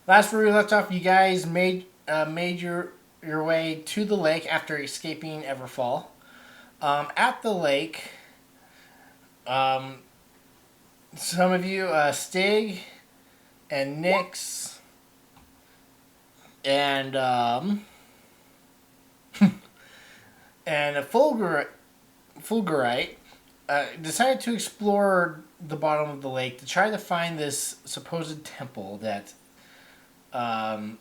Last where we left off, you guys made your way to the lake after escaping Everfall. At the lake, um, some of you, Stig and Nyx and and a Fulgurite, decided to explore the bottom of the lake to try to find this supposed temple that um,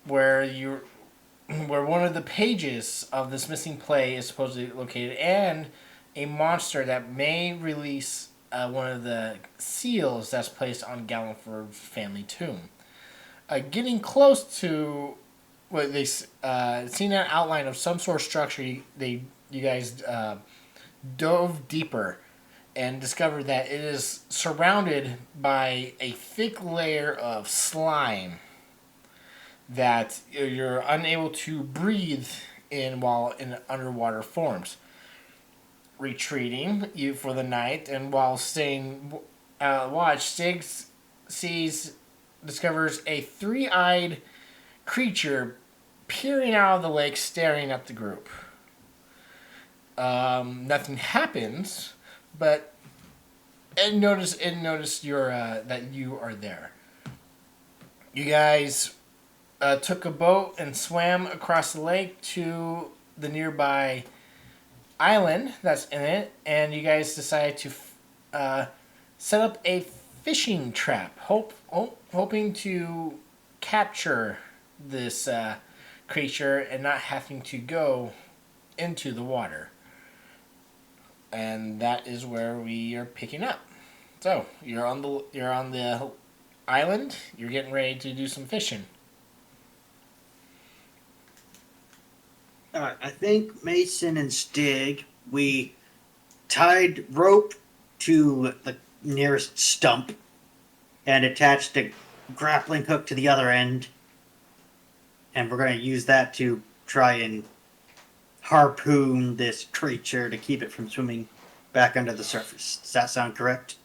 where you where one of the pages of this missing play is supposedly located, and a monster that may release one of the seals that's placed on Galliford's family tomb. Getting close to what they seen an outline of some sort of structure. You guys dove deeper and discovered that it is surrounded by a thick layer of slime that you're unable to breathe in while in underwater forms. Retreating you for the night, and while staying watch, Stiggs sees discovers a three-eyed creature peering out of the lake, staring at the group. Nothing happens, but it noticed your that you are there. You guys took a boat and swam across the lake to the nearby island that's in it, and you guys decided to set up a fishing trap, hoping to capture this creature and not having to go into the water. And that is where we are picking up. So you're on the island. You're getting ready to do some fishing. I think Mason and Stig, we tied rope to the nearest stump and attached a grappling hook to the other end. And we're going to use that to try and harpoon this creature to keep it from swimming back under the surface. Does that sound correct?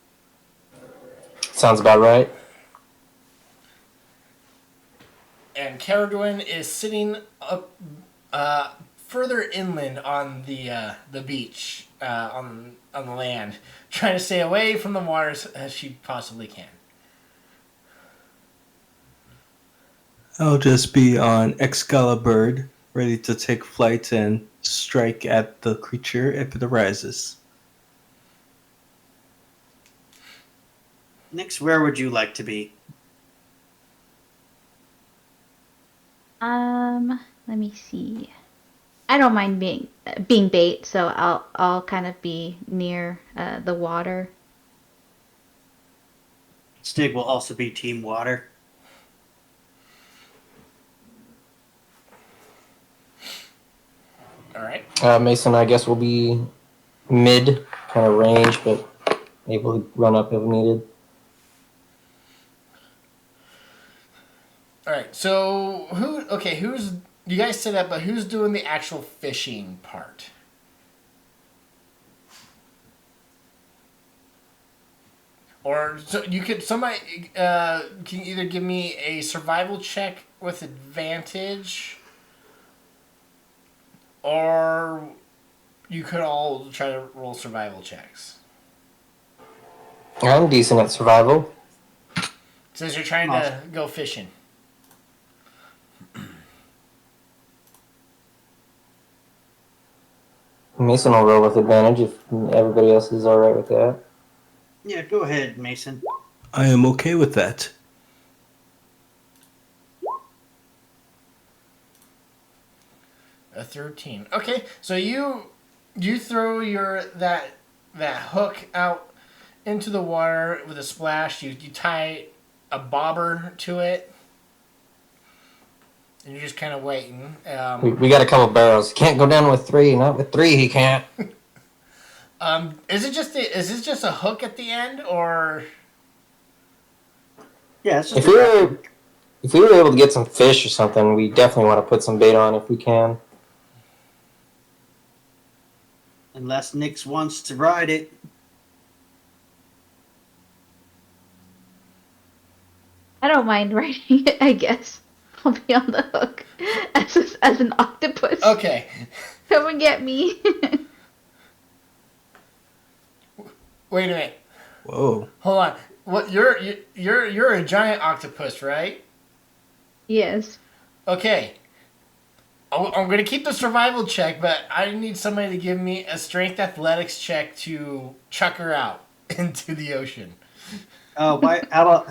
Sounds about right. And Caradwin is sitting up further inland on the beach on the land, trying to stay away from the waters as she possibly can. I'll just be on Excalibur, ready to take flight and strike at the creature if it arises. Nix, where would you like to be? Let me see. I don't mind being bait, so I'll kind of be near the water. Stig will also be Team Water. All right. Mason, I guess, will be mid kind of range, but able to run up if needed. All right. So who? Okay. Who's you guys set up? But who's doing the actual fishing part? Or so you could somebody can either give me a survival check with advantage, or you could all try to roll survival checks. I'm decent at survival. Since you're trying to go fishing. Mason will roll with advantage if everybody else is alright with that. Yeah, go ahead, Mason. I am okay with that. A 13. Okay, so you throw your that hook out into the water with a splash. You tie a bobber to it, and you're just kind of waiting. We got a couple barrels. He can't go down with three. Not with three, he can't. Is this just a hook at the end, or Yeah, it's If just we were able to get some fish or something, we definitely want to put some bait on if we can. unless Nix wants to ride it. I don't mind riding it, I guess. I'll be on the hook as an octopus. Okay. Come and get me. Wait a minute. Whoa. Hold on. What you're a giant octopus, right? Yes. Okay. I'm gonna keep the survival check, but I need somebody to give me a strength athletics check to chuck her out into the ocean. Why? How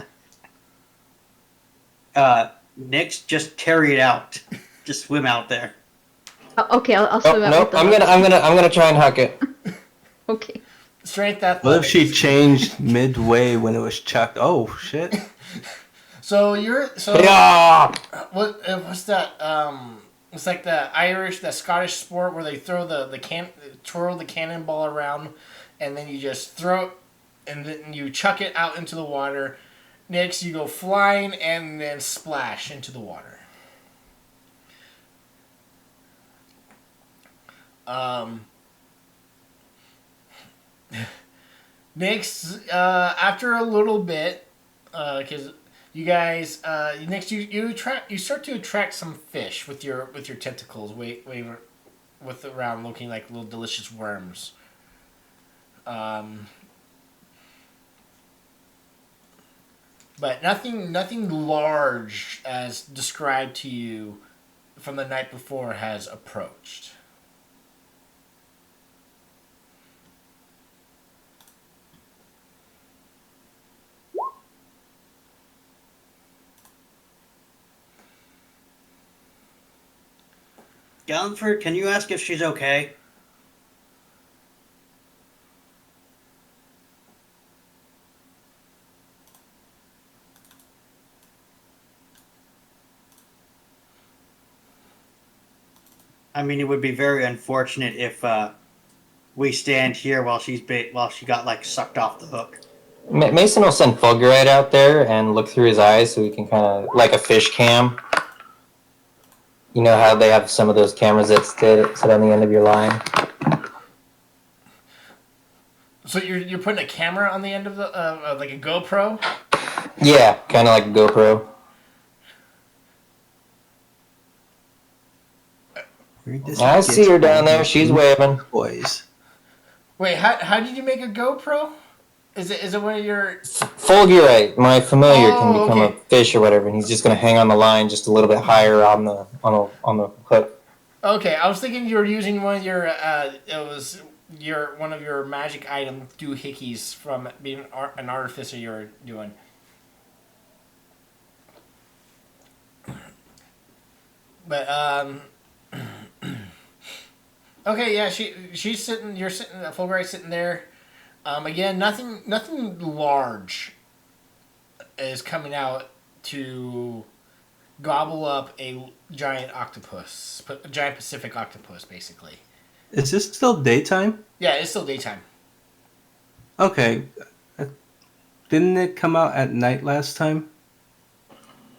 about Nyx just carry it out, just swim out there. Oh, okay, I'll Oh swim out no, with the I'm hook. gonna try and huck it. Okay. Strength What if athletics. she changed midway when it was chucked? Oh shit. So you're so Yeah. what's that? It's like the Scottish sport where they throw twirl the cannonball around, and then you just throw it, and then you chuck it out into the water. Next, you go flying and then splash into the water. Next, after a little bit, because you guys, next you start to attract some fish with your tentacles, with around looking like little delicious worms. But nothing large as described to you from the night before has approached. Gallenford, can you ask if she's okay? I mean, it would be very unfortunate if we stand here while she got like sucked off the hook. Mason will send Fulgurite out there and look through his eyes so he can kind of like a fish cam. You know how they have some of those cameras that sit on the end of your line. So you're putting a camera on the end of the like a GoPro. Yeah, kind of like a GoPro. I see her down there. She's waving. Boys. Wait, how did you make a GoPro? Is it one of your? Fulgurite, my familiar, can Oh, become okay. a fish or whatever, and he's just going to hang on the line just a little bit higher on the hook. Okay, I was thinking you were using one of your one of your magic item doohickeys from being an artificer you were doing. But okay, yeah, she's sitting. You're sitting. Fulbright sitting there. Again, nothing large is coming out to gobble up a giant octopus, a giant Pacific octopus, basically. Is this still daytime? Yeah, it's still daytime. Okay. Didn't it come out at night last time?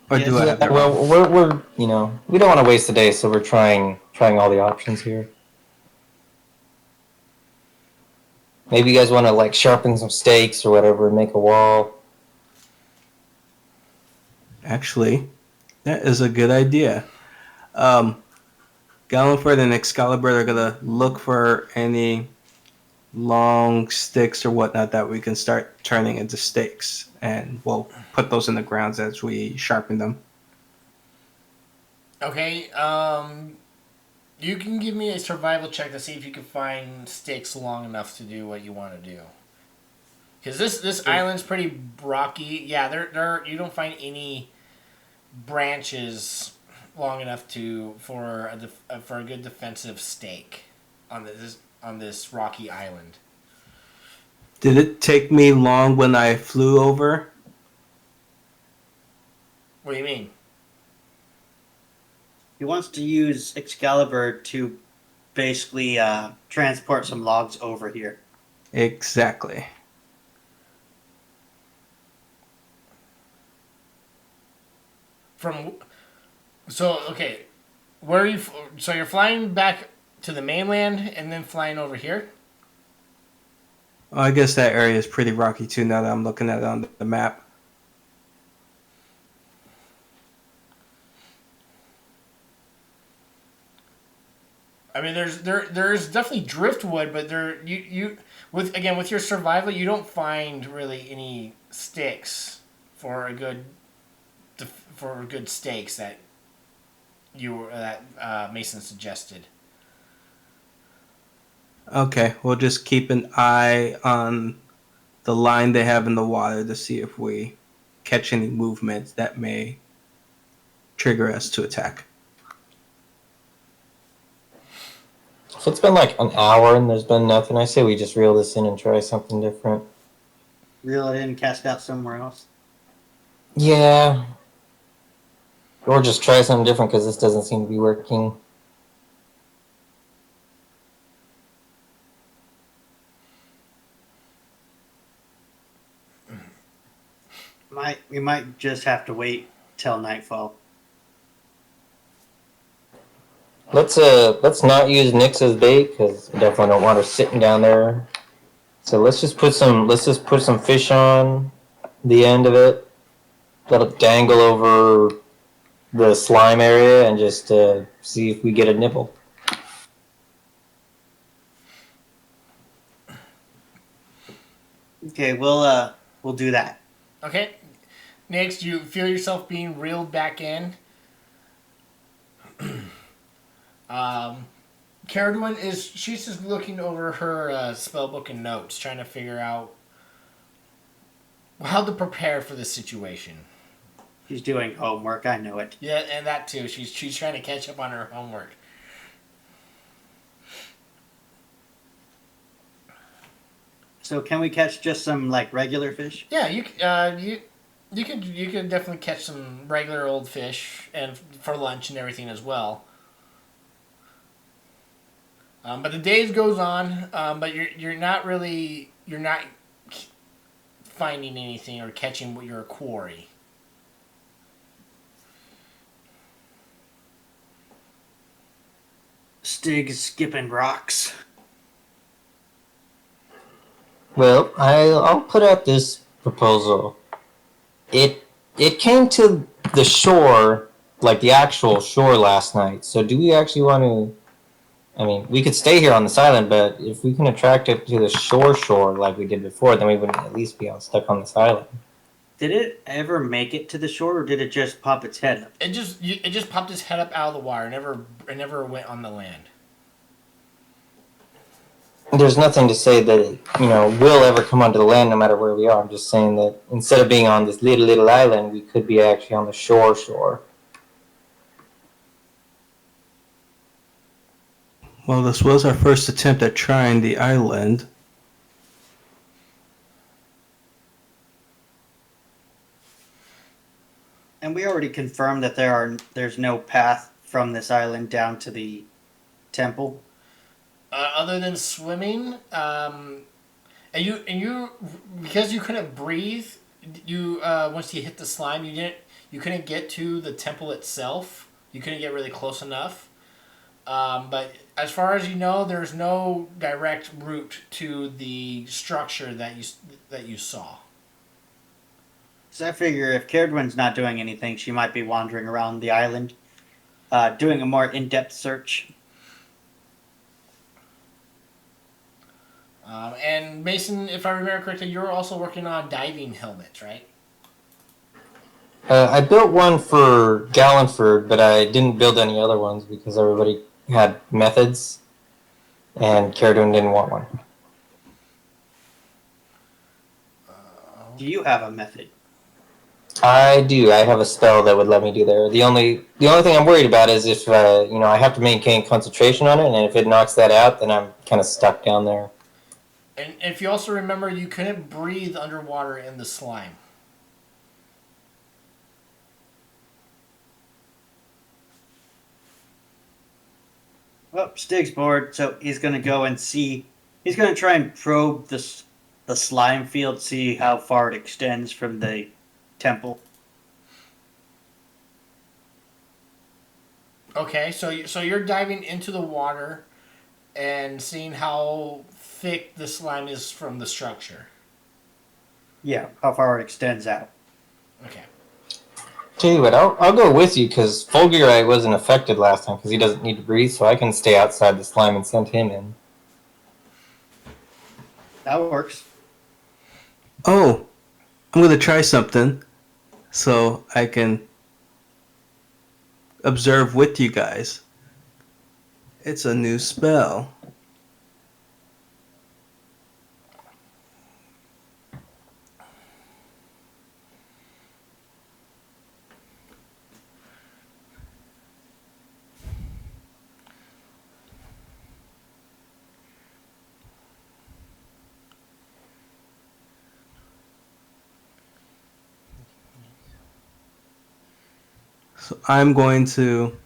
Or Yes. do I have that wrong? Well, we're we don't want to waste the day, so we're trying all the options here. Maybe you guys want to like sharpen some stakes or whatever and make a wall. Actually, that is a good idea. Gallenford and Excalibur are gonna look for any long sticks or whatnot that we can start turning into stakes, and we'll put those in the grounds as we sharpen them. Okay, you can give me a survival check to see if you can find sticks long enough to do what you want to do. Because this island's pretty rocky. Yeah, there you don't find any branches long enough for a good defensive stake on this rocky island. Did it take me long when I flew over? What do you mean? He wants to use Excalibur to basically transport some logs over here. Exactly. Okay, where are you? So you're flying back to the mainland and then flying over here. I guess that area is pretty rocky too now that I'm looking at it on the map. I mean, there's definitely driftwood, but you with your survival, you don't find really any sticks for a good stakes that Mason suggested. Okay, we'll just keep an eye on the line they have in the water to see if we catch any movement that may trigger us to attack. If it's been like an hour and there's been nothing, I say we just reel this in and try something different. Reel it in, cast out somewhere else. Yeah. Or just try something different because this doesn't seem to be working. We might just have to wait till nightfall. Let's not use Nyx as bait because I definitely don't want her sitting down there. So let's just put some fish on the end of it. Let it dangle over the slime area and just see if we get a nibble. Okay, we'll do that. Okay. Next, you feel yourself being reeled back in. Caradwin she's just looking over her spellbook and notes, trying to figure out how to prepare for this situation. She's doing homework, I know it. Yeah, and that too. She's trying to catch up on her homework. So can we catch just some like regular fish? Yeah, you could definitely catch some regular old fish and for lunch and everything as well. But the days goes on, but you're not finding anything or catching your quarry. Stig skipping rocks. Well, I'll put out this proposal. It came to the shore, like the actual shore last night. So do we actually want to? I mean, we could stay here on this island, but if we can attract it to the shore like we did before, then we wouldn't at least be stuck on this island. Did it ever make it to the shore, or did it just pop its head up? It just popped its head up out of the water. It never went on the land. There's nothing to say that it, will ever come onto the land no matter where we are. I'm just saying that instead of being on this little island, we could be actually on the shore. Well, this was our first attempt at trying the island. And we already confirmed that there's no path from this island down to the temple. Other than swimming, and you because you couldn't breathe, you once you hit the slime, you couldn't get to the temple itself. You couldn't get really close enough. But as far as you know, there's no direct route to the structure that you saw. So I figure if Caradwin's not doing anything, she might be wandering around the island, doing a more in-depth search. And Mason, if I remember correctly, you were also working on diving helmets, right? I built one for Gallenford, but I didn't build any other ones because everybody had methods, and Caradwin didn't want one. Do you have a method? I do. I have a spell that would let me do there. The only thing I'm worried about is if I have to maintain concentration on it, and if it knocks that out, then I'm kind of stuck down there. And if you also remember, you couldn't breathe underwater in the slime. Well, Stig's bored, so he's going to go and see. He's going to try and probe the slime field, see how far it extends from the temple. Okay, so you're diving into the water and seeing how thick the slime is from the structure. Yeah, how far it extends out. Okay. Tell you what, I'll go with you because Fulgurite wasn't affected last time because he doesn't need to breathe, so I can stay outside the slime and send him in. That works. Oh, I'm gonna try something so I can observe with you guys. It's a new spell. So I'm going to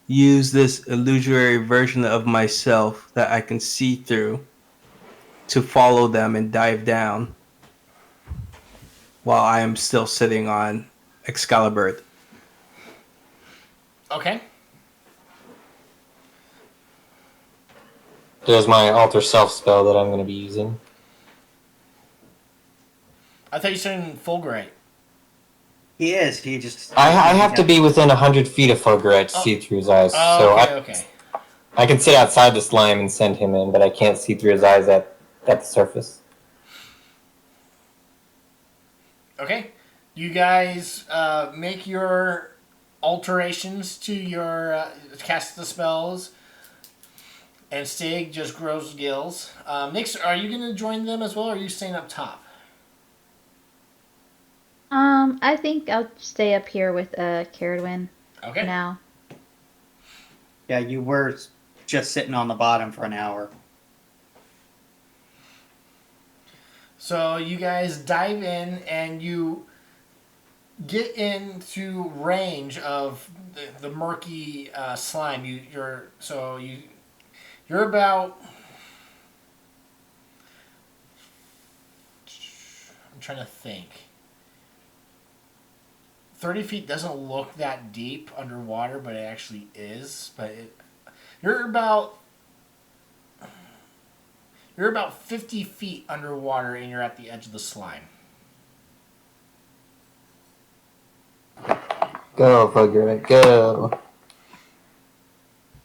use this illusory version of myself that I can see through to follow them and dive down while I am still sitting on Excalibur. Okay. There's my alter self spell that I'm going to be using. I thought you said in Fulgurite. He is. He just. I have to be within 100 feet of Fulgurite to see through his eyes, so Okay. I can sit outside the slime and send him in, but I can't see through his eyes at the surface. Okay. You guys make your alterations to your cast the spells, and Stig just grows gills. Nix, are you going to join them as well, or are you staying up top? I think I'll stay up here with Caradwin Okay. for now. Yeah, you were just sitting on the bottom for an hour. So you guys dive in and you get into range of the murky slime. You're about. I'm trying to think. 30 feet doesn't look that deep underwater, but it actually is. You're about 50 feet underwater, and you're at the edge of the slime. Go, Fulgurite, go.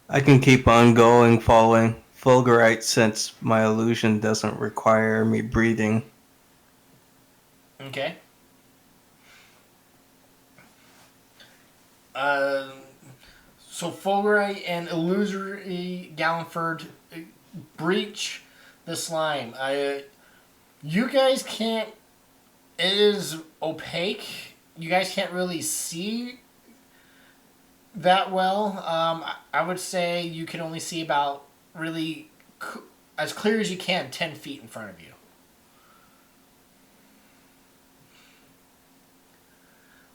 I can keep on going following Fulgurite since my illusion doesn't require me breathing. Okay. So Fulgurite and Illusory Gallanford breach the slime. You guys can't. It is opaque. You guys can't really see that well. I would say you can only see about really as clear as you can 10 feet in front of you.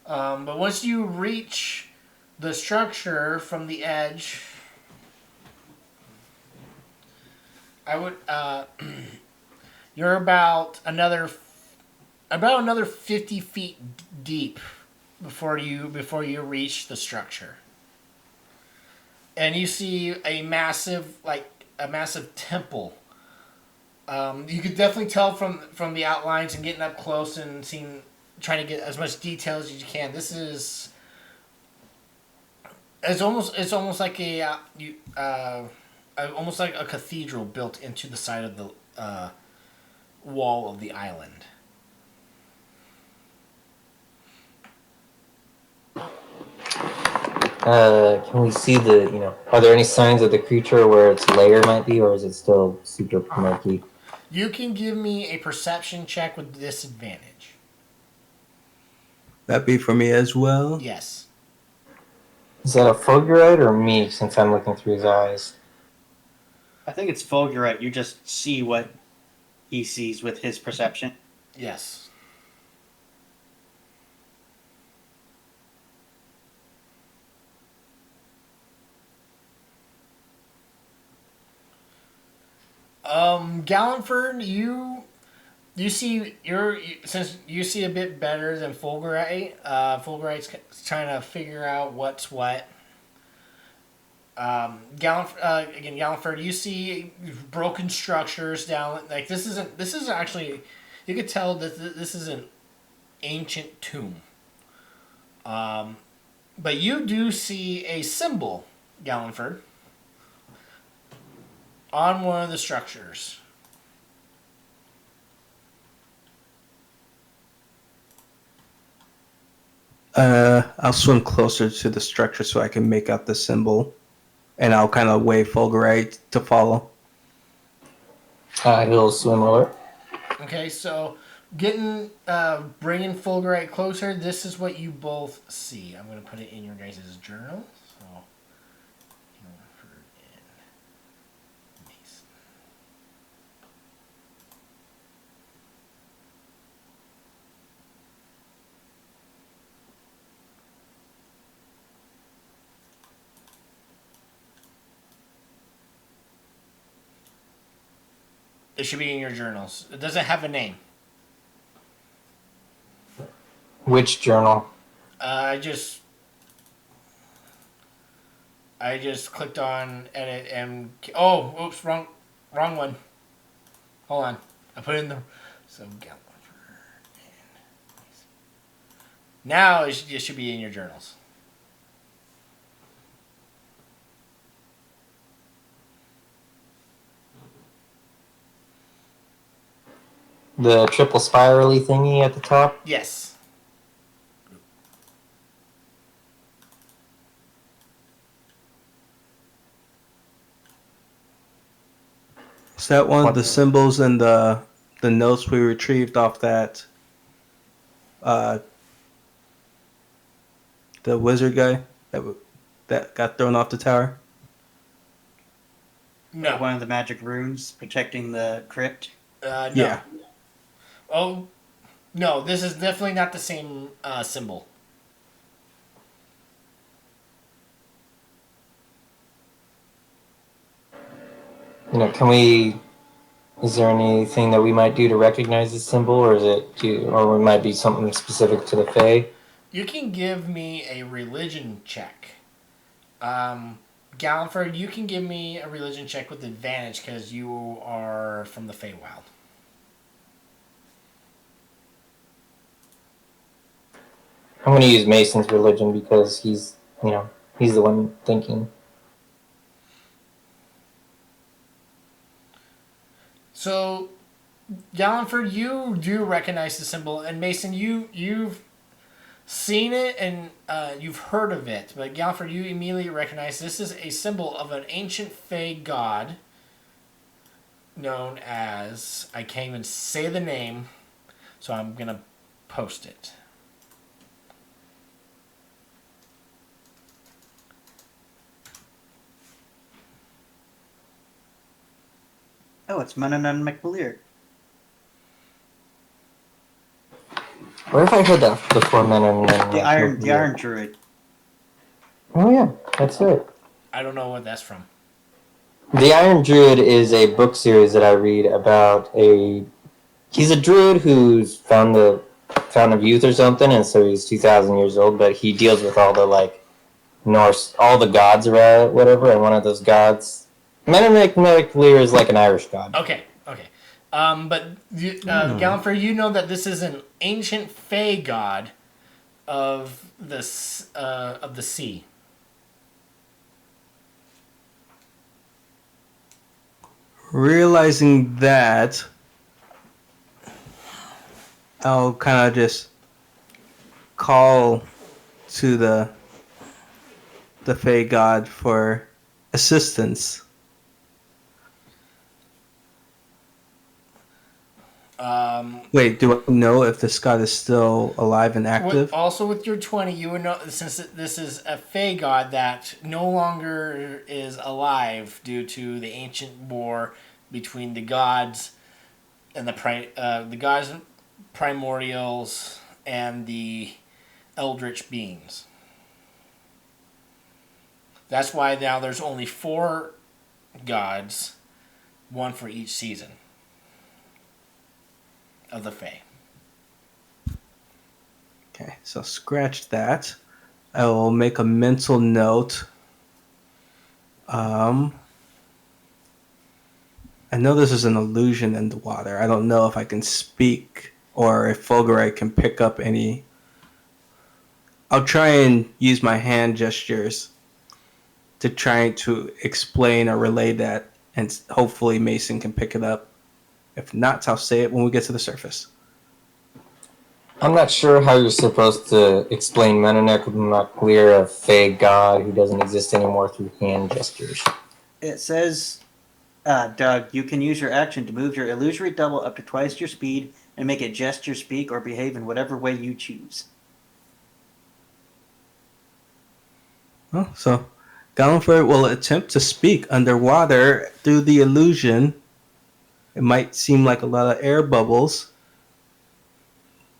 But once you reach the structure from the edge, I would you're about another 50 feet deep before you reach the structure, and you see a massive temple. You could definitely tell from the outlines and getting up close and trying to get as much detail as you can. This is it's almost like almost like a cathedral built into the side of the wall of the island. Can we see are there any signs of the creature where its lair might be, or is it still super murky? You can give me a perception check with disadvantage. That be for me as well? Yes. Is that a Fulgurite or me, since I'm looking through his eyes? I think it's Fulgurite. You just see what he sees with his perception. Yes. Gallanford, since you see a bit better than Fulgurite. Fulgurite's trying to figure out what's what. Gallanford, you see broken structures down. Like this isn't actually. You could tell that this is an ancient tomb. But you do see a symbol, Gallenford, on one of the structures. I'll swim closer to the structure so I can make out the symbol, and I'll kind of wave Fulgurite to follow. He'll swim over. Okay, so bringing Fulgurite closer, this is what you both see. I'm going to put it in your guys' journal. So, Gallenford and Mason. It should be in your journals. It doesn't have a name. Which journal? I just clicked on edit and oops, wrong one. Hold on, I put it in the now it should be in your journals. The triple spirally thingy at the top? Yes. Is that one of the symbols in the notes we retrieved off that the wizard guy that got thrown off the tower? No. One of the magic runes protecting the crypt. No. Yeah. Oh, no. This is definitely not the same symbol. Can we? Is there anything that we might do to recognize this symbol, or or it might be something specific to the Fae? You can give me a religion check. Gallenford, you can give me a religion check with advantage because you are from the Feywild. I'm going to use Mason's religion because he's the one thinking. So, Gallenford, you do recognize the symbol, and Mason, you've seen it and you've heard of it, but Gallenford, you immediately recognize this is a symbol of an ancient Fey god known as, I can't even say the name, so I'm gonna post it. Oh, it's Manannan McBlear. Where have I heard that before, men and The Iron Druid. Oh yeah, that's it. I don't know what that's from. The Iron Druid is a book series that I read about he's a druid who's found the fountain of youth or something, and so he's 2,000 years old, but he deals with all the Norse, all the gods or whatever, and one of those gods, Menelik Lear, is like an Irish god. Okay. But Gallenford, you know that this is an ancient Fey god of the sea. Realizing that, I'll kind of just call to the Fey god for assistance. Wait, do I know if this god is still alive and active? Also, with your 20, you would know, since this is a Fey god that no longer is alive due to the ancient war between the gods and the gods primordials and the eldritch beings. That's why now there's only 4 gods, one for each season of the Fae. Okay, so scratch that. I will make a mental note. I know this is an illusion in the water. I don't know if I can speak or if Fulgurite can pick up any I'll try and use my hand gestures to try to explain or relay that, and hopefully Mason can pick it up. If not, I'll say it when we get to the surface. I'm not sure how you're supposed to explain Menonec a fey god who doesn't exist anymore through hand gestures. It says, Doug, you can use your action to move your illusory double up to twice your speed and make it gesture, speak, or behave in whatever way you choose. Oh, so Gallenford will attempt to speak underwater through the illusion. It might seem like a lot of air bubbles,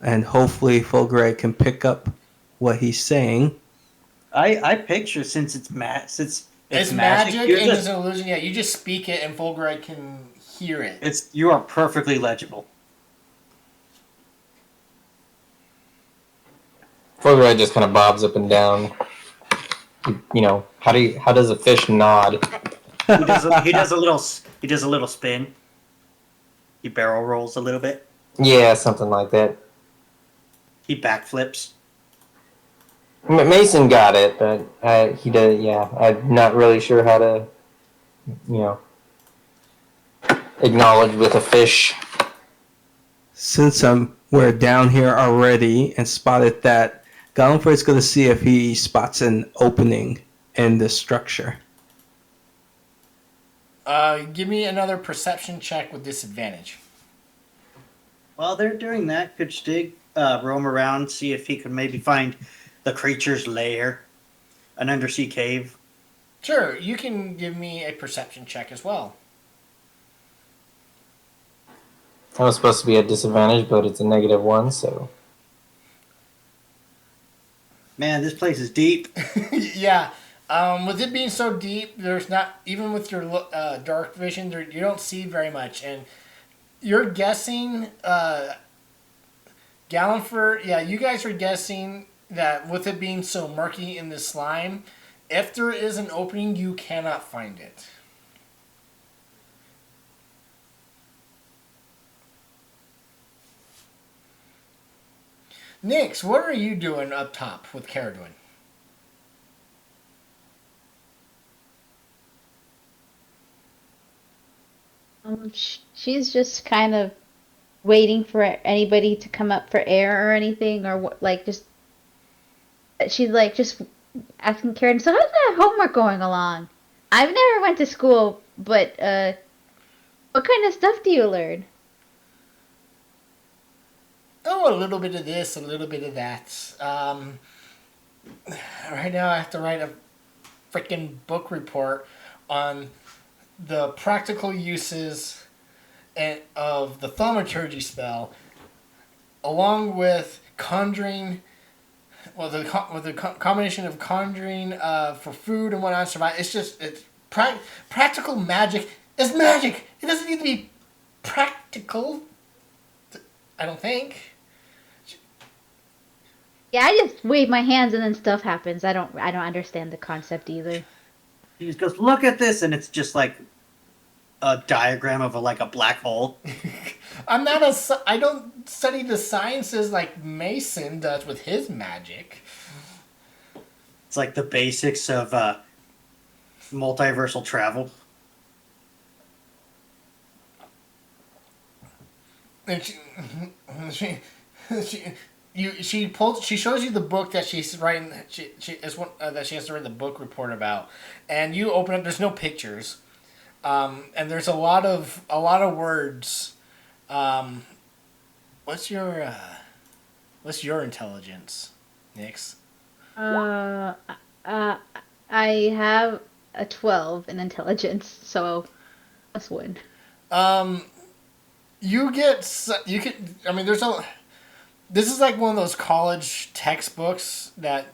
and hopefully Fulgray can pick up what he's saying. I picture since it's It's magic. magic and it's an illusion. Yeah, you just speak it and Fulgray can hear it. You are perfectly legible. Fulgray just kind of bobs up and down. You know, how does a fish nod? He does a little spin. He barrel rolls a little bit. Yeah, something like that. He backflips. Mason got it, but he did. Yeah, I'm not really sure how to, acknowledge with a fish. Since we're down here already and spotted that, Gallenford's going to see if he spots an opening in the structure. Give me another perception check with disadvantage. While they're doing that, could Stig roam around, see if he could maybe find the creature's lair, an undersea cave? Sure, you can give me a perception check as well. That was supposed to be a disadvantage, but it's a -1, so. Man, this place is deep. Yeah. With it being so deep, there's not, even with your dark vision, you don't see very much. And you're guessing, Gallenford, yeah, you guys are guessing that with it being so murky in the slime, if there is an opening, you cannot find it. Nix, what are you doing up top with Caradwin? She's just kind of waiting for anybody to come up for air or anything, or what, like just she's like just asking Karen. So how's that homework going along? I've never went to school, but what kind of stuff do you learn? Oh, a little bit of this, a little bit of that. Right now I have to write a freaking book report on the practical uses of the thaumaturgy spell, along with conjuring. Well, the combination of conjuring for food and whatnot survive. It's practical magic. It's magic. It doesn't need to be practical. I don't think. Yeah, I just wave my hands and then stuff happens. I don't understand the concept either. He just goes, look at this, and it's just like a diagram of a black hole. I don't study the sciences like Mason does with his magic. It's like the basics of multiversal travel. And she shows you the book that she's writing. That she has to write the book report about, and you open up. There's no pictures, and there's a lot of words. What's your intelligence, Nix? I have a 12 in intelligence, so +1. This is like one of those college textbooks that.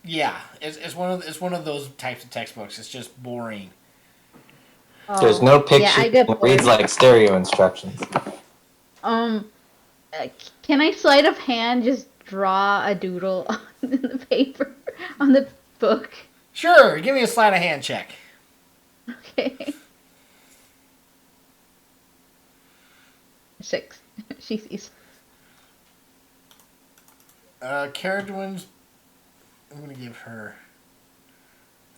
Yeah, it's one of those types of textbooks. It's just boring. There's no picture. Yeah, I get it reads bored. like stereo instructions. Can I sleight of hand just draw a doodle on the paper on the book? Sure, give me a sleight of hand check. Okay. 6. She sees. Caradwin's. I'm gonna give her.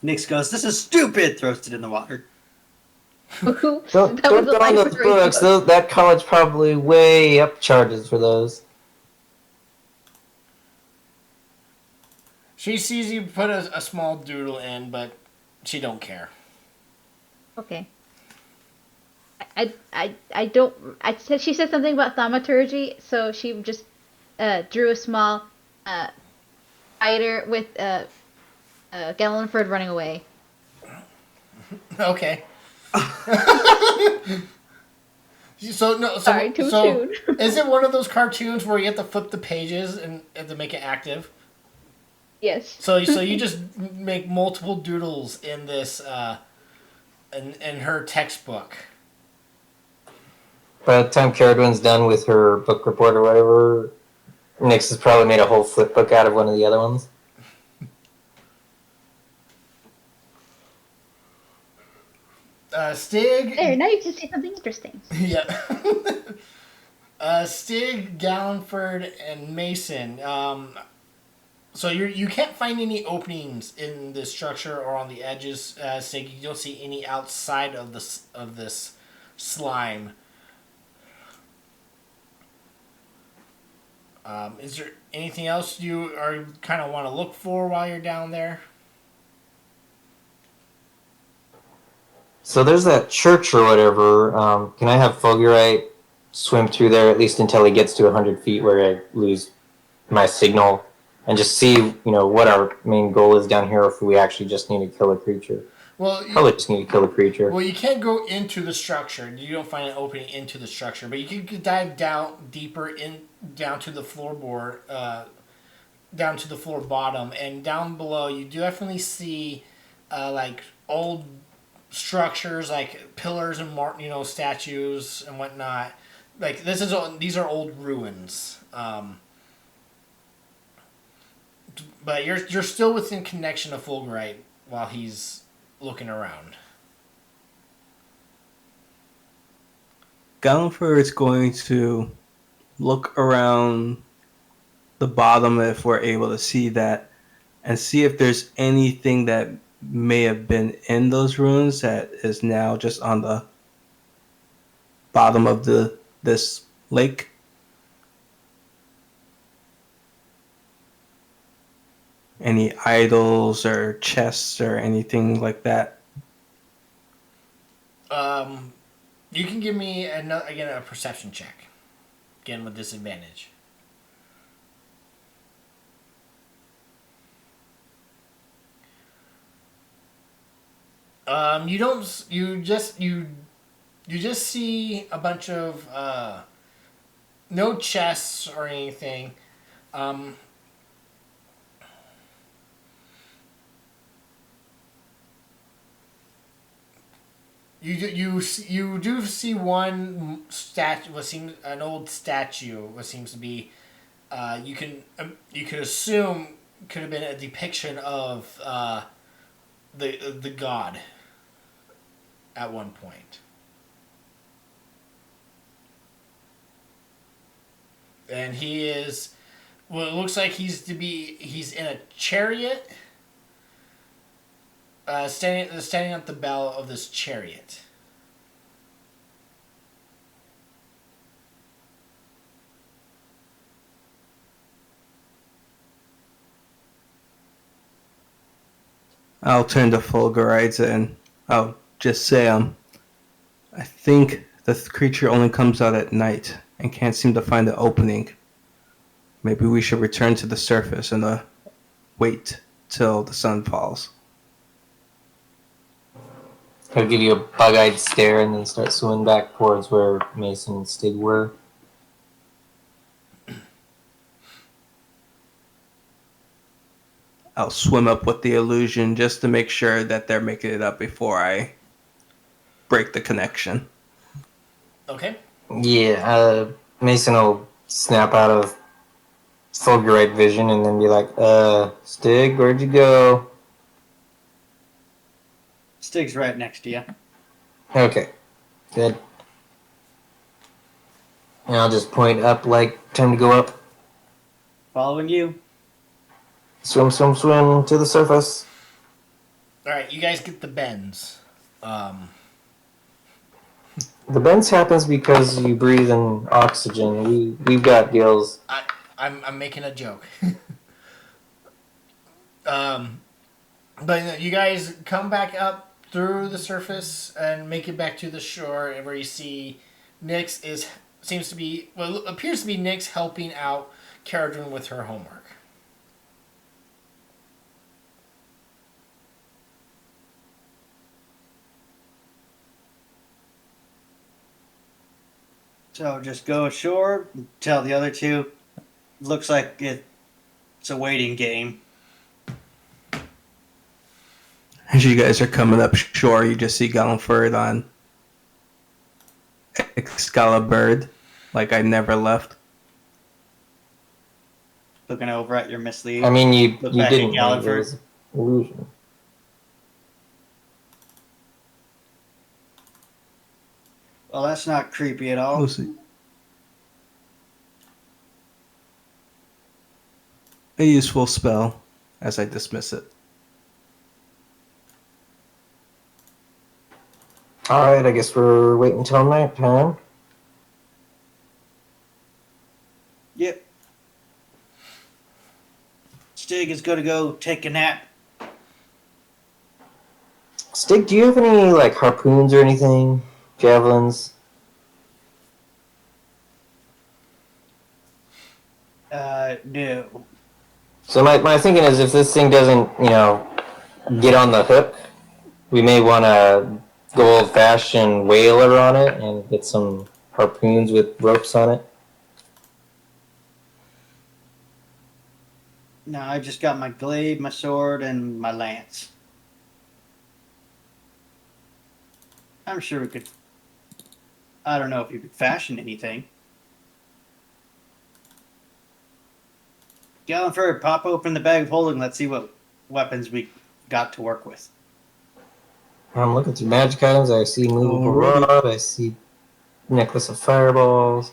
Nyx goes, "This is stupid!" Throws it in the water. Oops, Don't that was don't a go on line those for Grace. books. That college probably way up charges for those. She sees you put a small doodle in, but she don't care. Okay. I don't. She said something about thaumaturgy, so she just drew a small spider with Gallenford running away. Okay. So no, so Sorry, too so soon. is it one of those cartoons where you have to flip the pages and to make it active? Yes. So you just make multiple doodles in this in her textbook. By the time Caradwin's done with her book report or whatever, Nyx has probably made a whole flip book out of one of the other ones. Stig. There, now you can say something interesting. Yeah. Stig, Gallenford, and Mason. So you can't find any openings in the structure or on the edges. Stig, you don't see any outside of this slime. Is there anything else you are kind of want to look for while you're down there? So there's that church or whatever. Can I have Fulgurite swim through there at least until he gets to 100 feet where I lose my signal and just see, what our main goal is down here, or if we actually just need to kill a creature? Well, Probably just need to kill a creature. Well, you can't go into the structure. You don't find an opening into the structure, but you can dive down deeper down to the floorboard, down to the floor bottom, and down below you do definitely see like old structures, like pillars and statues and whatnot. Like these are old ruins. But you're still within connection of Fulgurite while he's looking around. Gallenford is going to look around the bottom if we're able to see that, and see if there's anything that may have been in those ruins that is now just on the bottom of this lake. Any idols or chests or anything like that. You can give me a perception check, again with disadvantage. You don't. You just see a bunch of no chests or anything. You do see one statue. What seems an old statue. What seems to be. You could assume could have been a depiction of the god at one point. And he is, well, it looks like he's in a chariot, standing at the bow of this chariot. I'll turn to Fulgurite and I'll just say, I think the creature only comes out at night and can't seem to find the opening. Maybe we should return to the surface and wait till the sun falls. I'll give you a bug-eyed stare and then start swimming back towards where Mason and Stig were. I'll swim up with the illusion just to make sure that they're making it up before I break the connection. Okay. Yeah, Mason will snap out of Fulgurite vision and then be like, Stig, where'd you go? Stig's right next to you. Okay, good. And I'll just point up like, time to go up. Following you. Swim, swim, swim to the surface. All right, you guys get the bends. The bends happens because you breathe in oxygen. We've got gills. I'm making a joke. But you guys come back up through the surface and make it back to the shore, where you see Nyx appears to be Nyx helping out Caradron with her homework. So just go ashore, tell the other two. Looks like it's a waiting game. As you guys are coming up shore, you just see Galliford on Excalibur, like I never left. Looking over at your mislead. I mean, you Look you back at didn't. It Galliford. was illusion. Well, that's not creepy at all. We'll see. A useful spell, as I dismiss it. Alright, I guess we're waiting until night time. Yep. Stig is gonna go take a nap. Stig, do you have any, like, harpoons or anything? Javelins? No. So my thinking is if this thing doesn't, get on the hook, we may want to go old-fashioned whaler on it and get some harpoons with ropes on it. No, I just got my glaive, my sword, and my lance. I'm sure we could. I don't know if you could fashion anything. Galliford, pop open the bag of holding. Let's see what weapons we got to work with. I'm looking through magic items. I see movable Alrighty. rod. I see necklace of fireballs.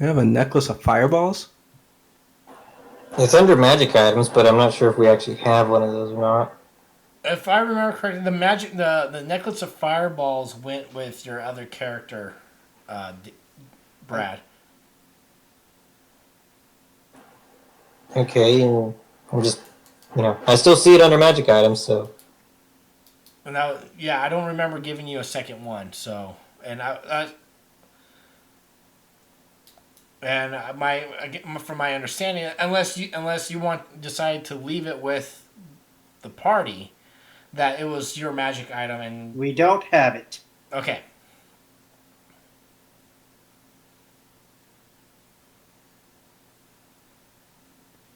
You have a necklace of fireballs? It's under magic items, but I'm not sure if we actually have one of those or not. If I remember correctly, the necklace of fireballs went with your other character, Brad. Okay, and I'm just, I still see it under magic items, so. And I don't remember giving you a second one. So, and from my understanding, unless you decide to leave it with the party, that it was your magic item, and We don't have it. okay.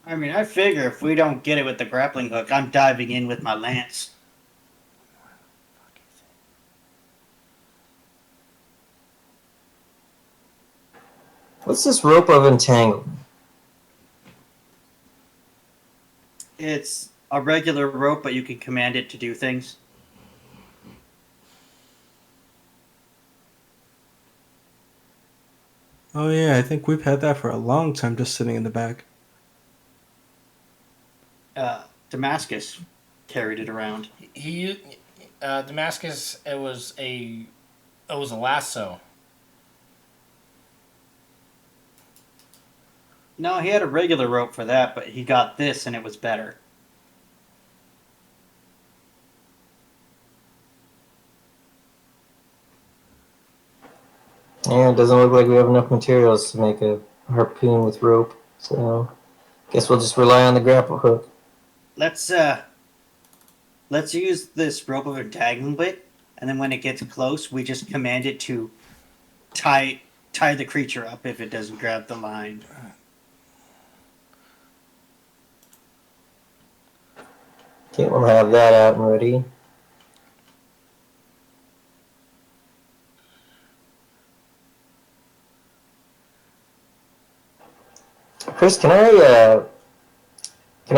I mean, I figure if we don't get it with the grappling hook, I'm diving in with my lance. What's this rope of entanglement? It's a regular rope, but you can command it to do things. Oh yeah, I think we've had that for a long time, just sitting in the bag. Damascus carried it around. Damascus. It was a lasso. No, he had a regular rope for that, but he got this and it was better. Yeah, it doesn't look like we have enough materials to make a harpoon with rope, so guess we'll just rely on the grapple hook. Let's use this rope of entanglement, and then when it gets close, we just command it to tie the creature up if it doesn't grab the line. Okay, we'll have that out and ready. Chris, can I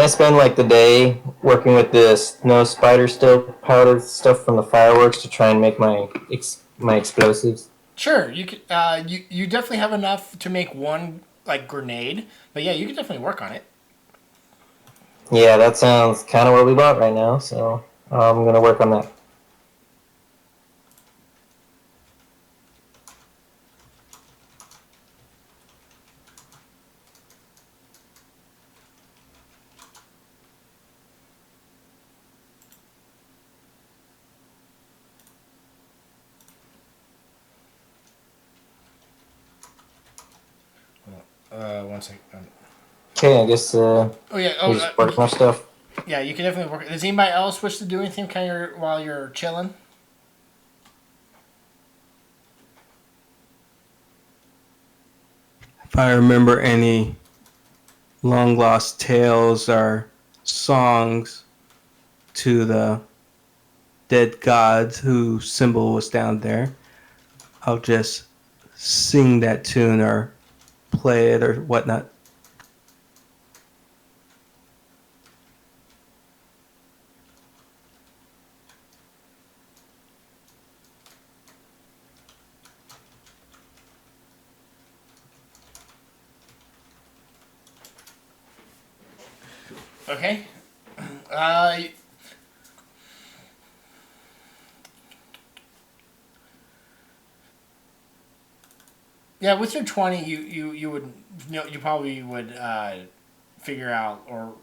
spend like the day working with this spider still powder stuff from the fireworks to try and make my explosives? Sure, you could. You definitely have enough to make one like grenade, but yeah, you could definitely work on it. Yeah, that sounds kind of what we want right now. So I'm gonna work on that. One second. Okay, I guess Oh yeah. we just work on our stuff. Yeah. You can definitely work. Does anybody else wish to do anything kind of while you're chilling? If I remember any long lost tales or songs to the dead gods whose symbol was down there, I'll just sing that tune or play it or whatnot. Okay. Uh, yeah. With your 20, you would you probably would figure out or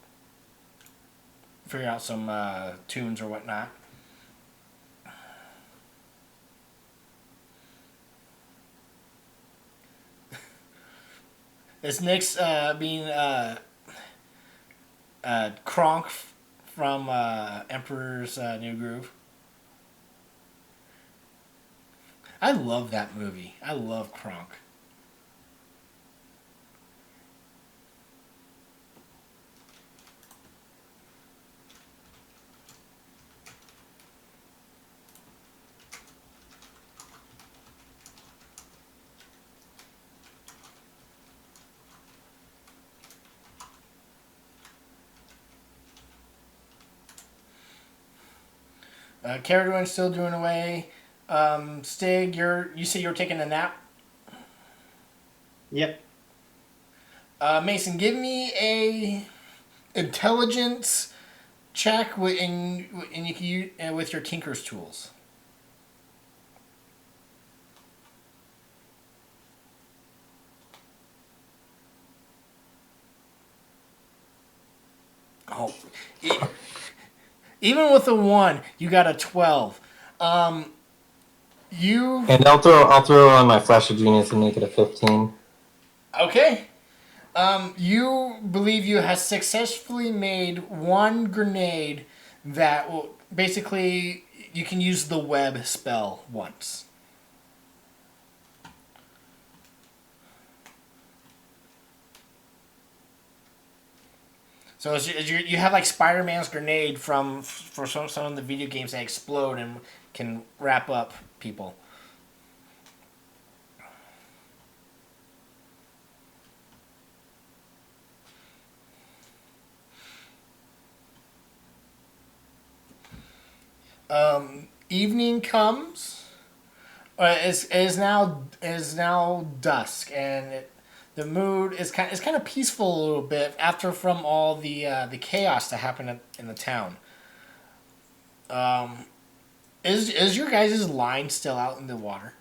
figure out some tunes or whatnot. Is Nick's being Kronk from Emperor's New Groove. I love that movie. I love Kronk. Carradine still doing away. Stig, you say you're taking a nap. Yep. Mason, give me a intelligence check and you can use, with your Tinker's tools. Oh, e- even with a 1, you got a 12. Um, you And I'll throw on my flash of genius and make it a 15. okay? You believe you have successfully made one grenade that will basically you can use the web spell once. So you have like Spider-Man's grenade for some of the video games that explode and can wrap up people. Evening comes. Is now dusk and the mood is kind of peaceful a little bit after from all the chaos that happened in the town. Um, is your guys' line still out in the water?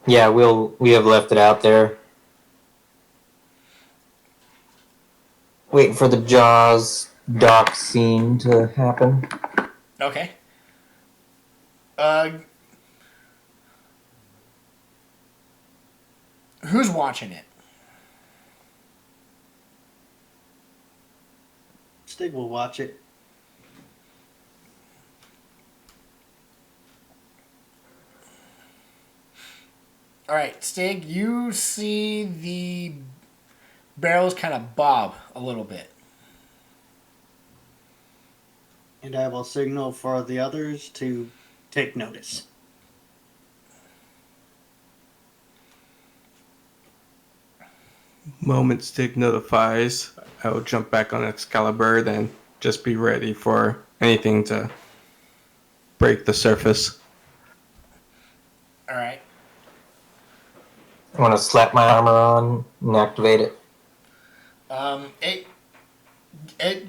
Yeah, we have left it out there, waiting for the Jaws dock scene to happen. Okay. Uh, who's watching it? Stig will watch it. All right, Stig, you see the barrels kind of bob a little bit. And I will signal for the others to take notice. Moment Stick notifies, I will jump back on Excalibur, then just be ready for anything to break the surface. I want to slap my armor on and activate it. It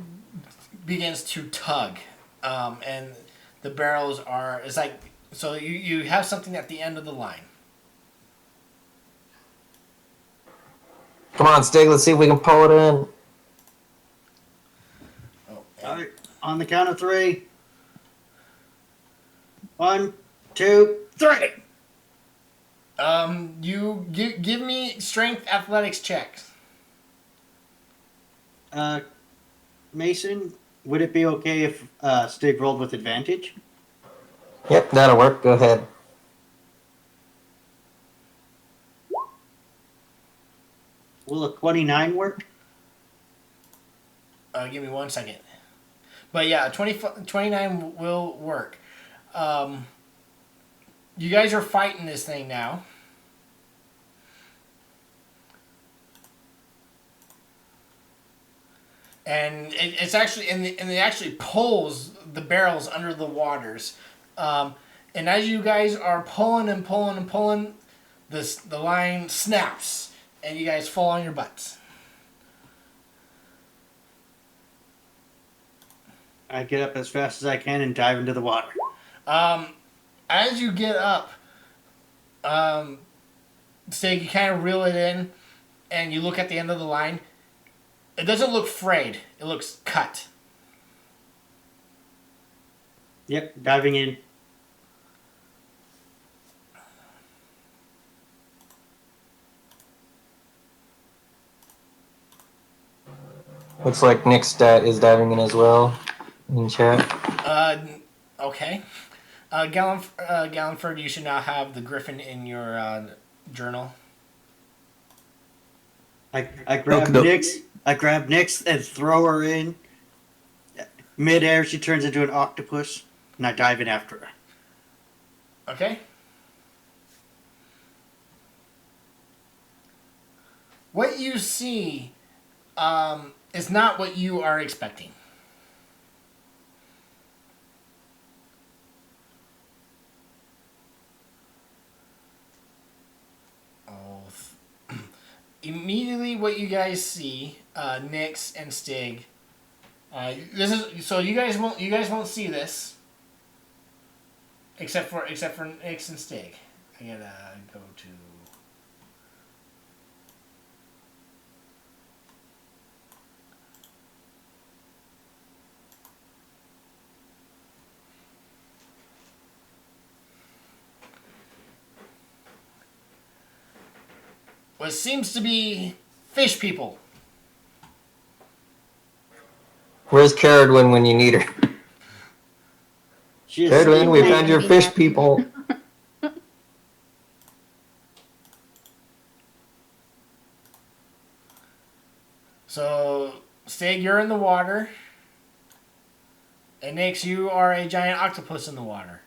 begins to tug, and the barrels are. It's like so you have something at the end of the line. Come on, Stig, let's see if we can pull it in. Oh, All right, on the count of 3. 1, 2, 3. You give me strength athletics checks. Mason, would it be okay if Stig rolled with advantage? Yep, that'll work. Go ahead. Will a 29 work? Give me 1 second. But yeah, 29 will work. You guys are fighting this thing now. And it's actually and it actually pulls the barrels under the waters. And as you guys are pulling and pulling and pulling, the line snaps and you guys fall on your butts. I get up as fast as I can and dive into the water. As you get up, Stig, you kind of reel it in, and you look at the end of the line. It doesn't look frayed. It looks cut. Yep, diving in. Looks like Nick's is diving in as well in chat. Okay. Gallenford, you should now have the griffin in your journal. I grab no. Nyx and throw her in. Mid-air, she turns into an octopus, and I dive in after her. Okay. What you see is not what you are expecting. Immediately, what you guys see, Nyx and Stig. This is so you guys won't see this, except for Nyx and Stig. I gotta go to. What seems to be fish people. Where's Caradwin when you need her? She is Caradwin, we sleeping. found your fish people. So, Stig, you're in the water. And Nyx, you are a giant octopus in the water.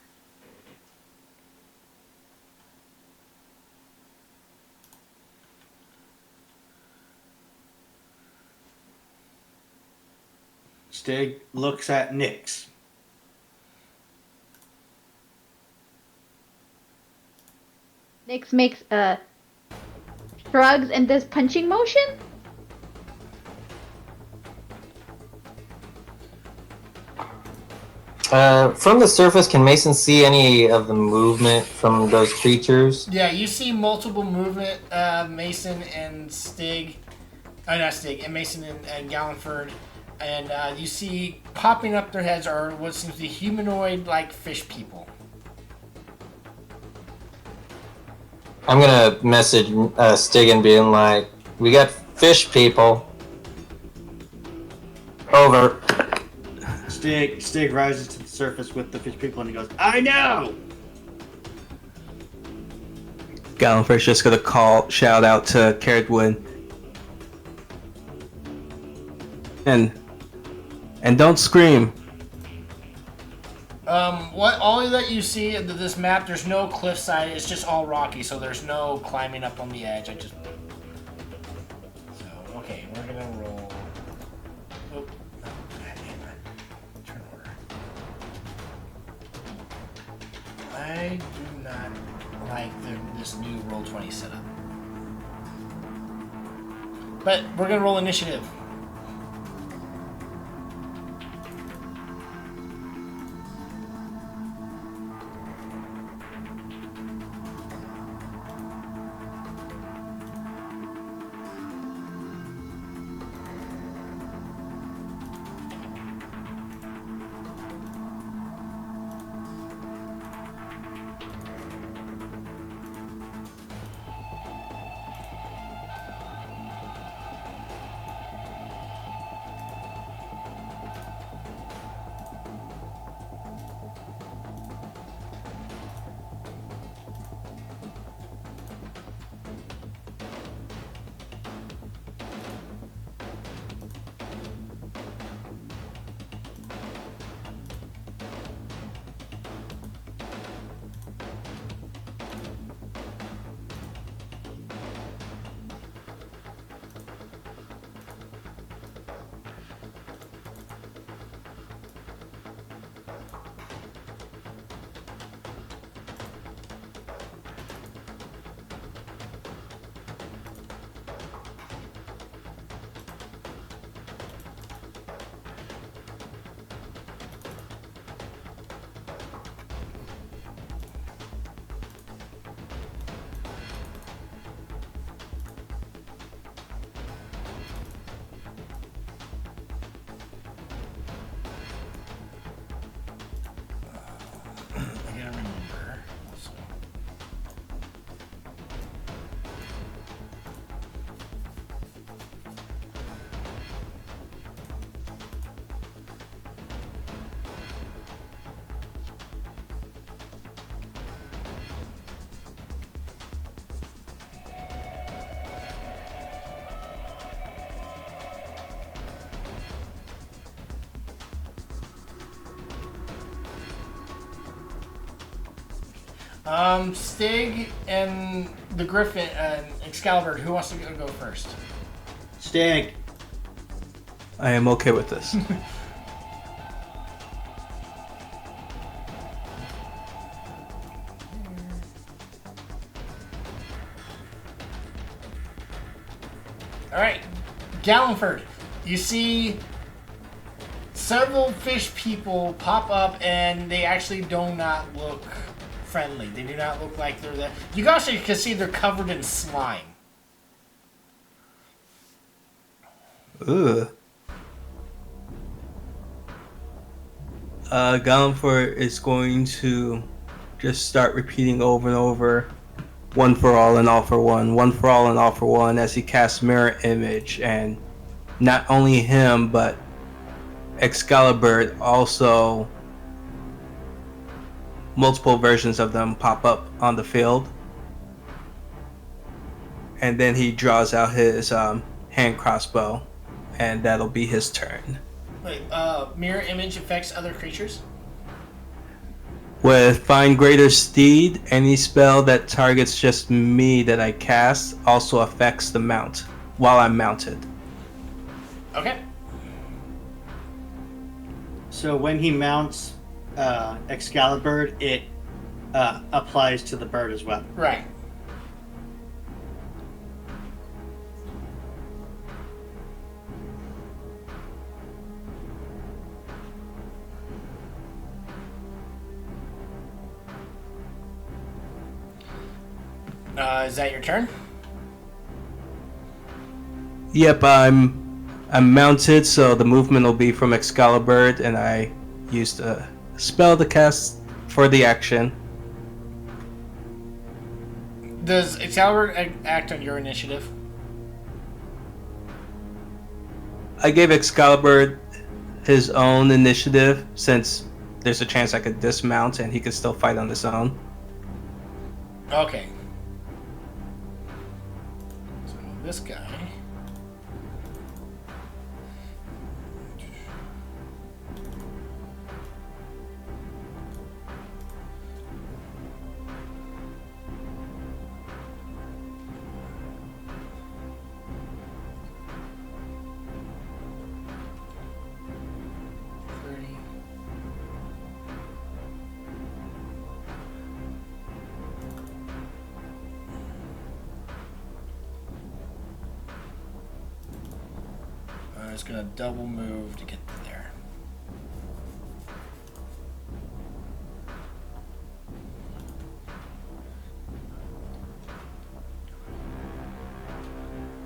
Stig looks at Nyx. Nyx makes shrugs and does punching motion. From the surface, can Mason see any of the movement from those creatures? Yeah, you see multiple movement, Mason and Stig. Not Stig, and Mason and Gallenford. And you see popping up their heads are what seems to be humanoid-like fish people. I'm gonna message Stig and being like, "We got fish people." Over. Stig rises to the surface with the fish people and he goes, I know! Gallenford's just gonna shout out to Caradwin. And don't scream. What all that you see in this map, there's no cliffside. It's just all rocky, so there's no climbing up on the edge. So okay, we're gonna roll. Oh, turn order. I do not like this new Roll20 setup. But we're gonna roll initiative. I gotta remember. Also. Stig and the Griffin and Excalibur. Who wants to go first? Stig. I am okay with this. All right, Gallenford. You see several fish people pop up, and they actually do not look friendly. They do not look like they're there. You also can see they're covered in slime. Ugh. Galenfor is going to just start repeating over and over, one for all and all for one for all and all for one, as he casts Mirror Image, and not only him, but Excalibur also, multiple versions of them pop up on the field. And then he draws out his hand crossbow, and that'll be his turn. Wait, mirror image affects other creatures? With Find Greater Steed, any spell that targets just me that I cast also affects the mount while I'm mounted. Okay. So when he mounts Excalibur, it applies to the bird as well. Right. Is that your turn? Yep, I'm mounted, so the movement will be from Excalibur, and I used a spell to cast for the action. Does Excalibur act on your initiative? I gave Excalibur his own initiative, since there's a chance I could dismount and he could still fight on his own. Okay. So this guy. it's going to double move to get there.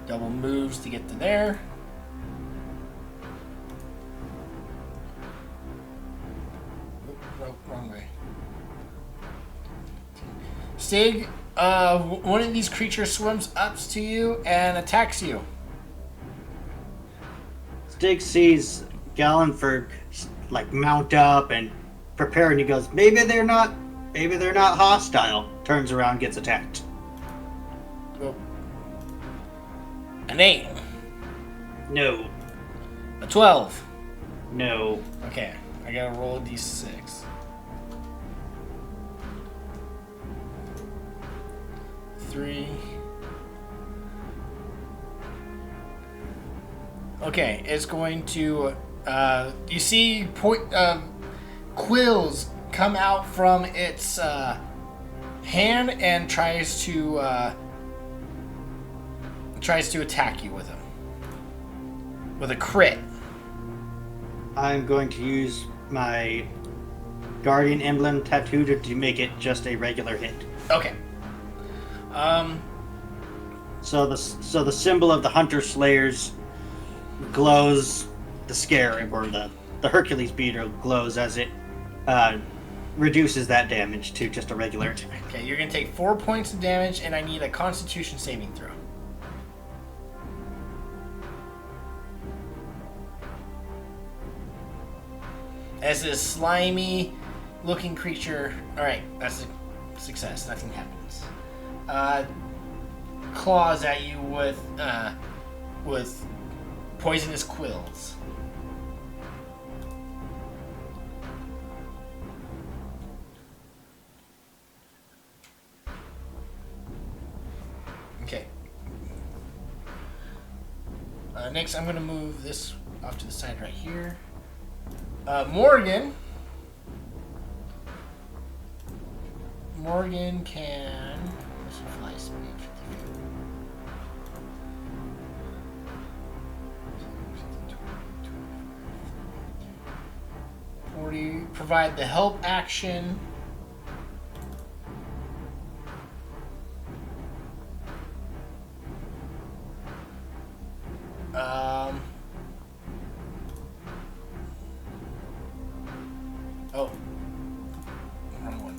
Double moves to get to there. Nope, wrong way. Stig, one of these creatures swims up to you and attacks you. Stig sees Gallenberg like mount up and prepare, and he goes, maybe they're not hostile. Turns around, gets attacked. Oh. An 8. No. A 12. No. Okay, I gotta roll a d6. Three. Okay, it's going to. You see quills come out from its hand and tries to attack you with them. With a crit. I'm going to use my Guardian Emblem tattoo to make it just a regular hit. Okay. So the symbol of the Hunter Slayers glows, the scarab or the Hercules beetle glows as it reduces that damage to just a regular attack. Okay, you're gonna take 4 points of damage, and I need a Constitution saving throw. As this slimy-looking creature, all right, that's a success. Nothing happens. Claws at you with poisonous quills. Okay. Next, I'm going to move this off to the side right here. Morgan can... What's your fly speed? 40. Provide the help action. Oh. Wrong one.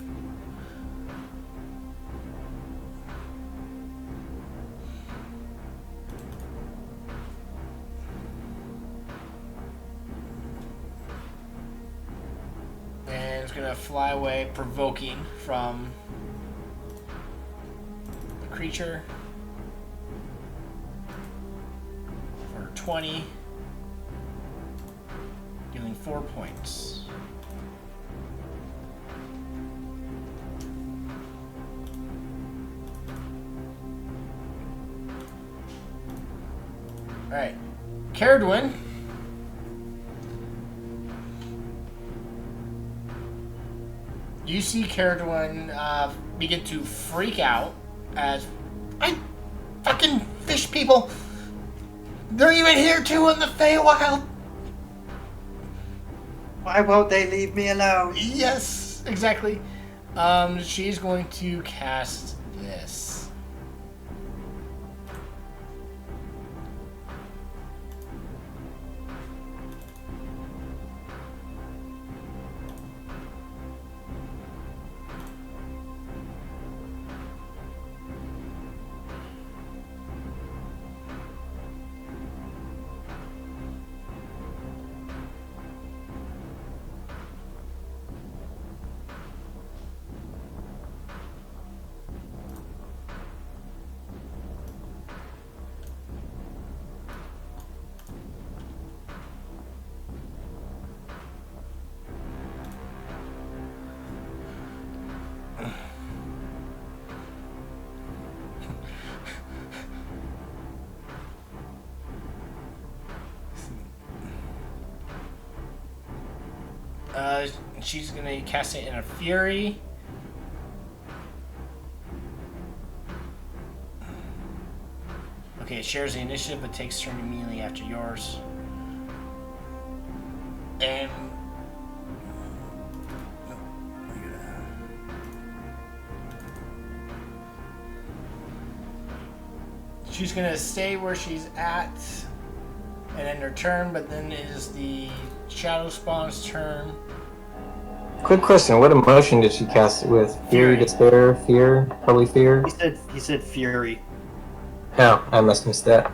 And it's gonna fly away, provoking from the creature for 20, dealing 4 points. Alright. Caradwin. You see Caradwin begin to freak out as I fucking fish people. They're even here too in the Feywild. Why won't they leave me alone? Yes, exactly. She's going to cast this. She's gonna cast it in a fury. Okay, it shares the initiative but takes turn immediately after yours. She's gonna stay where she's at and end her turn, but then it is the Shadow Spawn's turn. Quick question: what emotion did she cast it with? Fury, Fury. despair, fear? Probably fear. He said fury. Oh, I must miss that.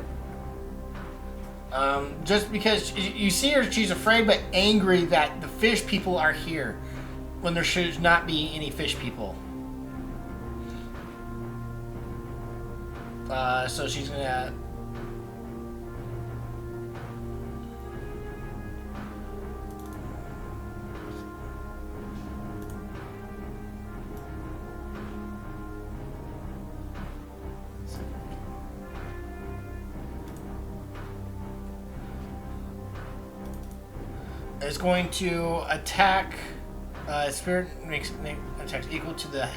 Just because you see her, she's afraid but angry that the fish people are here when there should not be any fish people. So she's gonna. Is going to attack. Spirit makes attacks equal to the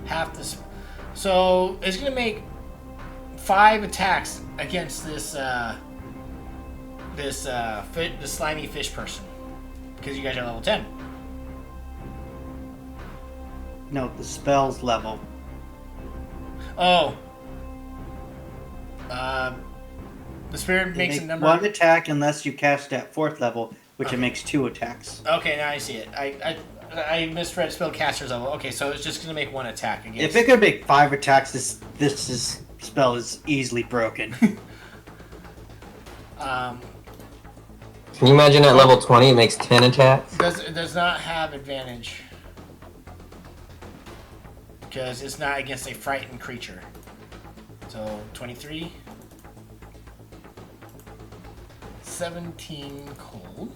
half the. So it's gonna make 5 attacks against this the slimy fish person because you guys are level 10. No, the spell's level. Oh. The spirit makes a number. 1 attack unless you cast at 4th level, which it makes 2 attacks. Okay, now I see it. I misread spellcaster's level. Okay, so it's just gonna make 1 attack against. If it could make 5 attacks, this spell is easily broken. Can you imagine at level 20 it makes 10 attacks? It does not have advantage because it's not against a frightened creature. So 23, 17 cold.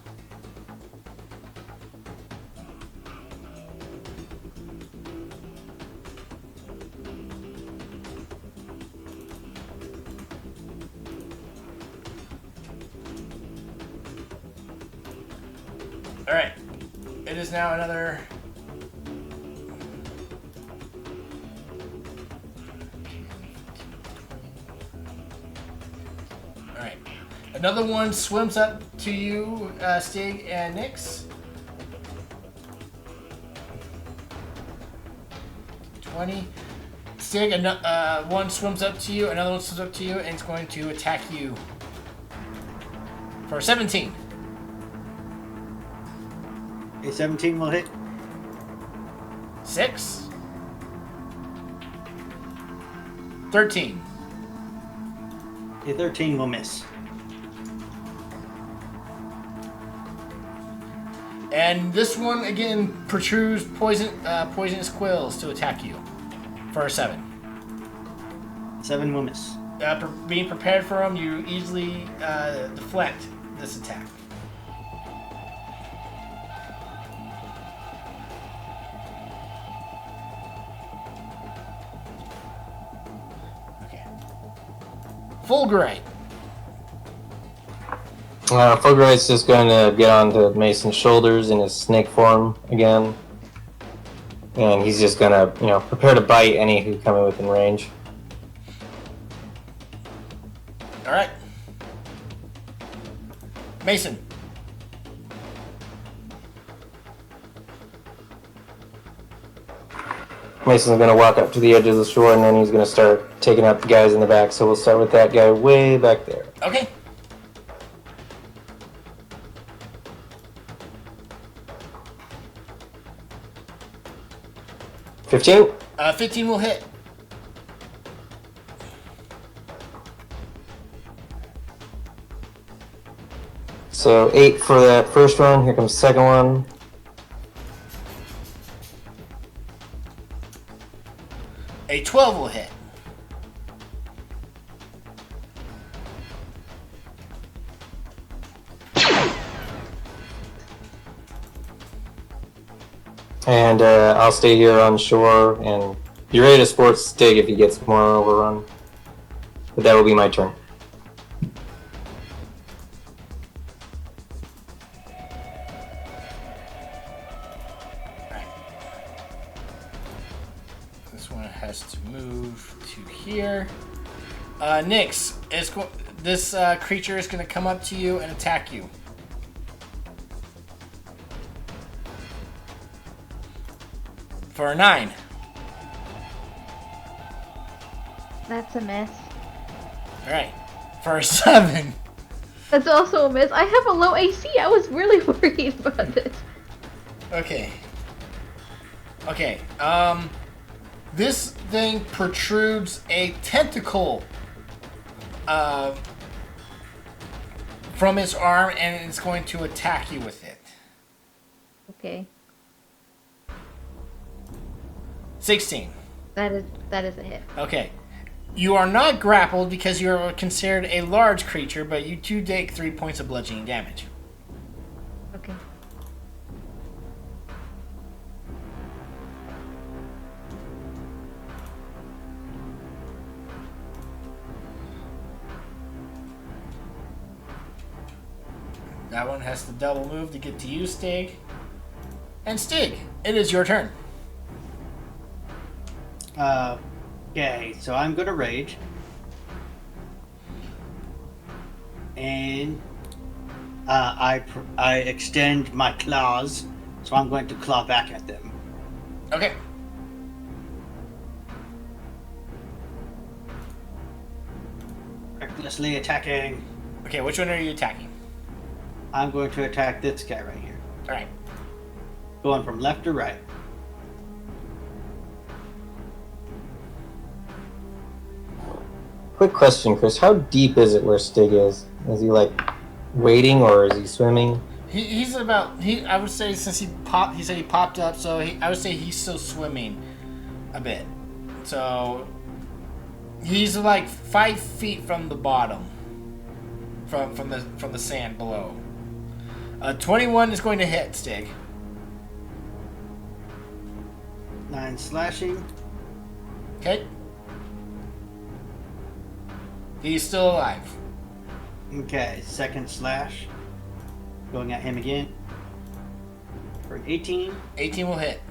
All right, it is now another. All right, another one swims up to you, Stig and Nyx. 20. Stig, one swims up to you, another one swims up to you, and it's going to attack you for 17. A 17 will hit. 6. 13. A 13 will miss. And this one again protrudes poisonous quills to attack you for a 7. 7 will miss. Being prepared for them, you easily deflect this attack. Okay. Fulgurite. Fulgurite's just going to get onto Mason's shoulders in his snake form again. And he's just going to, prepare to bite any who come in within range. All right. Mason. Mason's going to walk up to the edge of the shore and then he's going to start taking out the guys in the back. So we'll start with that guy way back there. Okay. $15? 15 will hit. So 8 for that first one. Here comes the second one. A 12 will hit. And I'll stay here on shore and be ready to sports Stig if he gets more overrun. But that will be my turn. This one has to move to here. Nyx, this creature is going to come up to you and attack you. For a 9. That's a miss. Alright. For a 7. That's also a miss. I have a low AC. I was really worried about this. Okay. Okay. This thing protrudes a tentacle from its arm, and it's going to attack you with it. Okay. 16. That is a hit. Okay. You are not grappled because you are considered a large creature, but you do take 3 points of bludgeoning damage. Okay. That one has to double move to get to you, Stig. And Stig, it is your turn. Okay, so I'm gonna rage. And I extend my claws, so I'm going to claw back at them. Okay. Recklessly attacking. Okay, which one are you attacking? I'm going to attack this guy right here. Alright. Going from left to right. Quick question, Chris. How deep is it where Stig is? Is he like wading or is he swimming? He's about I would say since he said he popped up, so I would say he's still swimming a bit. So he's like 5 feet from the bottom. From the sand below. 21 is going to hit, Stig. 9 slashing. Okay. He's still alive. Okay, second slash. Going at him again. For an 18. 18 will hit.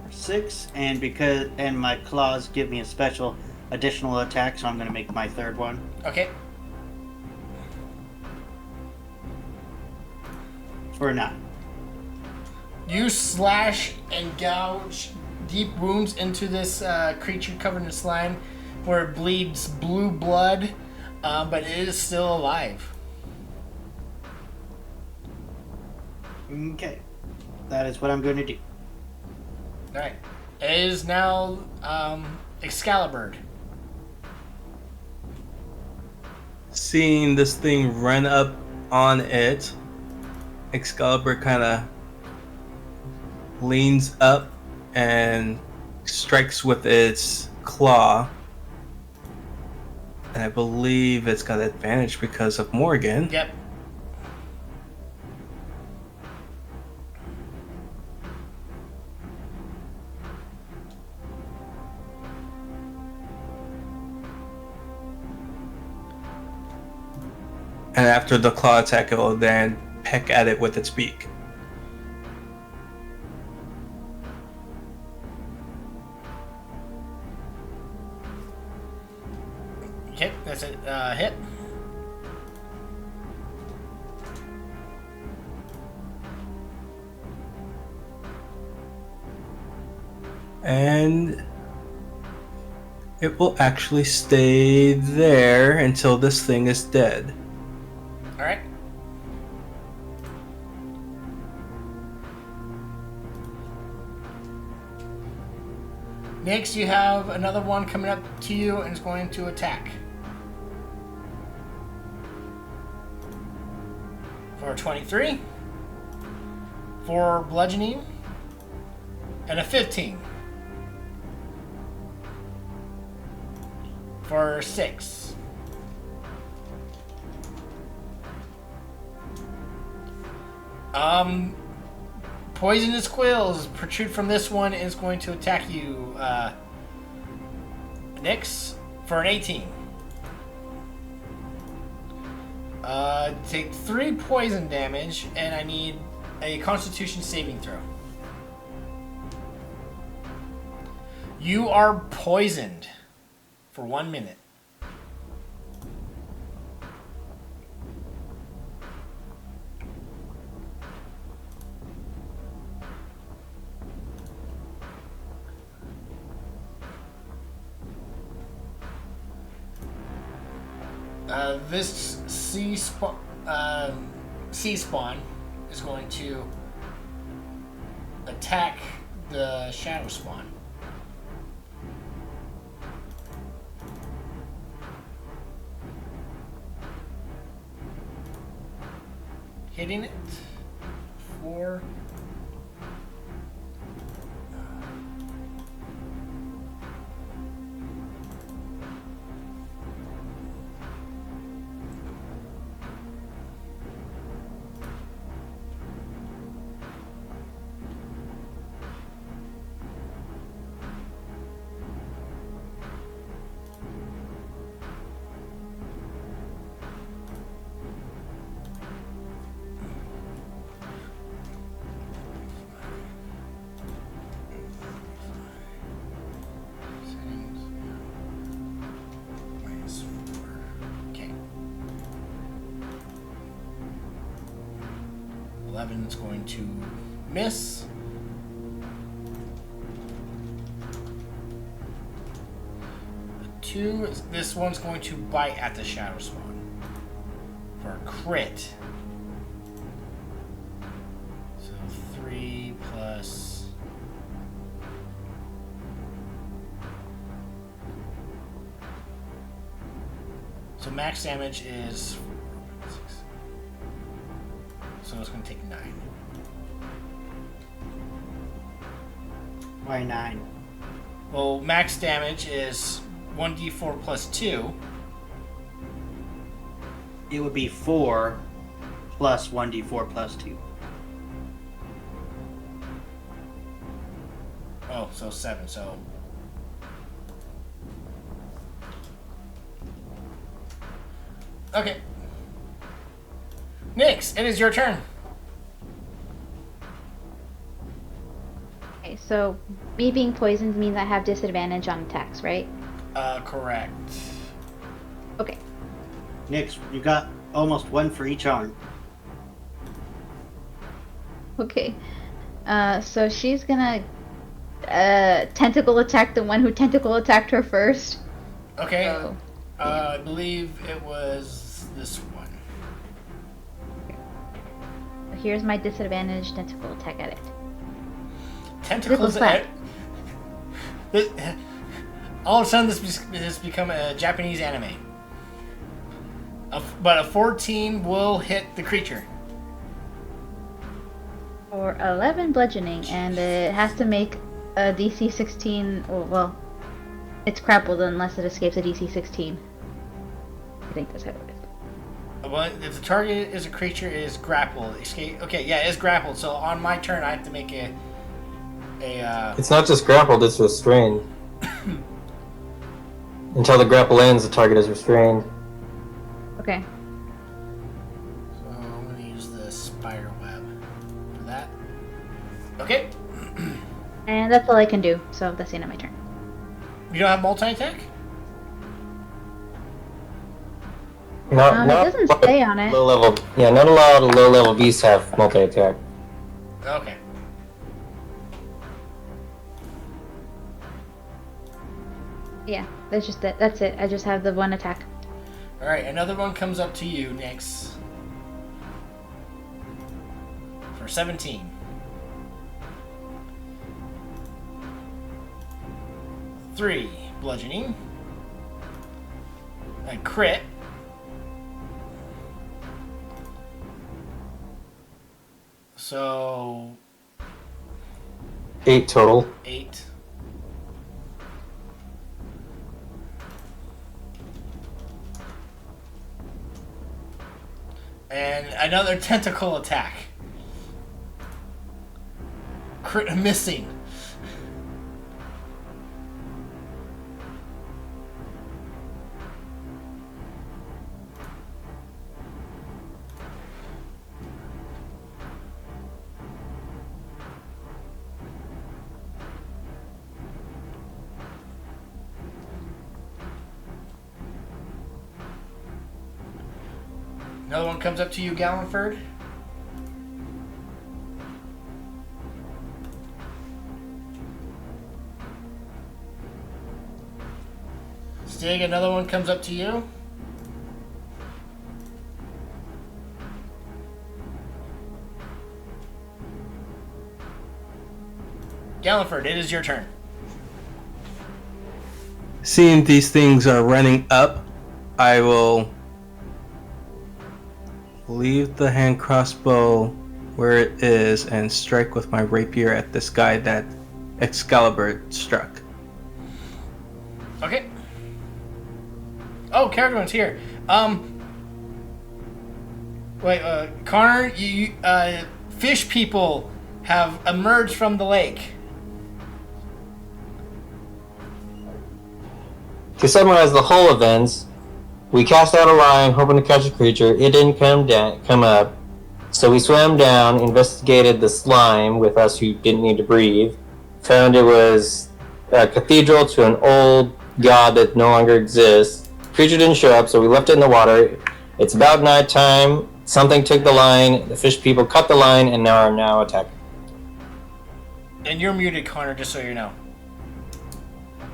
For 6. And my claws give me a special additional attack, so I'm going to make my third one. Okay. For a 9. You slash and gouge deep wounds into this creature covered in slime where it bleeds blue blood, but it is still alive. Okay. That is what I'm going to do. Alright. It is now Excalibur. Seeing this thing run up on it, Excalibur kind of leans up and strikes with its claw. And I believe it's got advantage because of Morgan. Yep. And after the claw attack, it will then peck at it with its beak. Okay, that's a hit. And it will actually stay there until this thing is dead. Alright. Next, you have another one coming up to you and is going to attack. For a 23. For bludgeoning. And a 15. For 6. Poisonous quills protrude from this one and is going to attack you, Nyx, for an 18. Take 3 poison damage, and I need a Constitution saving throw. You are poisoned for 1 minute. This sea spawn is going to attack the shadow spawn. Hitting it for is going to miss. Two. This one's going to bite at the shadow spawn for a crit. So 3 plus. So max damage is. So it's going to take 9. Why 9? Well, max damage is 1d4 plus 2. It would be 4 plus 1d4 plus 2. Oh, so 7. So. Okay. Nyx, it is your turn. Okay, so me being poisoned means I have disadvantage on attacks, right? Correct. Okay. Nyx, you got almost 1 for each arm. Okay. So she's gonna tentacle attack the one who tentacle attacked her first. Okay. So, I believe it was this one. here's my disadvantage tentacle attack at it. Tentacles. Slap. All of a sudden, this has become a Japanese anime. But a 14 will hit the creature. For 11 bludgeoning, and it has to make a DC 16. Well, it's grappled unless it escapes a DC 16. I think that's how it is. Well, if the target is a creature, it is grappled. Escape. Okay, yeah, it's grappled. So on my turn, I have to make a. It's not just grappled; it's restrained. Until the grapple ends, the target is restrained. Okay. So I'm going to use the spider web for that. Okay. And that's all I can do, so that's the end of my turn. You don't have multi-attack? It doesn't stay on it. Low level. Yeah, not a lot of low level beasts have multi attack. Okay. Yeah, that's just it. That's it. I just have the one attack. Alright, another one comes up to you next. For 17. Three bludgeoning. A crit. So 8 total. 8. And another tentacle attack. Crit missing. Another one comes up to you, Gallenford. Stig, another one comes up to you. Galliford, it is your turn. Seeing these things are running up, I will leave the hand crossbow where it is and strike with my rapier at this guy that Excalibur struck. Okay. Oh, Caragorn's here. Wait, Connor, fish people have emerged from the lake. To summarize the whole events, we cast out a line hoping to catch a creature. It didn't come up. So we swam down, investigated the slime with us who didn't need to breathe, found it was a cathedral to an old god that no longer exists. Creature didn't show up, so we left it in the water. It's about nighttime. Something took the line. The fish people cut the line and are now attacking. And you're muted, Connor, just so you know.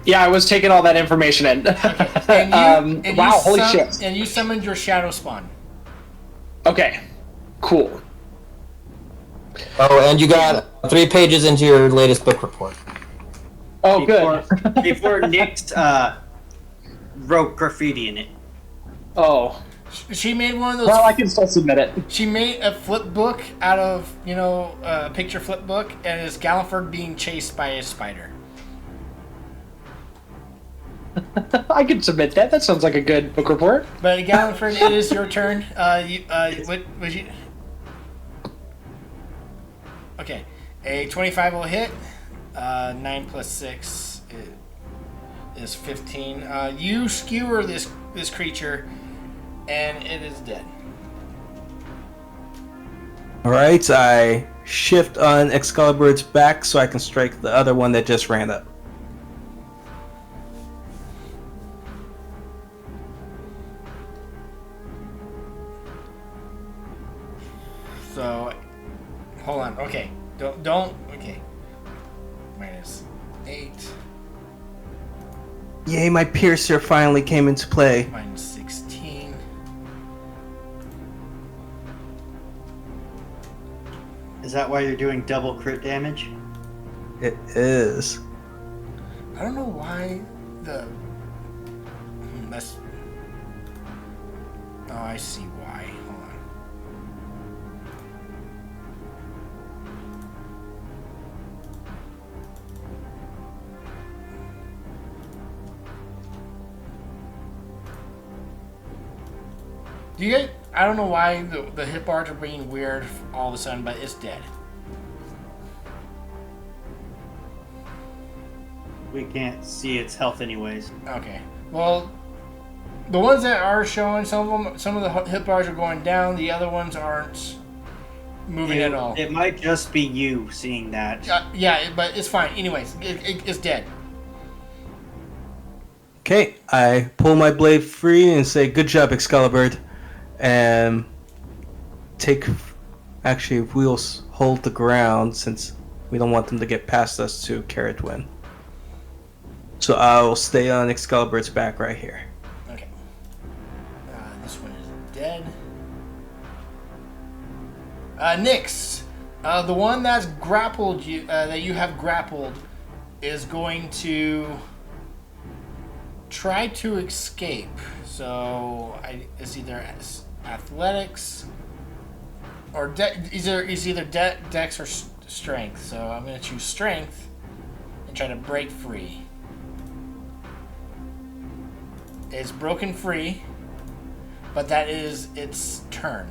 Yeah, I was taking all that information in. And you, Wow, holy shit. And you summoned your shadow spawn. Okay, cool. Oh, and you got 3 pages into your latest book report. Oh, good. Before Nick's wrote graffiti in it. Oh, She made one of those. well, I can still submit it. She made a flip book out of, a picture flip book, and it's Galliford being chased by a spider. I can submit that. That sounds like a good book report. But Galliford, it is your turn. What was you? Okay, a 25 will hit. 9 plus 6 is 15. You skewer this creature, and it is dead. Alright, I shift on Excalibur's back so I can strike the other one that just ran up. So, hold on. Okay, don't. Okay, minus 8, Yay, my piercer finally came into play. minus 16. Is that why you're doing double crit damage? It is. I don't know why the. That's. Oh, I see why. Hold on. Do you get? I don't know why the hit bars are being weird all of a sudden, but it's dead. We can't see its health anyways. Okay. Well, the ones that are showing, some of the hit bars are going down. The other ones aren't moving at all. It might just be you seeing that. Yeah, but it's fine. Anyways, it's dead. Okay, I pull my blade free and say, "Good job, Excalibur," and take. Actually, we'll hold the ground since we don't want them to get past us to Caradwin. So I'll stay on Excalibur's back right here. Okay. This one is dead. Nyx, the one that's grappled you, that you have grappled, is going to try to escape. So it's either athletics or it's either dex or strength. So I'm going to choose strength and try to break free. It's broken free, but that is its turn.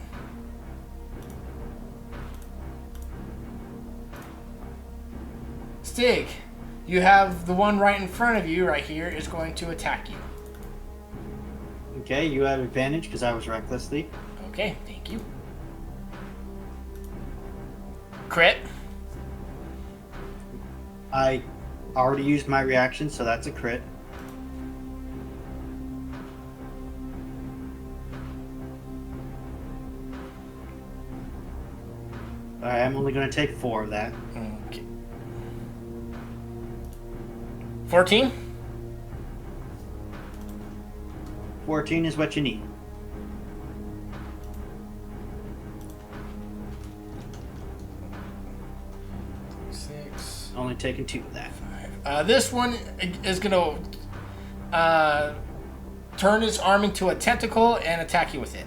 Stig, you have the one right in front of you right here is going to attack you. Okay, you have advantage because I was recklessly. Okay, thank you. Crit. I already used my reaction, so that's a crit. I am only going to take 4 of that. Okay. 14. 14 is what you need. only taking 2 of that. This one is going to turn its arm into a tentacle and attack you with it.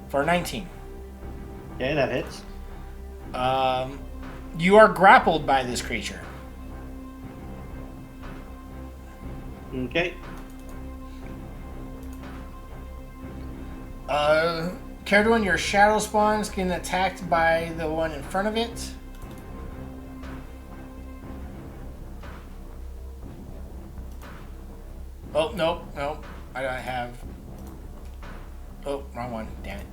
For 19. Okay, that hits. You are grappled by this creature. Okay. Cardoon, your shadow spawn's getting attacked by the one in front of it. Oh, nope. I don't have... Oh, wrong one. Damn it.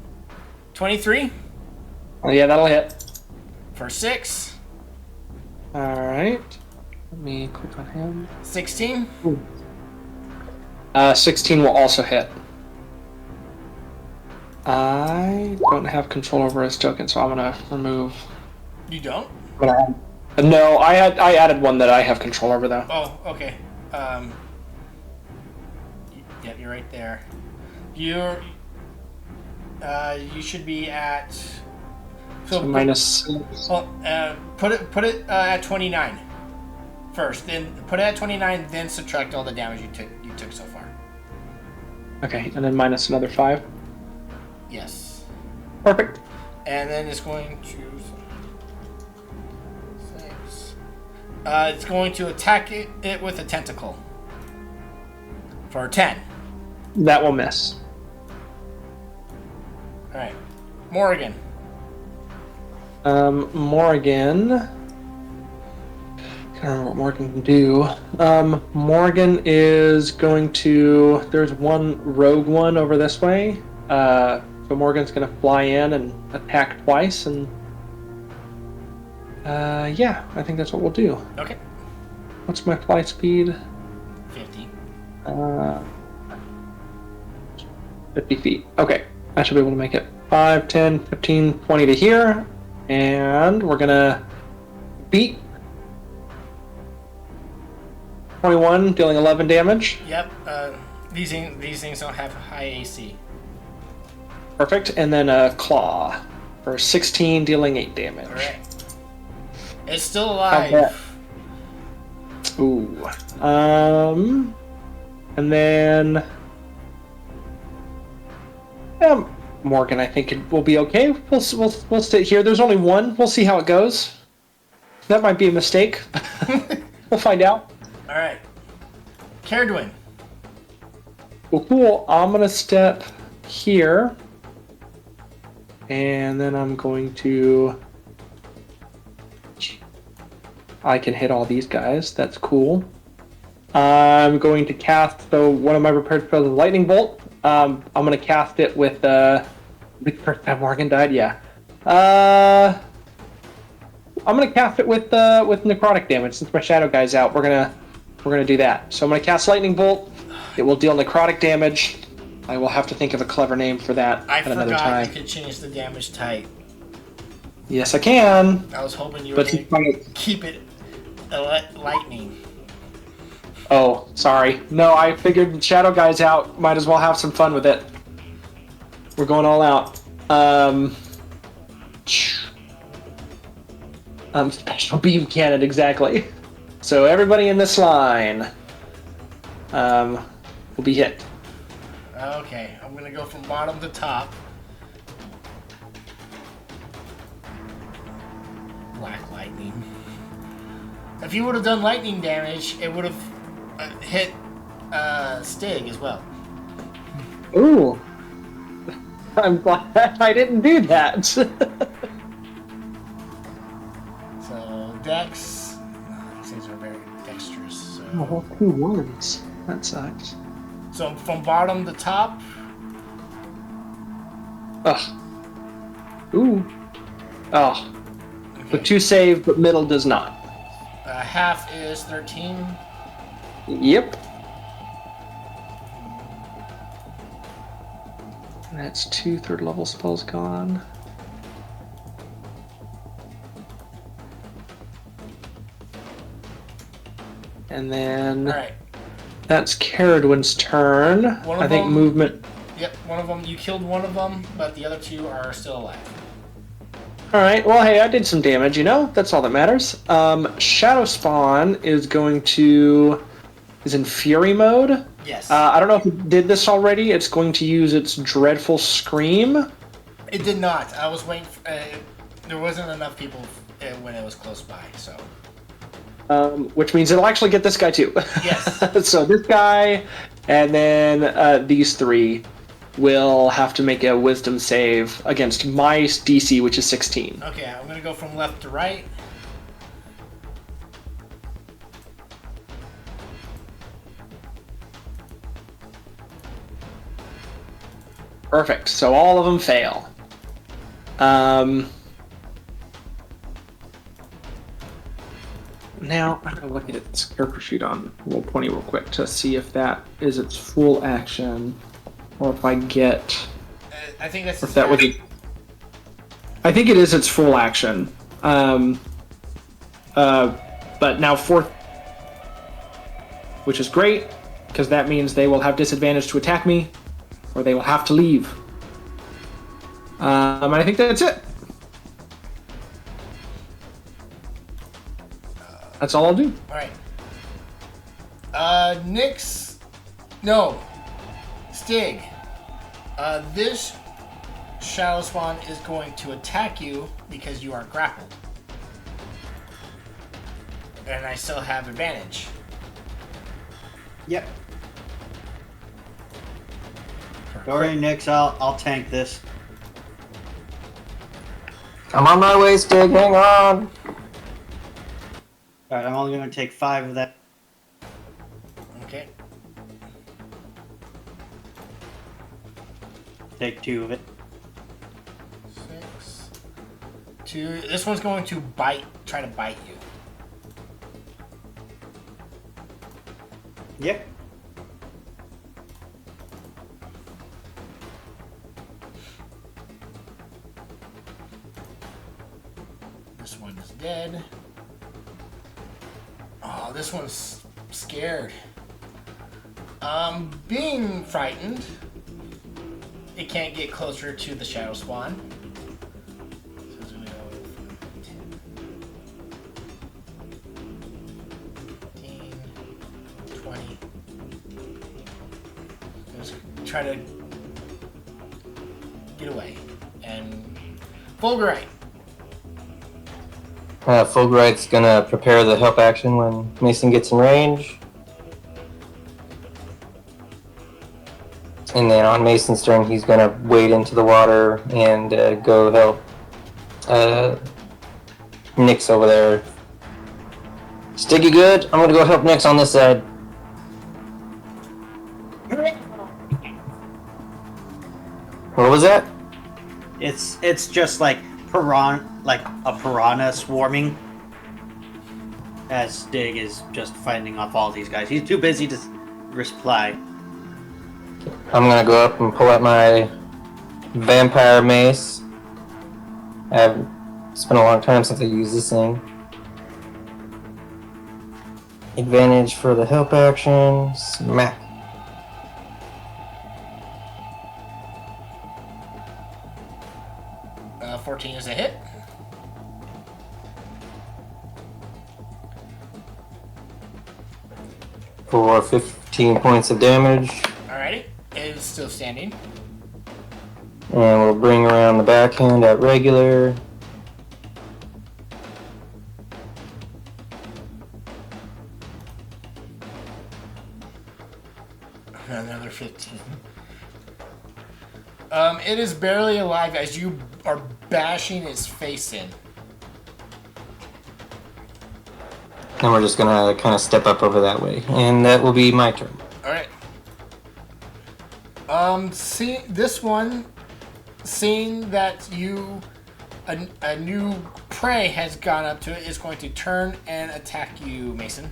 23 Oh, yeah, that'll hit. for 6. Alright. Let me click on him. 16. 16 will also hit. I don't have control over his token, so I'm gonna remove. You don't? No, I added one that I have control over though. Oh, okay. Yeah, you're right there. You should be at. So minus 6. Well, put it at 29 first. Then put it at 29. Then subtract all the damage you took so far. Okay, and then minus another 5. Yes. Perfect. And then it's going to. 6. It's going to attack it with a tentacle. For 10. That will miss. All right, Morrigan. Morgan. Can't remember what Morgan can do. Morgan is going to. There's one rogue one over this way. So Morgan's going to fly in and attack twice, and yeah, I think that's what we'll do. Okay. What's my fly speed? 50. 50 feet. Okay, I should be able to make it 5, 10, 15, 20 to here, and we're gonna beat 21, dealing 11 damage. Yep. These things don't have high AC. Perfect, and then a claw for 16, dealing 8 damage. All right. It's still How's that? alive. Ooh. And then Morgan, I think it will be okay. We'll stay here. There's only one. We'll see how it goes. That might be a mistake. We'll find out. All right. Cardoon. Well, cool. I'm gonna step here, and then I'm going to. I can hit all these guys. That's cool. I'm going to cast. So one of my prepared spells is Lightning Bolt. I'm gonna cast it with. The first time Morgan died. Yeah. I'm gonna cast it with necrotic damage since my shadow guy's out. We're gonna do that. So I'm gonna cast Lightning Bolt. It will deal necrotic damage. I will have to think of a clever name for that I at another forgot time. you could change the damage type. Yes, I can. I was hoping you were But going to keep it lightning. oh, sorry. No, I figured the shadow guy's out. Might as well have some fun with it. We're going all out. Special beam cannon, exactly. So everybody in this line will be hit. Okay, I'm gonna go from bottom to top. Black lightning. If you would have done lightning damage, it would have hit Stig as well. Ooh. I'm glad I didn't do that. So Dex. These things are very dexterous. So, Oh, 2 ones. That sucks. so from bottom to top. Ugh. Ooh. Oh. So Okay. 2 save, but middle does not. Half is 13. Yep. That's 2 third level spells gone. And then All right. that's Caradwin's turn. One of I think them- movement. Yep, one of them. You killed one of them, but the other two are still alive. All right. Well, hey, I did some damage. That's all that matters. Shadow Spawn is in Fury mode. Yes. I don't know if it did this already. It's going to use its Dreadful Scream. It did not. I was waiting. There wasn't enough people when it was close by, so. Which means it'll actually get this guy too. Yes. So this guy, and then these three will have to make a Wisdom save against my DC, which is 16. Okay, I'm gonna go from left to right. Perfect. So all of them fail. Now, I'm going to look at its character sheet on Roll20 real quick to see if that is its full action, or if I get... I think that's. If that was it. I think it is its full action. But now fourth... Which is great, because that means they will have disadvantage to attack me, or they will have to leave. And I think that's it. That's all I'll do. Alright. Nyx. No. Stig. This Shadow Spawn is going to attack you because you are grappled. And I still have advantage. Yep. Go ahead, Nyx. I'll tank this. I'm on my way, Stig. Hang on. Alright, I'm only going to take 5 of that. Okay. Take 2 of it. 6. 2. This one's going to try to bite you. Yep. This one is dead. Oh, this one's scared. Being frightened, it can't get closer to the Shadow Spawn. So it's gonna go from 10, 15, 20. Just try to get away. And Fulgurite. Fulgurite's gonna prepare the help action when Mason gets in range. And then on Mason's turn, he's gonna wade into the water and go help Nyx over there. Stiggy good? I'm gonna go help Nyx on this side. What was that? It's just like a piranha swarming. As Stig is just fighting off all these guys. He's too busy to reply. I'm gonna go up and pull out my vampire mace. It's been a long time since I used this thing. Advantage for the help action. Smack. Uh, 14 is a hit. For 15 points of damage. Alrighty. It is still standing. And we'll bring around the backhand at regular. Another 15. It is barely alive as you are bashing its face in. And we're just gonna kind of step up over that way. And that will be my turn. Alright. See this one, seeing that a new prey has gone up to it, is going to turn and attack you, Mason.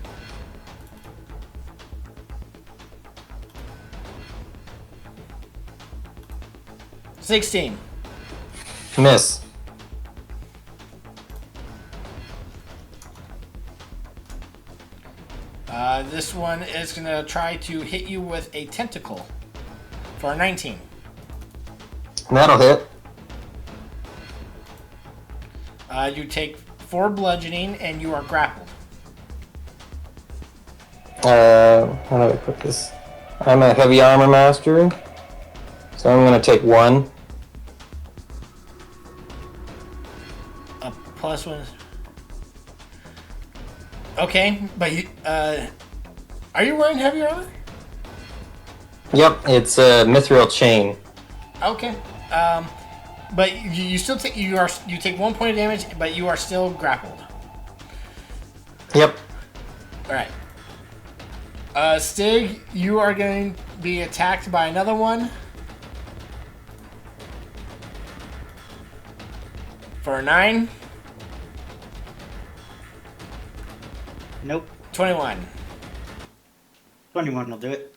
$16. Miss. This one is going to try to hit you with a tentacle for a 19. That'll hit. You take 4 bludgeoning, and you are grappled. How do I put this? I'm a heavy armor master, so I'm gonna take 1. A +1. Okay, but you, are you wearing heavy armor? Yep, it's a mithril chain. Okay. But you still take you take 1 point of damage, but you are still grappled. Yep. All right. Stig, you are going to be attacked by another one for 9. Nope. 21. 21 will do it.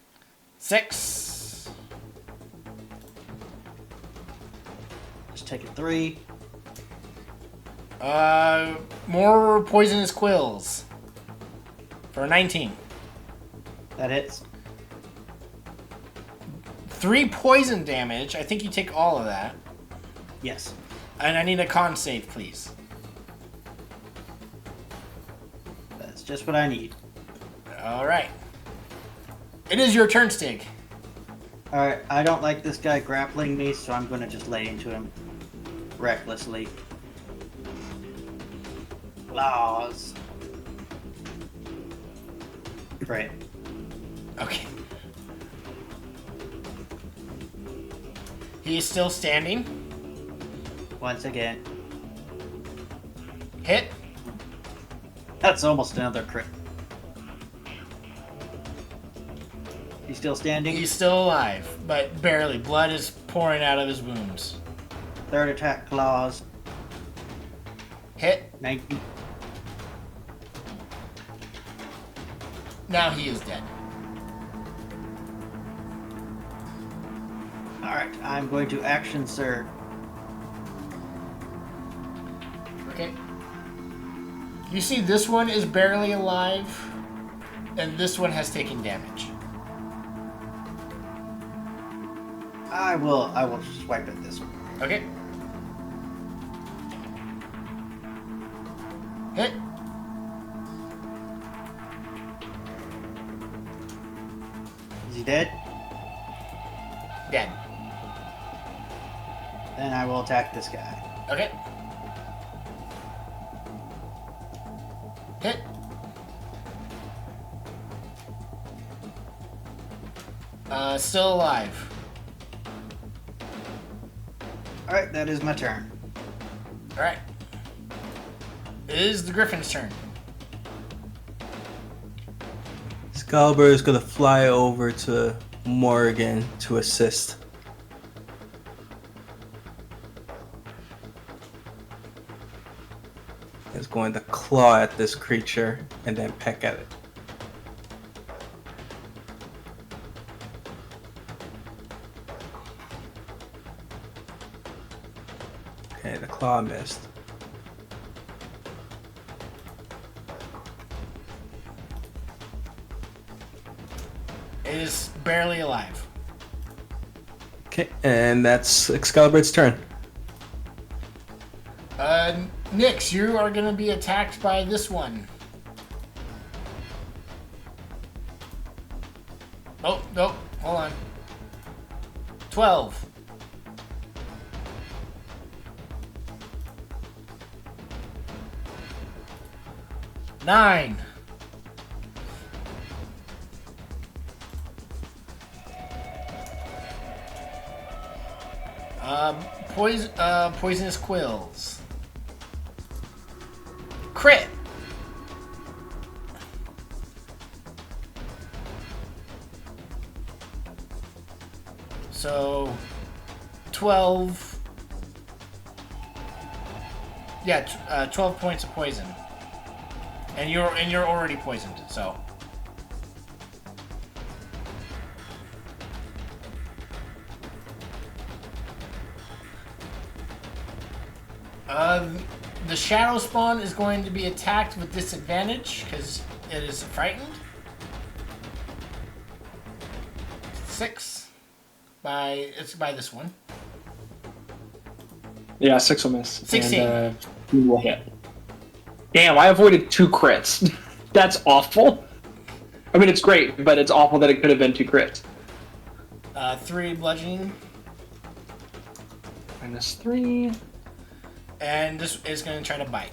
6. Just take a 3. More poisonous quills for 19. That hits. 3 poison damage. I think you take all of that. Yes. And I need a con save, please. That's just what I need. All right. It is your turn, Stig. Alright, I don't like this guy grappling me, so I'm gonna just lay into him recklessly. Claws. Great. Okay. He is still standing. Once again. Hit. That's almost another crit. He's still standing. He's still alive, but barely. Blood is pouring out of his wounds. Third attack, claws. Hit. 19. Now he is dead. Alright, I'm going to action surge. Okay. You see this one is barely alive, and this one has taken damage. I will swipe at this one. Okay. Hit. Is he dead? Dead. Then I will attack this guy. Okay. Hit. Still alive. Alright, that is my turn. Alright. It is the Griffin's turn. Excalibur is gonna fly over to Morgan to assist. Is going to claw at this creature and then peck at it. Okay, the claw missed. It is barely alive. Okay, and that's Excalibur's turn. Nyx, you are going to be attacked by this one. Oh, nope. Hold on. 12. Nine. Poisonous quills. Crit. So 12. Yeah, 12 points of poison. And you're already poisoned, so. The shadow spawn is going to be attacked with disadvantage because it is frightened. 6 by this one. Yeah, 6 will miss. 16. And, He will hit. Damn, I avoided 2 crits. That's awful. I mean, it's great, but it's awful that it could have been 2 crits. 3 bludgeoning. -3. And this is going to try to bite.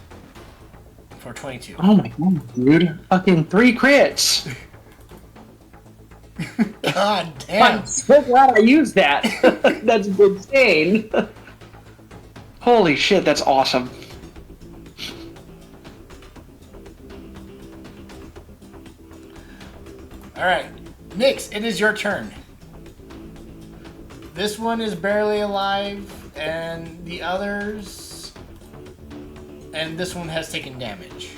For 22. Oh my god, dude. Fucking 3 crits. God damn. I'm so glad I used that. That's insane. Holy shit, that's awesome. Alright. Nyx, it is your turn. This one is barely alive, and the others... And this one has taken damage.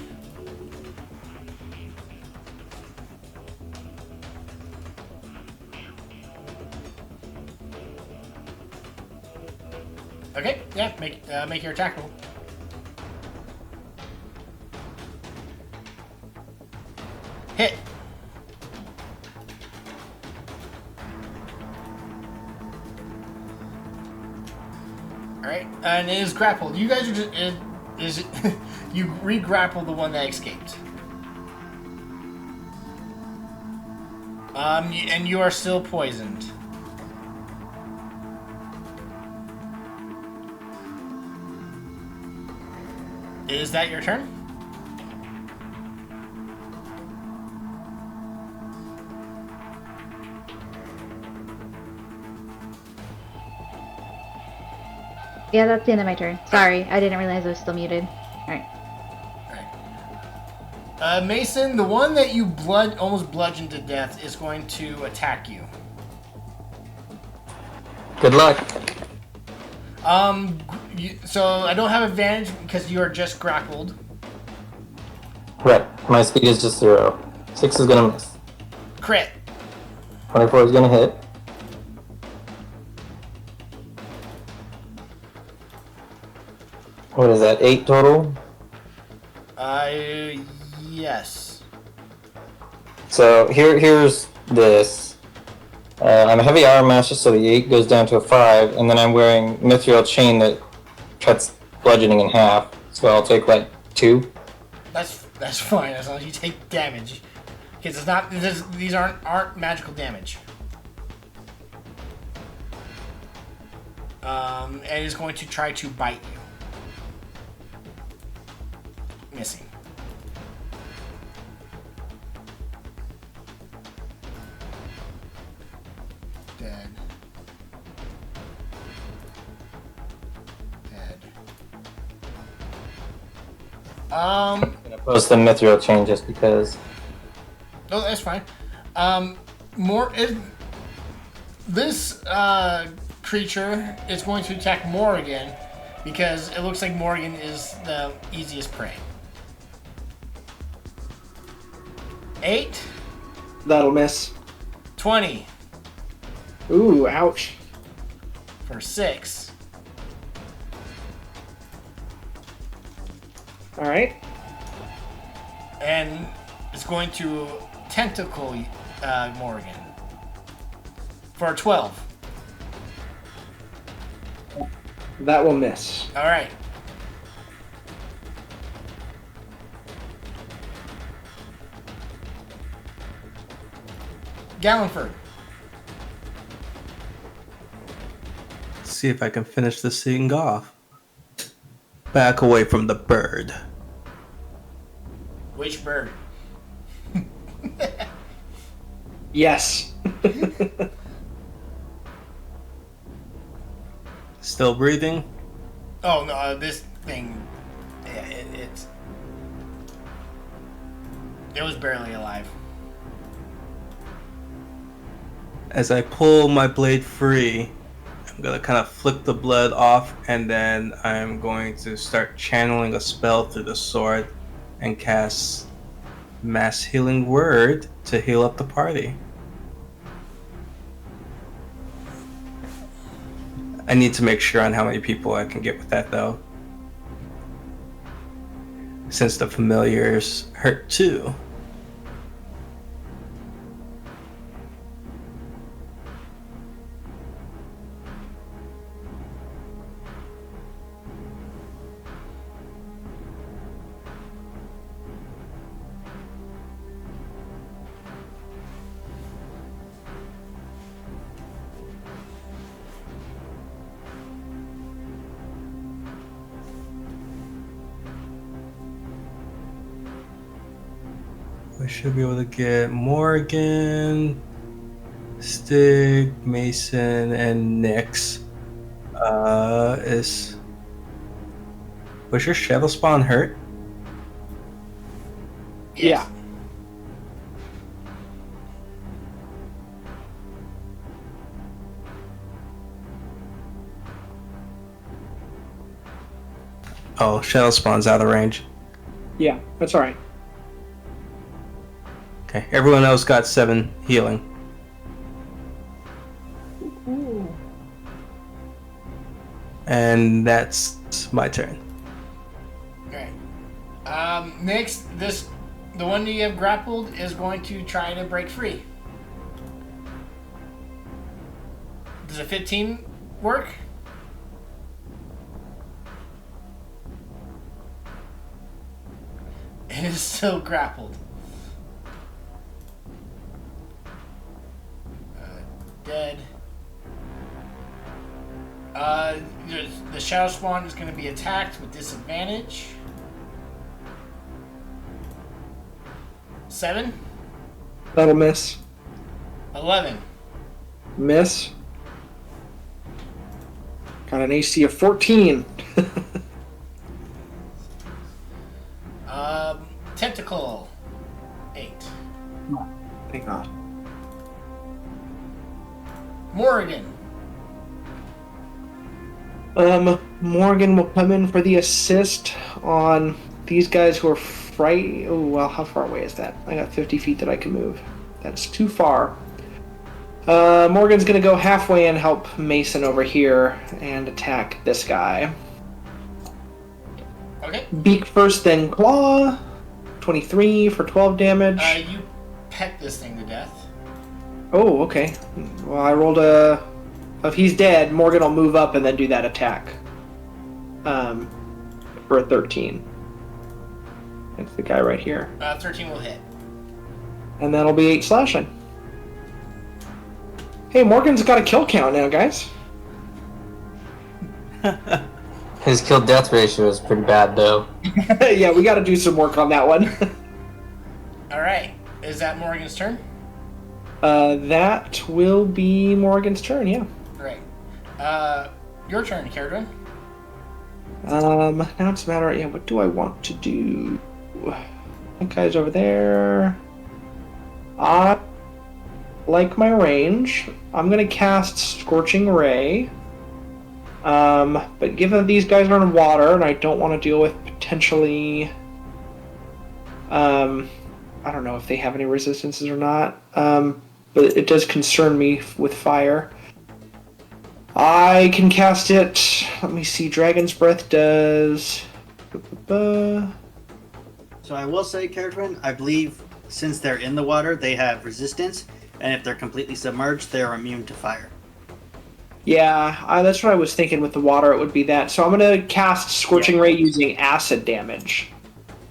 Okay, yeah, make your attack roll. Hit. All right, and it is grappled. You guys are just you re-grapple the one that escaped. And you are still poisoned. Is that your turn? Yeah, that's the end of my turn. Sorry, I didn't realize I was still muted. Alright. Mason, the one that you almost bludgeoned to death is going to attack you. Good luck. So I don't have advantage because you are just grappled. Right. My speed is just 0. 6 is gonna miss. Crit. 24 is gonna hit. What is that? 8 total? Yes. So here's this. I'm a heavy armor master, so the 8 goes down to a 5, and then I'm wearing mithril chain that cuts bludgeoning in half. So I'll take like 2. That's fine as long as you take damage, because it's not. These aren't magical damage. And it's going to try to bite you. Missing. Dead. Dead. I'm gonna post the mithril chain just because. No, that's fine. This creature is going to attack Morrigan because it looks like Morrigan is the easiest prey. 8, That'll miss. 20 Ooh, ouch. for 6. Alright. And it's going to tentacle Morrigan for 12. That will miss. All right. Gallenford. See if I can finish this thing off. Back away from the bird. Which bird? Yes. Still breathing? Oh no, this thing. Yeah, it was barely alive. As I pull my blade free, I'm gonna kind of flick the blood off, and then I'm going to start channeling a spell through the sword and cast Mass Healing Word to heal up the party. I need to make sure on how many people I can get with that though, since the familiars hurt too. we should be able to get Morgan, Stig, Mason, and Nyx. Was your Shadow Spawn hurt? Yes. Yeah. Oh, Shadow Spawn's out of range. Yeah, that's all right. Okay, everyone else got 7 healing. And that's my turn. Okay. Next, the one you have grappled is going to try to break free. Does a 15 work? It is still grappled. Dead. The Shadow Spawn is going to be attacked with disadvantage. 7. That'll miss. 11. Miss. Got an AC of 14. Tentacle. 8. Thank God. Morgan. Morgan will come in for the assist on these guys who are fright. Oh, well, how far away is that? I got 50 feet that I can move. That's too far. Morgan's gonna go halfway and help Mason over here and attack this guy. Okay. Beak first, then claw. 23 for 12 damage. You pet this thing to death. Oh, okay. Well, I rolled a. If he's dead, Morgan will move up and then do that attack. For a 13. That's the guy right here. 13 will hit. And that'll be 8 slashing. Hey, Morgan's got a kill count now, guys. His kill death ratio is pretty bad though. Yeah, we gotta do some work on that one. Alright. Is that Morgan's turn? That will be Morgan's turn, yeah. Right. Your turn, Caradwin. Now it's a matter of, yeah, what do I want to do? That guy's over there. I like my range. I'm gonna cast Scorching Ray. But given that these guys are in water and I don't want to deal with potentially, I don't know if they have any resistances or not, but it does concern me with fire. I can cast it. Let me see. Dragon's Breath does. So I will say, Caradwin, I believe since they're in the water, they have resistance, and if they're completely submerged, they're immune to fire. Yeah, that's what I was thinking with the water. It would be that. So I'm gonna cast Scorching Ray using acid damage,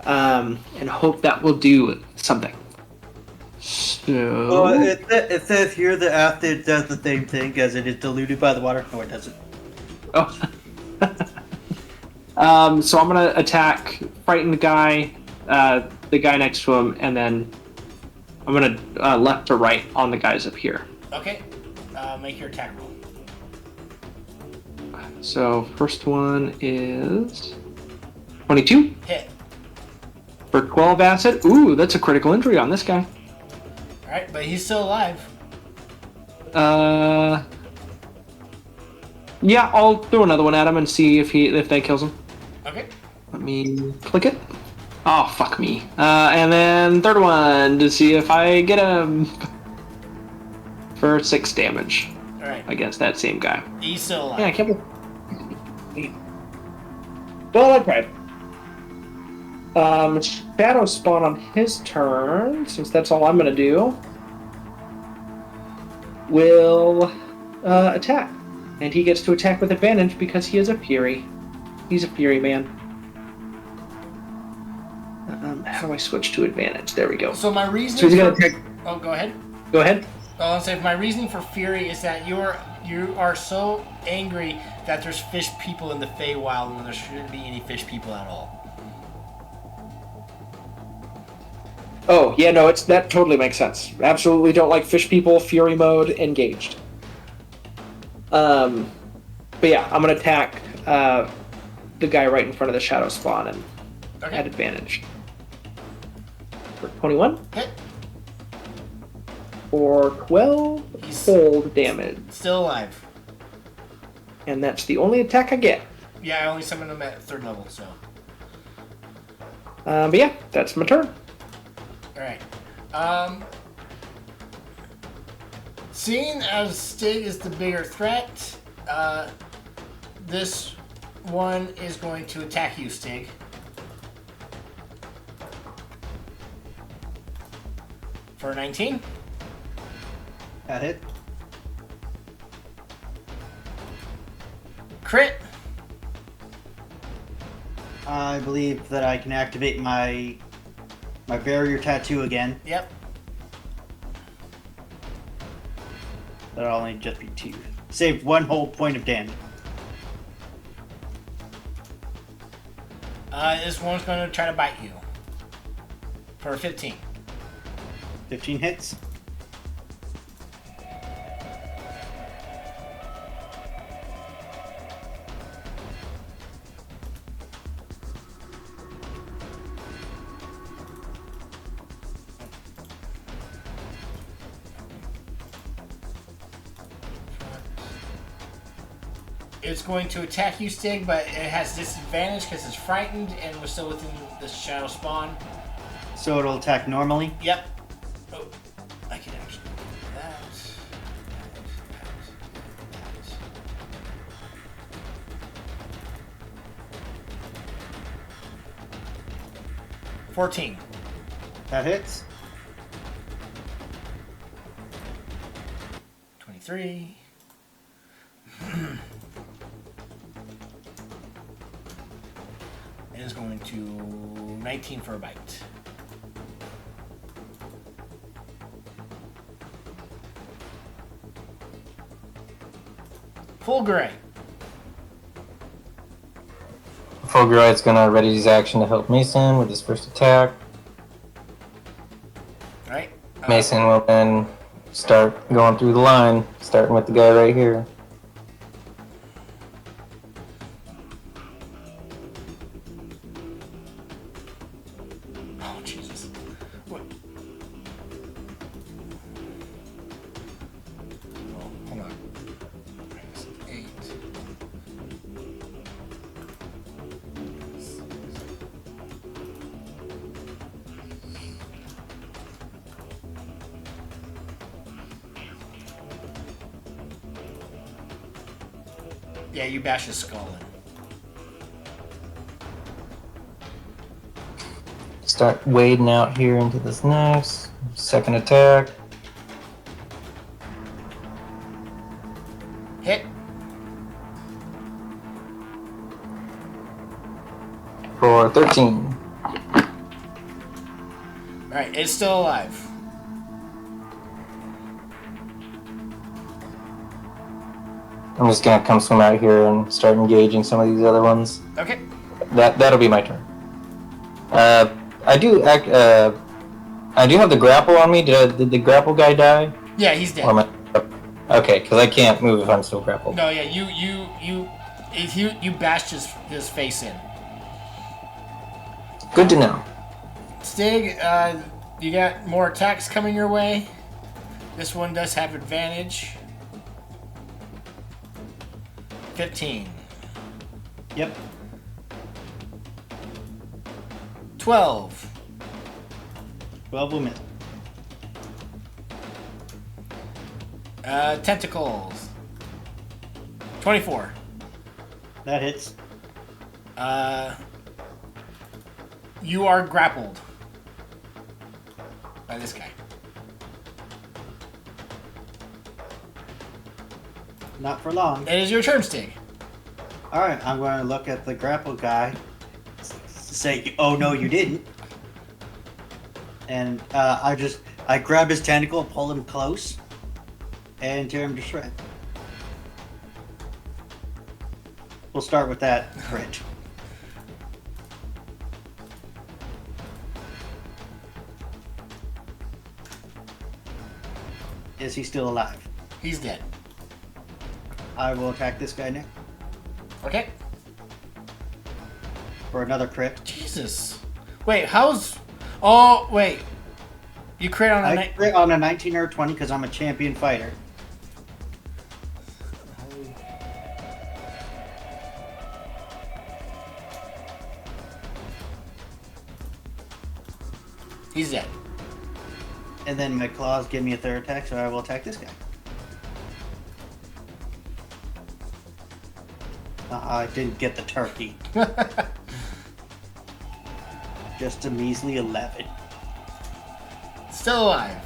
and hope that will do something. So. Oh, it says here the acid does the same thing as it is diluted by the water. No, it doesn't. Oh. So I'm gonna attack, frighten the guy next to him, and then I'm gonna left to right on the guys up here. Okay. Make your attack roll. So first one is 22 Hit. for 12 acid. Ooh, that's a critical injury on this guy. Alright, but he's still alive. Yeah, I'll throw another one at him and see if that kills him. Okay. Let me click it. Oh, fuck me. And then third one to see if I get him for 6 damage Alright. against that same guy. He's still alive. Yeah, I can't believe. Well, I tried. Shadow Spawn on his turn, since that's all I'm gonna do, will attack. And he gets to attack with advantage because he is a Fury. He's a Fury man. How do I switch to advantage? There we go. So my reasoning So he's gonna for... attack. Oh, go ahead. Go ahead. I'll say my reasoning for Fury is that you are so angry that there's fish people in the Feywild when there shouldn't be any fish people at all. Oh, yeah, no, that totally makes sense. Absolutely don't like fish people. Fury mode engaged. But yeah, I'm gonna attack the guy right in front of the shadow spawn and Okay. at advantage. For 21 Hit. or 12 He's cold damage, still alive. and that's the only attack I get. Yeah, I only summoned him at 3rd level, so. But yeah, that's my turn. Alright. Seeing as Stig is the bigger threat, this one is going to attack you, Stig. For 19. That hit. Crit. I believe that I can activate my barrier tattoo again. Yep. That'll only just be 2. Save 1 whole point of damage. This one's going to try to bite you. For 15. 15 hits. It's going to attack you, Stig, but it has disadvantage because it's frightened and we're still within the shadow spawn. So it'll attack normally. Yep. Oh, I can actually do that. 14. That hits. 23. And it's going to 19 for a bite. Fulgurite. Fulgurite's gonna ready his action to help Mason with his first attack. Right? Mason will then start going through the line, starting with the guy right here. Oh, Jesus. What? Oh, hold on. Minus 8. Yeah, you bash his skull in. Start wading out here into this next. Second attack. Hit. For 13. Alright, it's still alive. I'm just gonna come swim out here and start engaging some of these other ones. Okay. That'll be my turn. I do have the grapple on me. Did the grapple guy die? Yeah, he's dead. Or am I... Okay, because I can't move if I'm still grappled. No, yeah, you bashed his face in. Good to know. Stig, you got more attacks coming your way. This one does have advantage. 15. Yep. 12. 12 will miss. Tentacles. 24. That hits. You are grappled by this guy. Not for long. It is your turn, Stig. Alright, I'm going to look at the grapple guy. Say, oh no, you didn't. And I grab his tentacle, pull him close, and tear him to shreds. We'll start with that crit. Is he still alive? He's dead. I will attack this guy next Okay. for another crit. Jesus. Wait, how's... Oh, wait. You crit on a I night... crit on a 19 or a 20 because I'm a champion fighter. He's dead. And then my claws give me a third attack, so I will attack this guy. I didn't get the turkey. Just a measly 11. Still alive.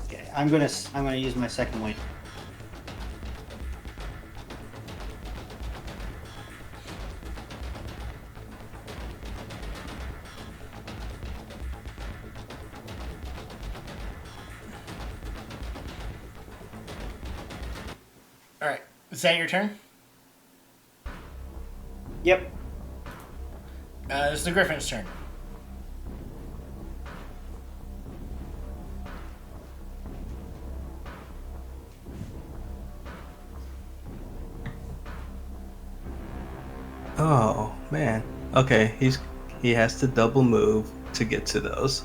Okay, I'm gonna use my second wing. Alright. Is that your turn? Yep. It's the Griffin's turn. Oh man. Okay, he has to double move to get to those.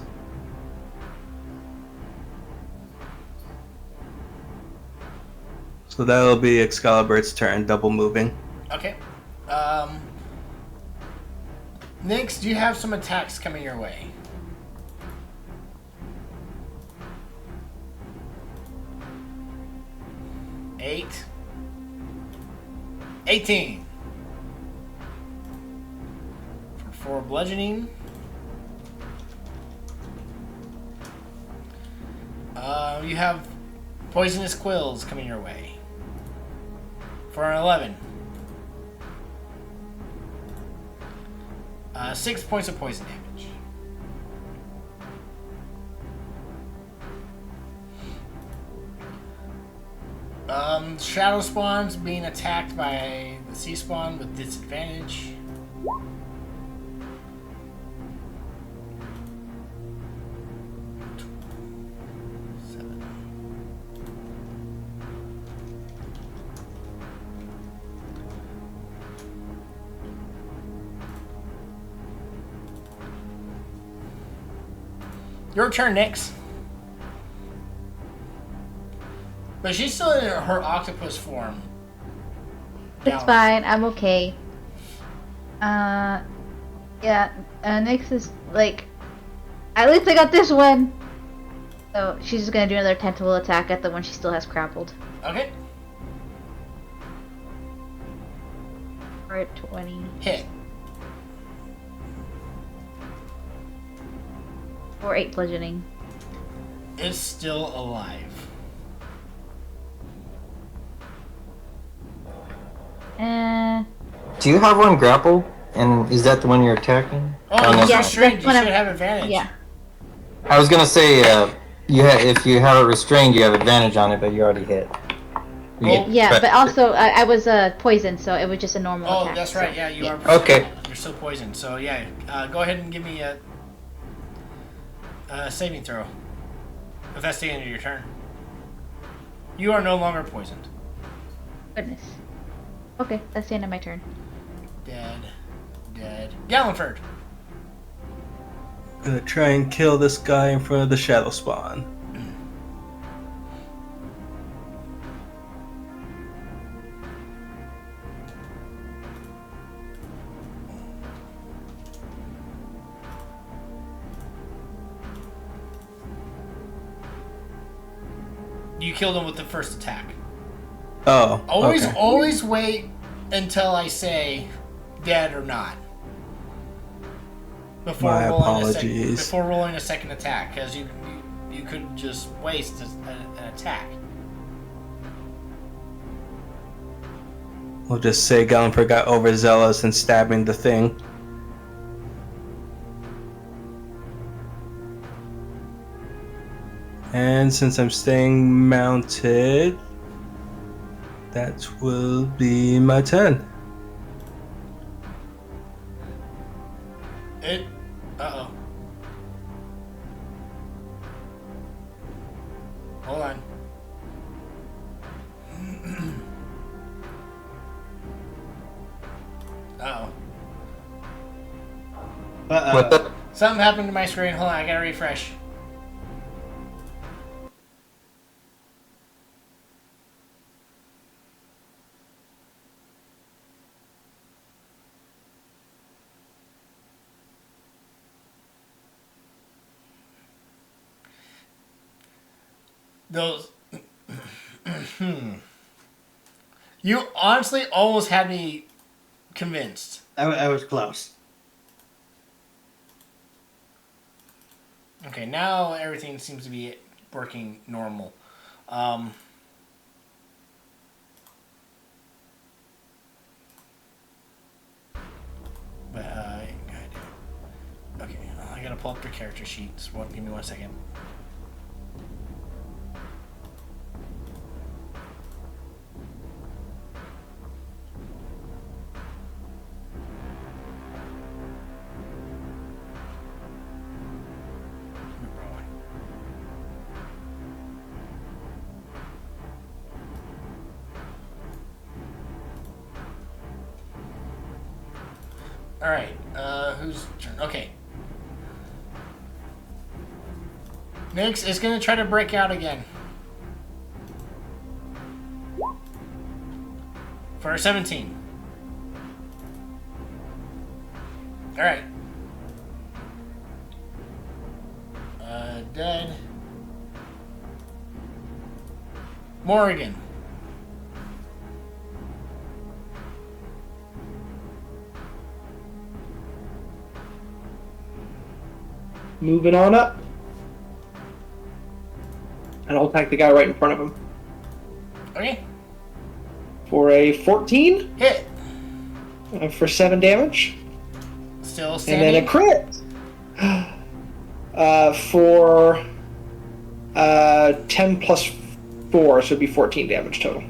So that'll be Excalibur's turn, double moving. Okay. Nyx, do you have some attacks coming your way? Eight. 18. For 4 bludgeoning. You have poisonous quills coming your way. For an 11. 6 points of poison damage. Shadow Spawn's being attacked by the Sea Spawn with disadvantage. Your turn, Nyx. But she's still in her octopus form. It's Down. fine. I'm okay. Yeah. Nyx is like, at least I got this one. So she's just gonna do another tentacle attack at the one she still has grappled. Okay. For a 20. Hit. Or 8 bludgeoning. It's still alive. Do you have one grappled? And is that the one you're attacking? Oh, no. it's Yeah, restrained. that's You what should I'm- have advantage. Yeah. I was gonna say, if you have it restrained, you have advantage on it, but you already hit. You Oh. get Yeah, pre- but also I was poisoned, so it was just a normal Oh, attack. that's right. Yeah, you are. Okay. You're still poisoned. So yeah, go ahead and give me a saving throw. If that's the end of your turn. You are no longer poisoned. Goodness. Okay, that's the end of my turn. Dead. Dead. Gallenford. Gonna try and kill this guy in front of the Shadow Spawn. You killed him with the first attack. Oh, Always, okay. always wait until I say dead or not. Before My rolling apologies. before rolling a second attack, because you could just waste an attack. We'll just say Gallenford got overzealous in stabbing the thing. And since I'm staying mounted, that will be my turn. It. Uh oh. hold on. Uh-oh. What the? Something happened to my screen. Hold on, I gotta refresh. Those. You honestly almost had me convinced. I was close. Okay, now everything seems to be working normal. But okay, I gotta pull up your character sheet. So give me 1 second. Alright, whose turn? Okay. Nyx is gonna try to break out again. For a 17. Alright. Dead. Morrigan. Moving on up. And I'll attack the guy right in front of him. Okay. For a 14. Hit. For 7 damage. Still And standing. then a crit. For 10 plus 4, so it'd be 14 damage total.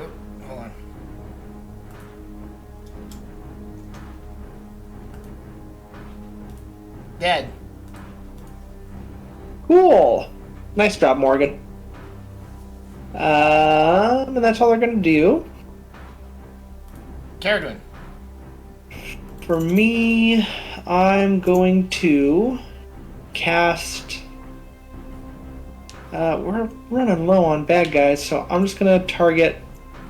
Oop, hold on. Dead. Cool. Nice job, Morgan. And that's all they're gonna do. Caradwin. For me, I'm going to cast. We're running low on bad guys, so I'm just gonna target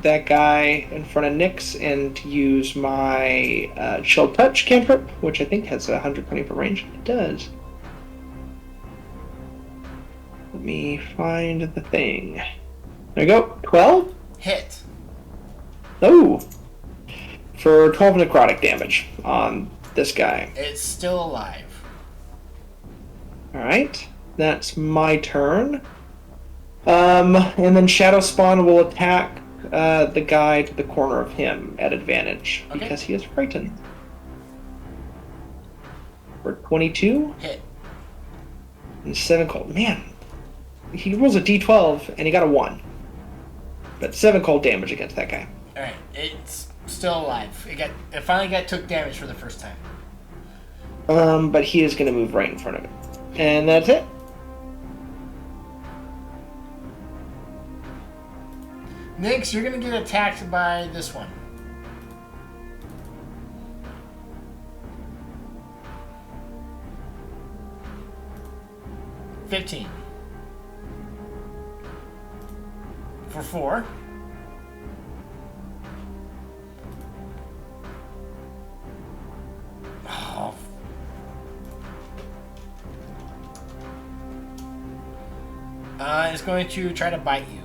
that guy in front of Nyx and use my Chill Touch cantrip, which I think has 120 foot range. It does. Let me find the thing. There you go. 12? Hit. Oh! For 12 necrotic damage on this guy. It's still alive. Alright. That's my turn. And then Shadow Spawn will attack the guy to the corner of him at advantage Okay. because he is frightened. For 22 Hit. and 7 cold. Man, he rolls a d12 and he got a 1. But 7 cold damage against that guy. Alright, it's still alive. It finally took damage for the first time. But he is going to move right in front of it. And that's it. Nyx, you're gonna get attacked by this one. $15. For 4. Oh. It's going to try to bite you.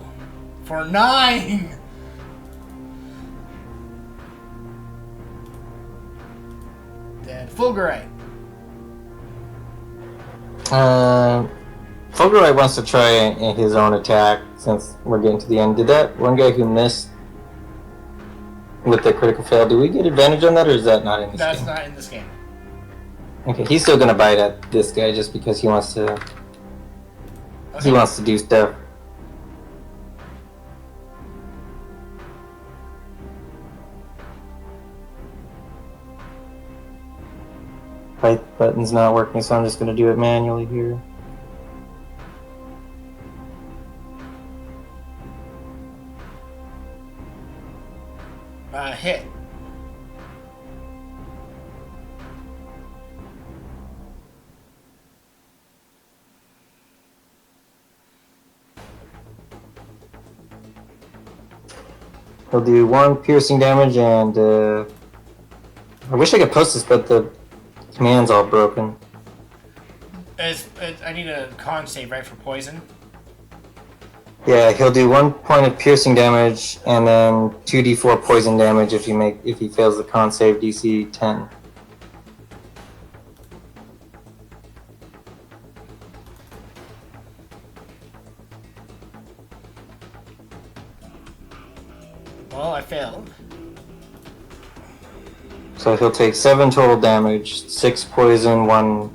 For 9! Dead. Fulgurite. Fulgurite wants to try his own attack since we're getting to the end. Did that one guy who missed with the critical fail, do we get advantage on that, or is that not in this That's game? not in this game. Okay, he's still gonna bite at this guy just because he wants to. Okay. He wants to do stuff. Bite button's not working, so I'm just gonna do it manually here. Hit. He'll do 1 piercing damage and I wish I could post this, but the command's all broken. I need a con save, right, for poison? Yeah, he'll do 1 point of piercing damage and then 2d4 poison damage if he fails the con save DC 10. Well, I failed. So he'll take 7 total damage, 6 poison, 1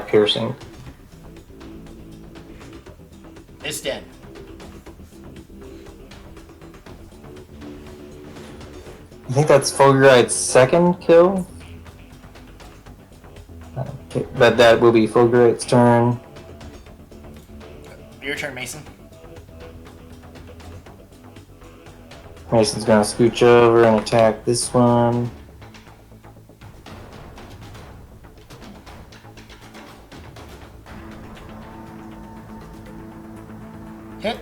piercing. It's dead. I think that's Fulgurite's second kill. Okay, but that will be Fulgurite's turn. Your turn, Mason. Mason's gonna scooch over and attack this one. Hit.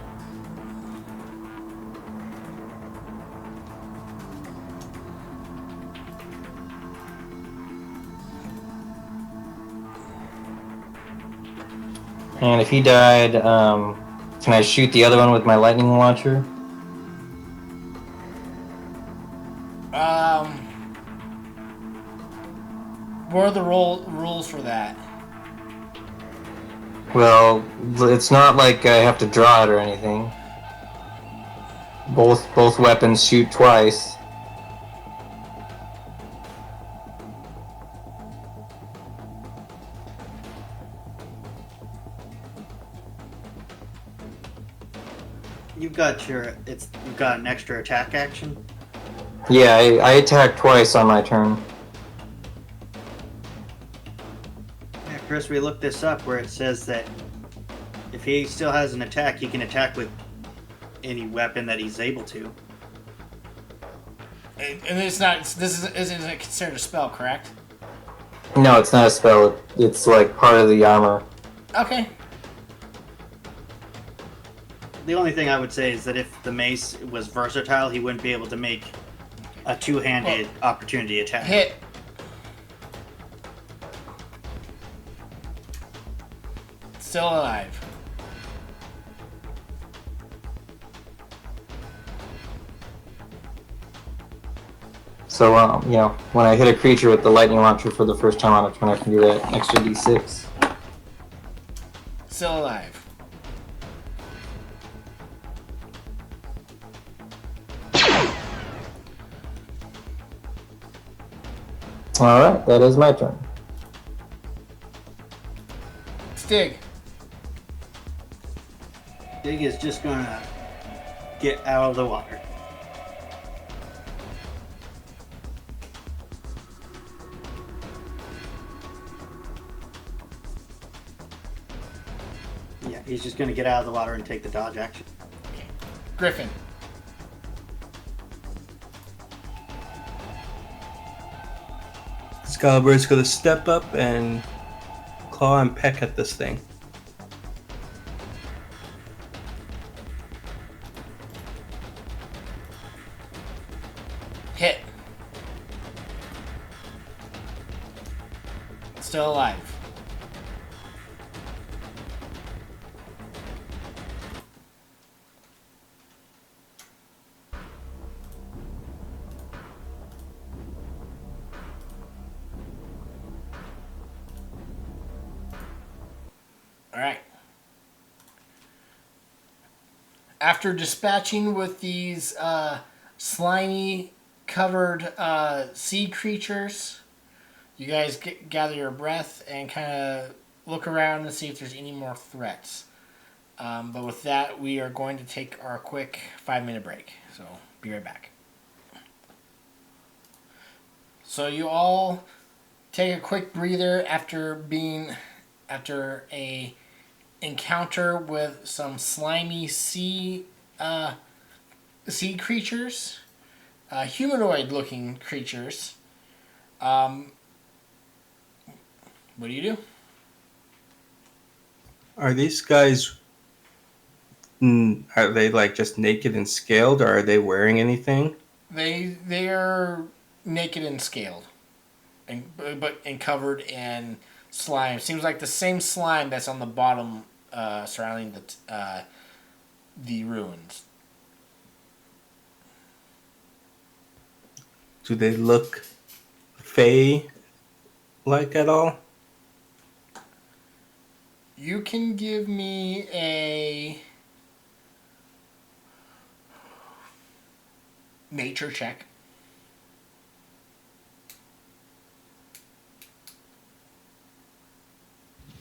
And if he died, can I shoot the other one with my lightning launcher? What are the rules for that? Well, it's not like I have to draw it or anything. Both weapons shoot twice. You've got an extra attack action. Yeah, I attack twice on my turn. Yeah, Chris, we looked this up where it says that if he still has an attack, he can attack with any weapon that he's able to. And it's not. This isn't considered a spell, correct? No, it's not a spell. It's like part of the armor. Okay. The only thing I would say is that if the mace was versatile, he wouldn't be able to make a two-handed opportunity attack. Hit. Still alive. So, when I hit a creature with the lightning launcher for the first time on a turn, I can do that extra d6. Still alive. Alright, that is my turn. Stig. Dig is just gonna get out of the water. Yeah, he's just gonna get out of the water and take the dodge action. Griffin. Excalibur's gonna step up and claw and peck at this thing. Hit. Still alive. Alright. After dispatching with these slimy covered sea creatures, you guys gather your breath and kind of look around and see if there's any more threats. But with that, we are going to take our quick 5-minute break. So be right back. So you all take a quick breather after a encounter with some slimy sea creatures. humanoid-looking creatures. Um, what do you do? Are these guys? Are they like just naked and scaled, or are they wearing anything? They are naked and scaled, and covered in slime. Seems like the same slime that's on the bottom surrounding the ruins. Do they look fey like at all? You can give me a nature check.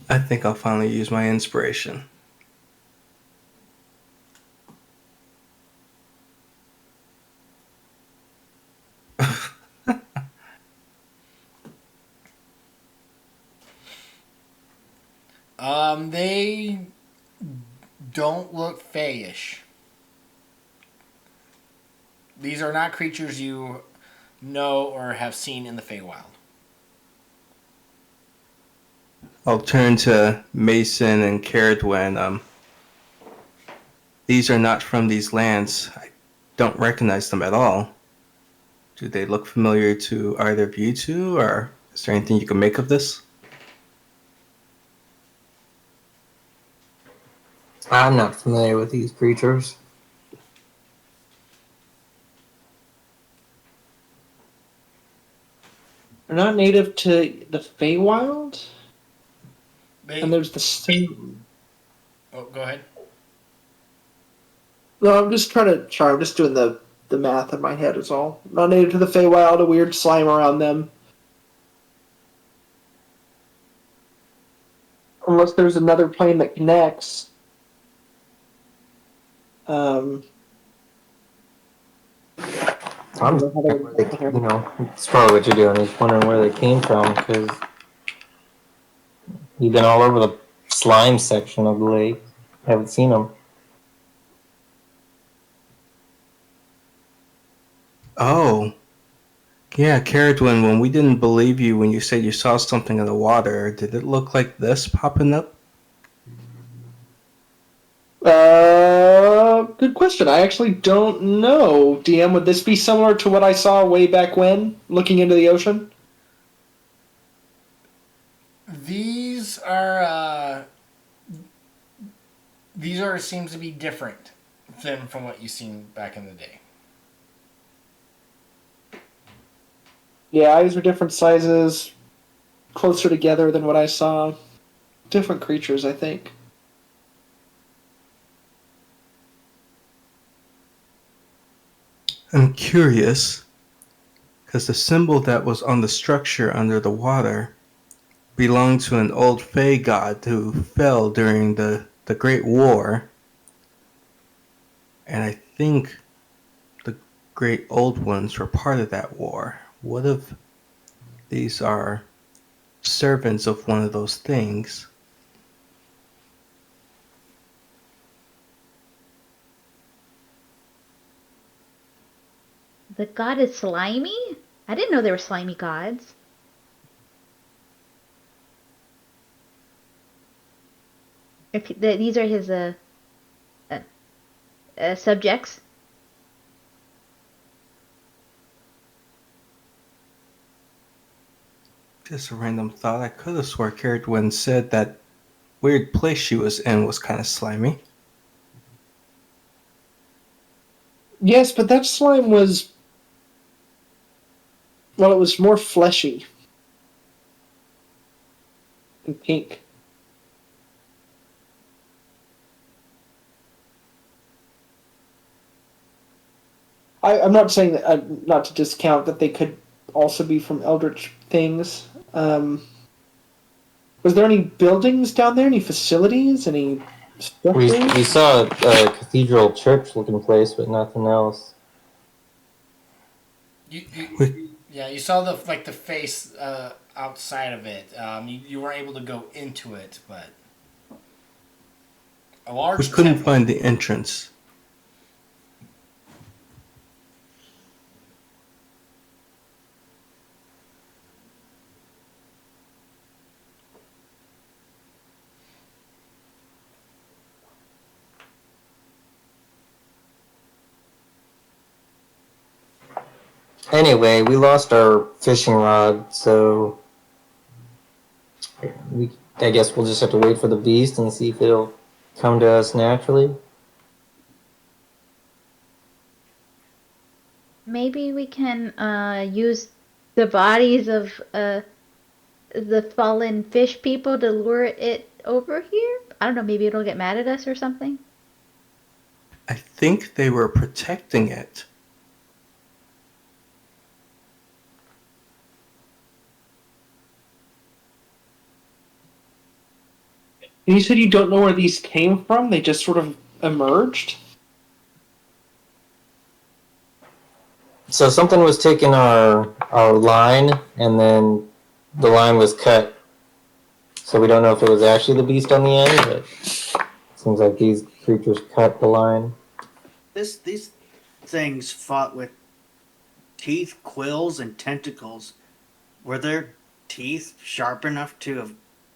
I think I'll finally use my inspiration. They don't look fayish. These are not creatures you know or have seen in the Feywild. I'll turn to Mason and Caradwen. These are not from these lands. I don't recognize them at all. Do they look familiar to either of you two, or is there anything you can make of this? I'm not familiar with these creatures. They're not native to the Feywild, and They. there's the same. Oh, go ahead. No, I'm just trying to. Sorry, I'm just doing the math in my head. Is all. Not native to the Feywild. A weird slime around them. Unless there's another plane that connects. I'm just wondering where they, it's probably what you're doing, is wondering where they came from, because you've been all over the slime section of the lake. Haven't seen them. Oh, yeah, Caradwen, when we didn't believe you when you said you saw something in the water, did it look like this popping up? Good question. I actually don't know. DM, would this be similar to what I saw way back when, looking into the ocean? These are. Seems to be different than from what you've seen back in the day. Yeah, eyes are different sizes, closer together than what I saw. Different creatures, I think. I'm curious, because the symbol that was on the structure under the water belonged to an old Fey god who fell during the Great War. And I think the Great Old Ones were part of that war. What if these are servants of one of those things? The god is slimy? I didn't know there were slimy gods. These are his subjects. Just a random thought. I could have swore Caradwen said that weird place she was in was kind of slimy. Yes, but that slime was. Well, it was more fleshy and pink. I'm not saying that, not to discount that they could also be from eldritch things. Was there any buildings down there? Any facilities? Any We structures? saw a cathedral church looking place, but nothing else. You saw the face outside of it. You weren't able to go into it, but a large. We couldn't temple. find the entrance. Anyway, we lost our fishing rod, so I guess we'll just have to wait for the beast and see if it'll come to us naturally. Maybe we can use the bodies of the fallen fish people to lure it over here. I don't know. Maybe it'll get mad at us or something. I think they were protecting it. And you said you don't know where these came from? They just sort of emerged? So something was taking our line, and then the line was cut. So we don't know if it was actually the beast on the end, but it seems like these creatures cut the line. These things fought with teeth, quills, and tentacles. Were their teeth sharp enough to have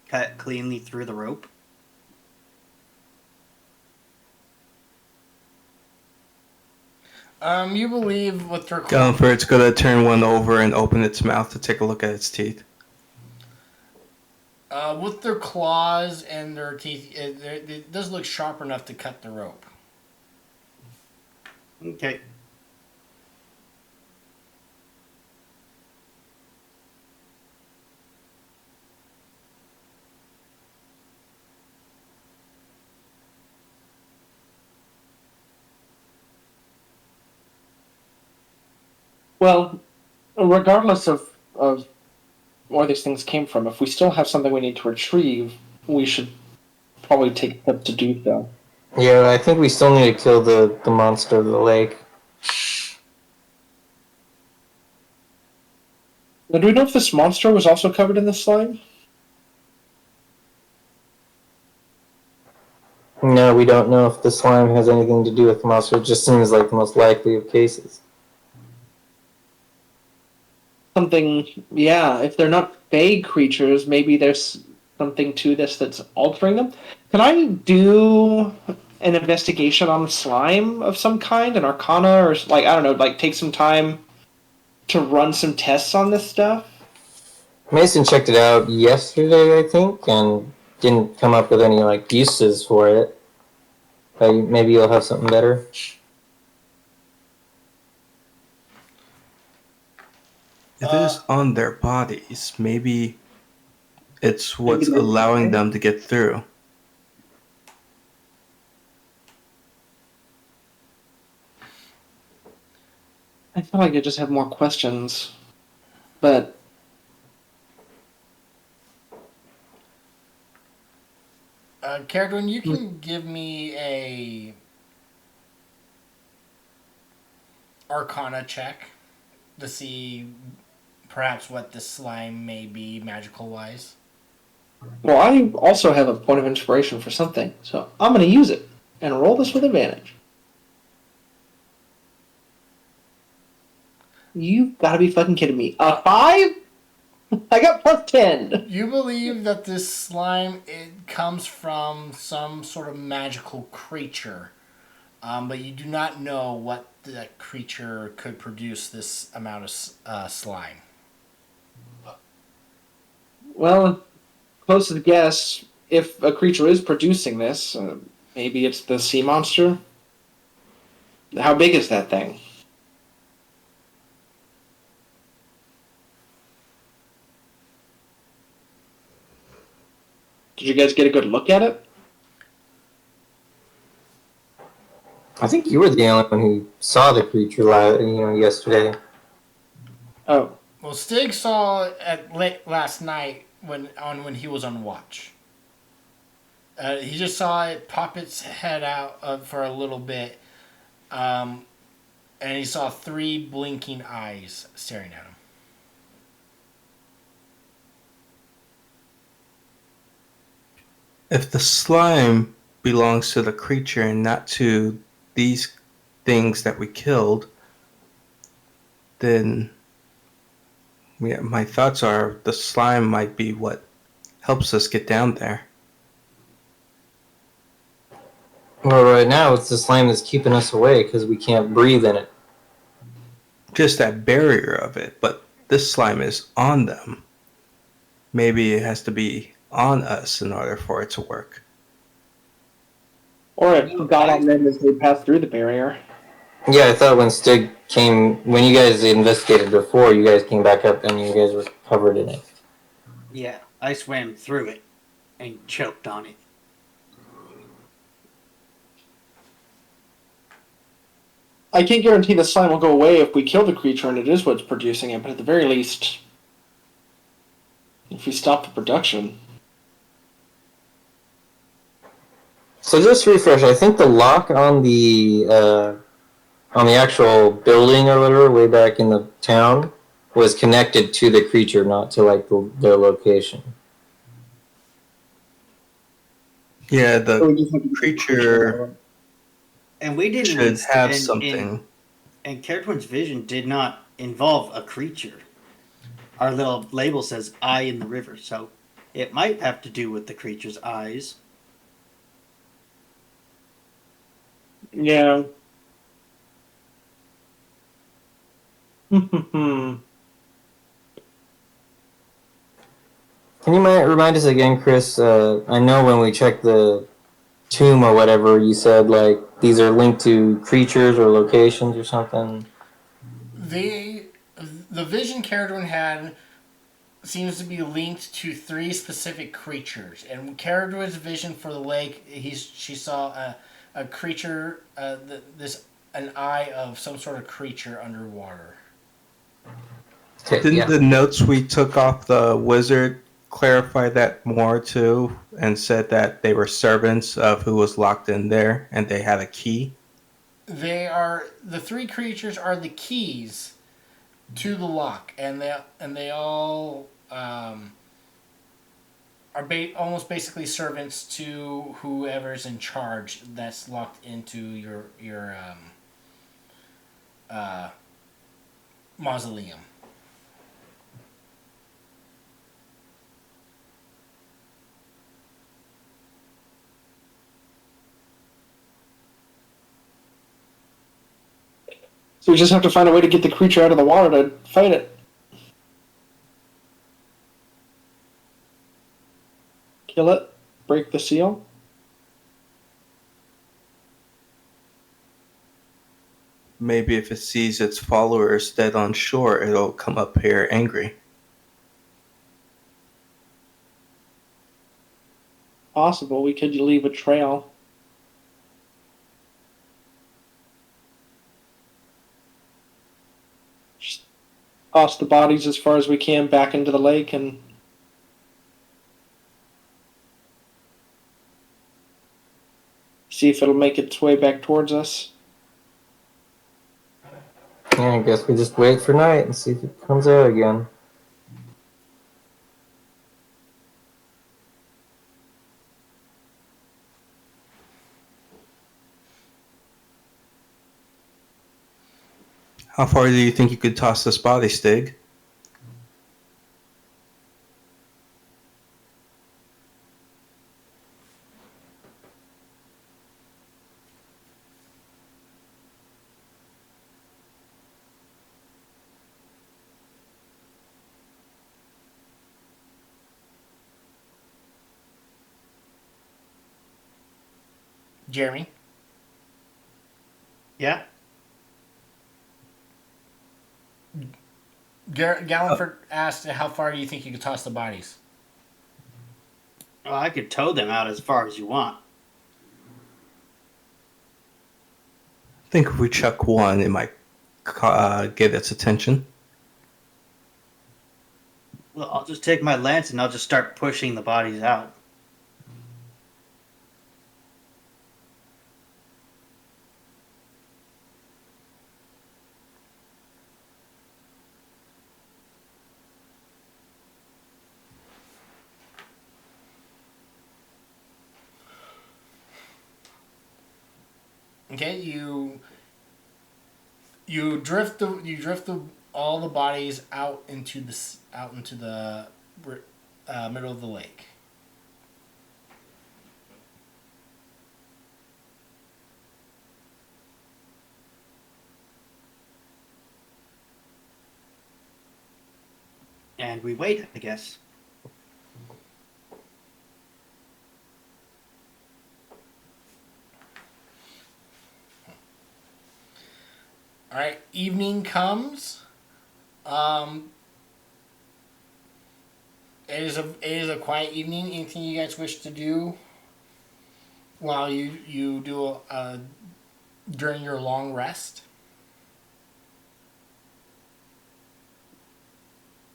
cut cleanly through the rope? You believe with their Gunford's gonna turn one over and open its mouth to take a look at its teeth. with their claws and their teeth, it does look sharp enough to cut the rope. Okay. Well, regardless of where these things came from, if we still have something we need to retrieve, we should probably take steps to do so. Yeah, I think we still need to kill the monster of the lake. Now, do we know if this monster was also covered in the slime? No, we don't know if the slime has anything to do with the monster. It just seems like the most likely of cases. Something, yeah, if they're not vague creatures, maybe there's something to this that's altering them. Can I do an investigation on the slime of some kind, an arcana, or like, I don't know, like take some time to run some tests on this stuff? Mason checked it out yesterday, I think, and didn't come up with any like uses for it. But maybe you'll have something better. If it is on their bodies, maybe it's what's Maybe they're allowing fine. them to get through. I feel like I just have more questions, but Caradon, you can give me a Arcana check to see perhaps what the slime may be magical wise. well, I also have a point of inspiration for something, so I'm going to use it and roll this with advantage. You've got to be fucking kidding me. A 5? I got plus 10. You believe that this slime it comes from some sort of magical creature, but you do not know what that creature could produce this amount of slime. Well, closest guess, if a creature is producing this, maybe it's the sea monster. How big is that thing? Did you guys get a good look at it? I think you were the only one who saw the creature yesterday. Oh, Well, Stig saw it at late last night when he was on watch. He just saw it pop its head out for a little bit, and he saw 3 blinking eyes staring at him. If the slime belongs to the creature and not to these things that we killed, then yeah, my thoughts are the slime might be what helps us get down there. Well, right now it's the slime that's keeping us away because we can't breathe in it. just that barrier of it, but this slime is on them. Maybe it has to be on us in order for it to work. Or it got on them as they passed through the barrier. Yeah, I thought when Stig came, when you guys investigated before, you guys came back up and you guys were covered in it. Yeah, I swam through it and choked on it. I can't guarantee the slime will go away if we kill the creature and it is what's producing it, but at the very least, if we stop the production. So just to refresh, I think the lock on the actual building or whatever, way back in the town, was connected to the creature, not to like the location. Yeah, So we the just have to get the creature And we didn't should have and something. Cartwin's vision did not involve a creature. Our little label says "eye in the river," so it might have to do with the creature's eyes. Yeah. Hmm. Can you remind us again, Chris? I know when we checked the tomb or whatever, you said like these are linked to creatures or locations or something. The the vision Caradon had seems to be linked to three specific creatures. And Caradon's vision for the lake, she saw a creature, an eye of some sort of creature underwater. Okay, Didn't yeah. the notes we took off the wizard clarify that more too and said that they were servants of who was locked in there and they had a key? The three creatures are the keys to the lock, and they all are almost basically servants to whoever's in charge that's locked into your mausoleum. So we just have to find a way to get the creature out of the water to fight it. Kill it, break the seal. Maybe if it sees its followers dead on shore, it'll come up here angry. Possible, we could leave a trail. Just toss the bodies as far as we can back into the lake and see if it'll make its way back towards us. Yeah, I guess we just wait for night and see if it comes out again. How far do you think you could toss this body, Stig? Jeremy? Yeah. Galliford asked, how far do you think you could toss the bodies? Well, I could tow them out as far as you want. I think if we chuck one, it might get its attention. Well, I'll just take my lance and I'll just start pushing the bodies out. Okay, you drift all the bodies out into the middle of the lake. And we wait, I guess. All right, evening comes. Um, it is a quiet evening. Anything you guys wish to do while you do during your long rest?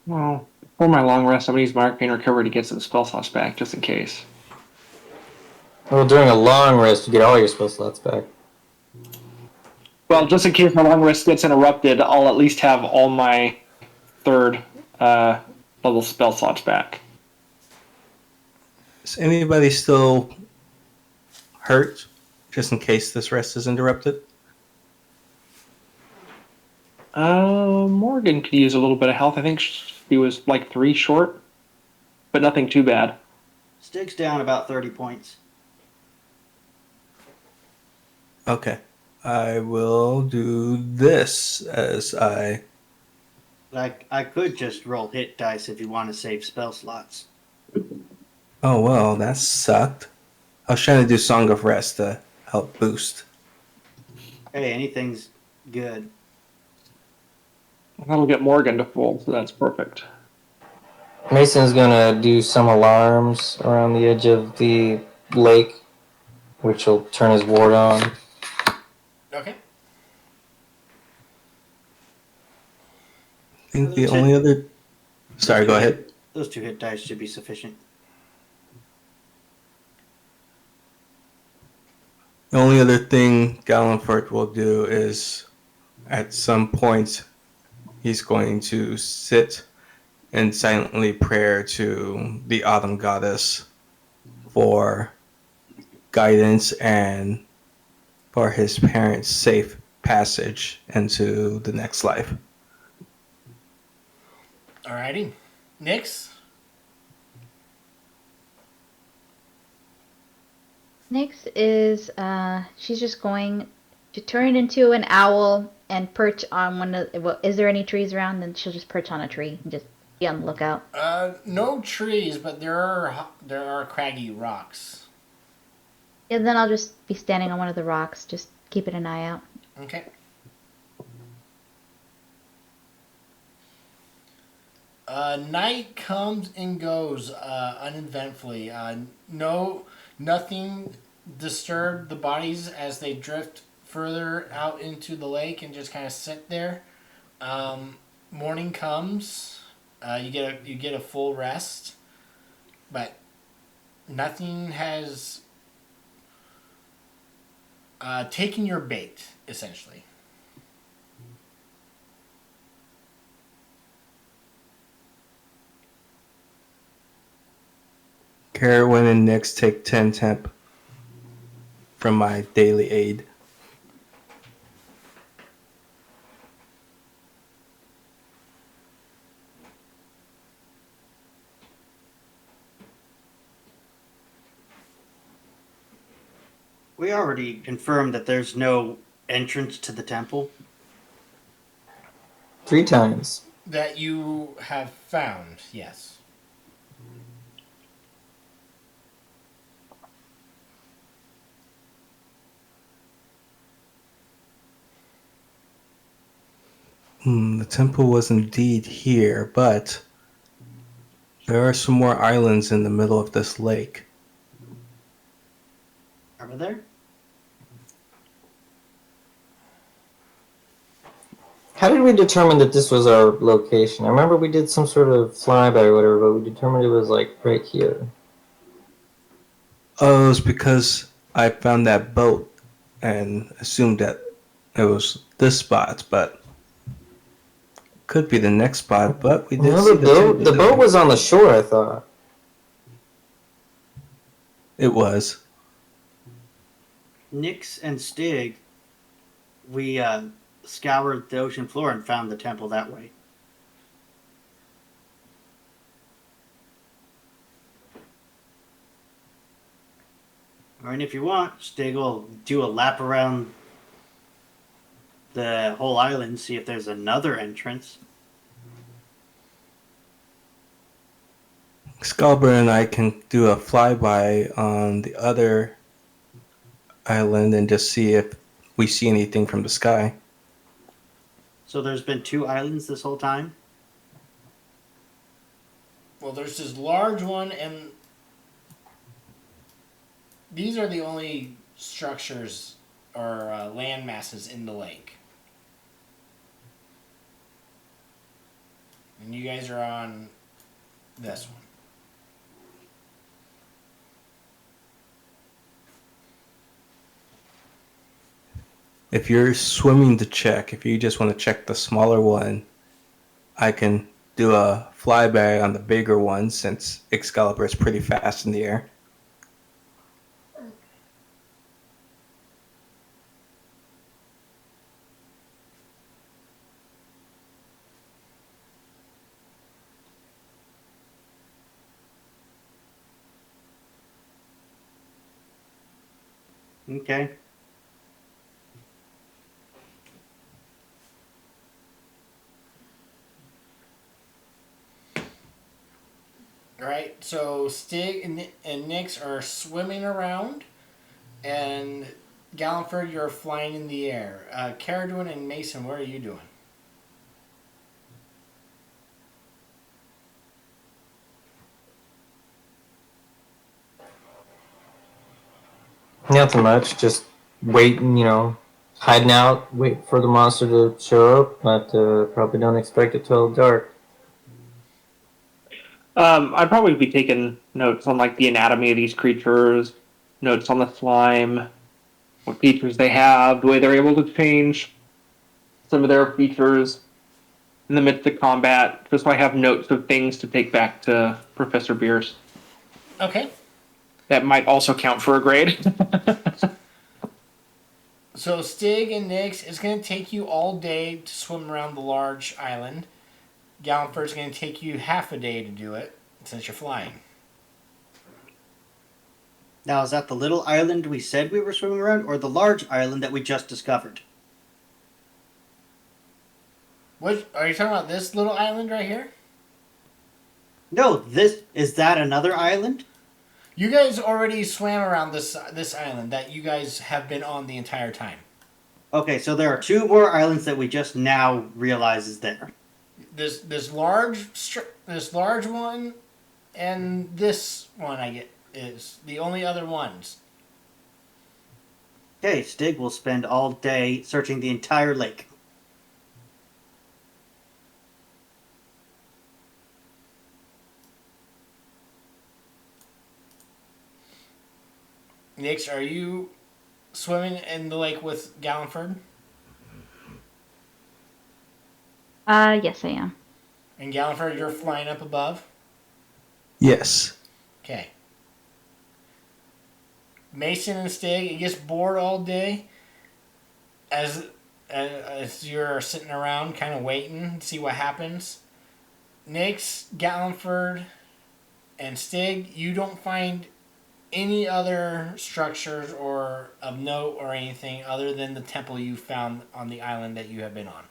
Well, for my long rest, I'm gonna use my arcane recovery to get some spell slots back, just in case. Well, during a long rest, you get all your spell slots back. Well, just in case my long rest gets interrupted, I'll at least have all my third level spell slots back. Is anybody still hurt, just in case this rest is interrupted? Morgan could use a little bit of health. I think she was like 3 short, but nothing too bad. Stig's down about 30 points. Okay. I will do this as I... I could just roll hit dice if you want to save spell slots. Oh, well, that sucked. I was trying to do Song of Rest to help boost. Hey, anything's good. That'll get Morgan to full, so that's perfect. Mason's gonna do some alarms around the edge of the lake, which will turn his ward on. Okay. I think the only other... Sorry, go ahead. Those 2 hit dice should be sufficient. The only other thing Gallenfort will do is, at some point, he's going to sit and silently pray to the Autumn Goddess for guidance and for his parents' safe passage into the next life. Alrighty. Nyx? Nyx is she's just going to turn into an owl and perch on one of. Well, is there any trees around? Then she'll just perch on a tree and just be on the lookout. No trees, but there are craggy rocks. And then I'll just be standing on one of the rocks, just keeping an eye out. Okay. Night comes and goes uneventfully. Nothing disturbed the bodies as they drift further out into the lake and just kind of sit there. Morning comes. You get a full rest, but nothing has taken your bait, essentially. Carowin and Nyx take 10 temp from my daily aid. We already confirmed that there's no entrance to the temple. 3 times. That you have found, yes. The temple was indeed here, but there are some more islands in the middle of this lake. Over there? How did we determine that this was our location? I remember we did some sort of flyby or whatever, but we determined it was like right here. Oh, it was because I found that boat and assumed that it was this spot, but could be the next spot. But we did No, see the boat was on the shore, I thought. It was. Nyx and Stig, we scoured the ocean floor and found the temple that way. I mean, if you want, Stig will do a lap around the whole island, see if there's another entrance. Excalibur and I can do a flyby on the other island and just see if we see anything from the sky. So there's been 2 islands this whole time? Well, there's this large one, and these are the only structures or land masses in the lake. And you guys are on this one. If you're swimming to check, if you just want to check the smaller one, I can do a flyby on the bigger one since Excalibur is pretty fast in the air. Okay. Alright, so Stig and Nyx are swimming around, and Galliford, you're flying in the air. Caradwin and Mason, what are you doing? Nothing much. Just waiting, hiding out, wait for the monster to show up, but probably don't expect it till dark. I'd probably be taking notes on like the anatomy of these creatures, notes on the slime, what features they have, the way they're able to change some of their features in the midst of combat, just so I have notes of things to take back to Professor Beers. Okay. That might also count for a grade. So Stig and Nyx, it's going to take you all day to swim around the large island. Galliford's going to take you half a day to do it, since you're flying. Now, is that the little island we said we were swimming around, or the large island that we just discovered? What are you talking about? This little island right here? No, is that another island? You guys already swam around this island that you guys have been on the entire time. Okay, so there are 2 more islands that we just now realize is there. This large one, and this one I get is the only other ones. Okay, Stig will spend all day searching the entire lake. Nyx, are you swimming in the lake with Galliford? Yes, I am. And Galliford, you're flying up above? Yes. Okay. Mason and Stig, it gets bored all day as you're sitting around kind of waiting to see what happens. Nyx, Galliford, and Stig, you don't find any other structures or of note or anything other than the temple you found on the island that you have been on.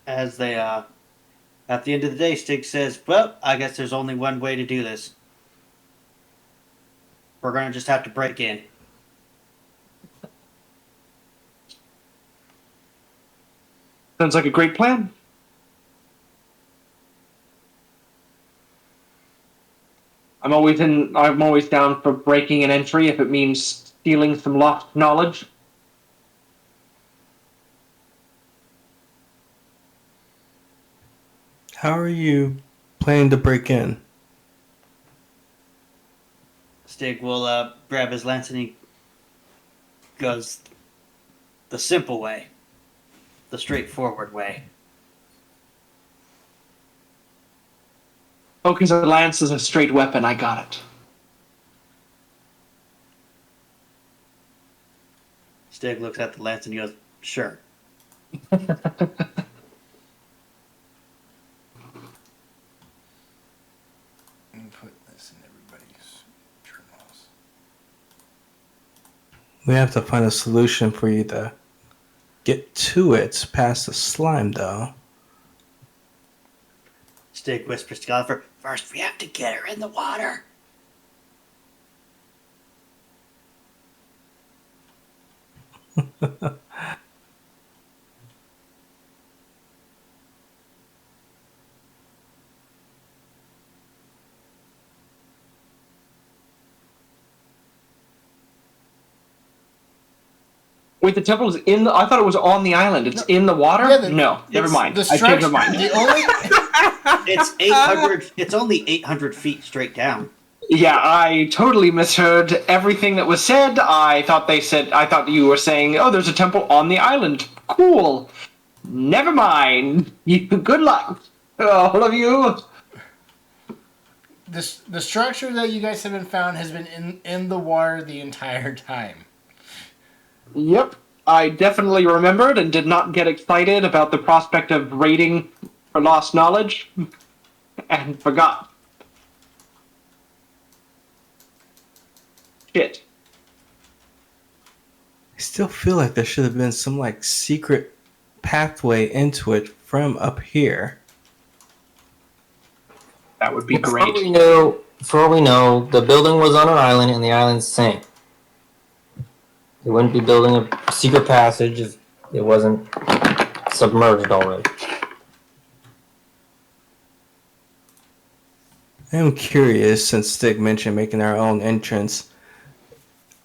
As they, at the end of the day, Stig says, well, I guess there's only one way to do this. We're gonna just have to break in. Sounds like a great plan. I'm always down for breaking an entry if it means stealing some lost knowledge. How are you planning to break in? Stig will grab his lance and he goes the simple way, the straightforward way. Oh, because a lance is a straight weapon. I got it. Stig looks at the lance and he goes, sure. And put this in everybody's journal. We have to find a solution for you to get to it past the slime, though. Stig whispers to Gulliver, first we have to get her in the water. Wait, the temple is in the. I thought it was on the island. It's in the water. Yeah, No, never mind. The I changed structure, my mind. the only It's 800. It's only 800 feet straight down. Yeah, I totally misheard everything that was said. I thought they said. I thought you were saying, "Oh, there's a temple on the island." Cool. Never mind. Good luck, all of you. the structure that you guys have been found has been in the water the entire time. Yep, I definitely remembered and did not get excited about the prospect of raiding for lost knowledge, and forgot. Shit. I still feel like there should have been some like secret pathway into it from up here. That would be great. For all we know, the building was on an island and the island sank. They wouldn't be building a secret passage if it wasn't submerged already. I'm curious, since Stig mentioned making our own entrance.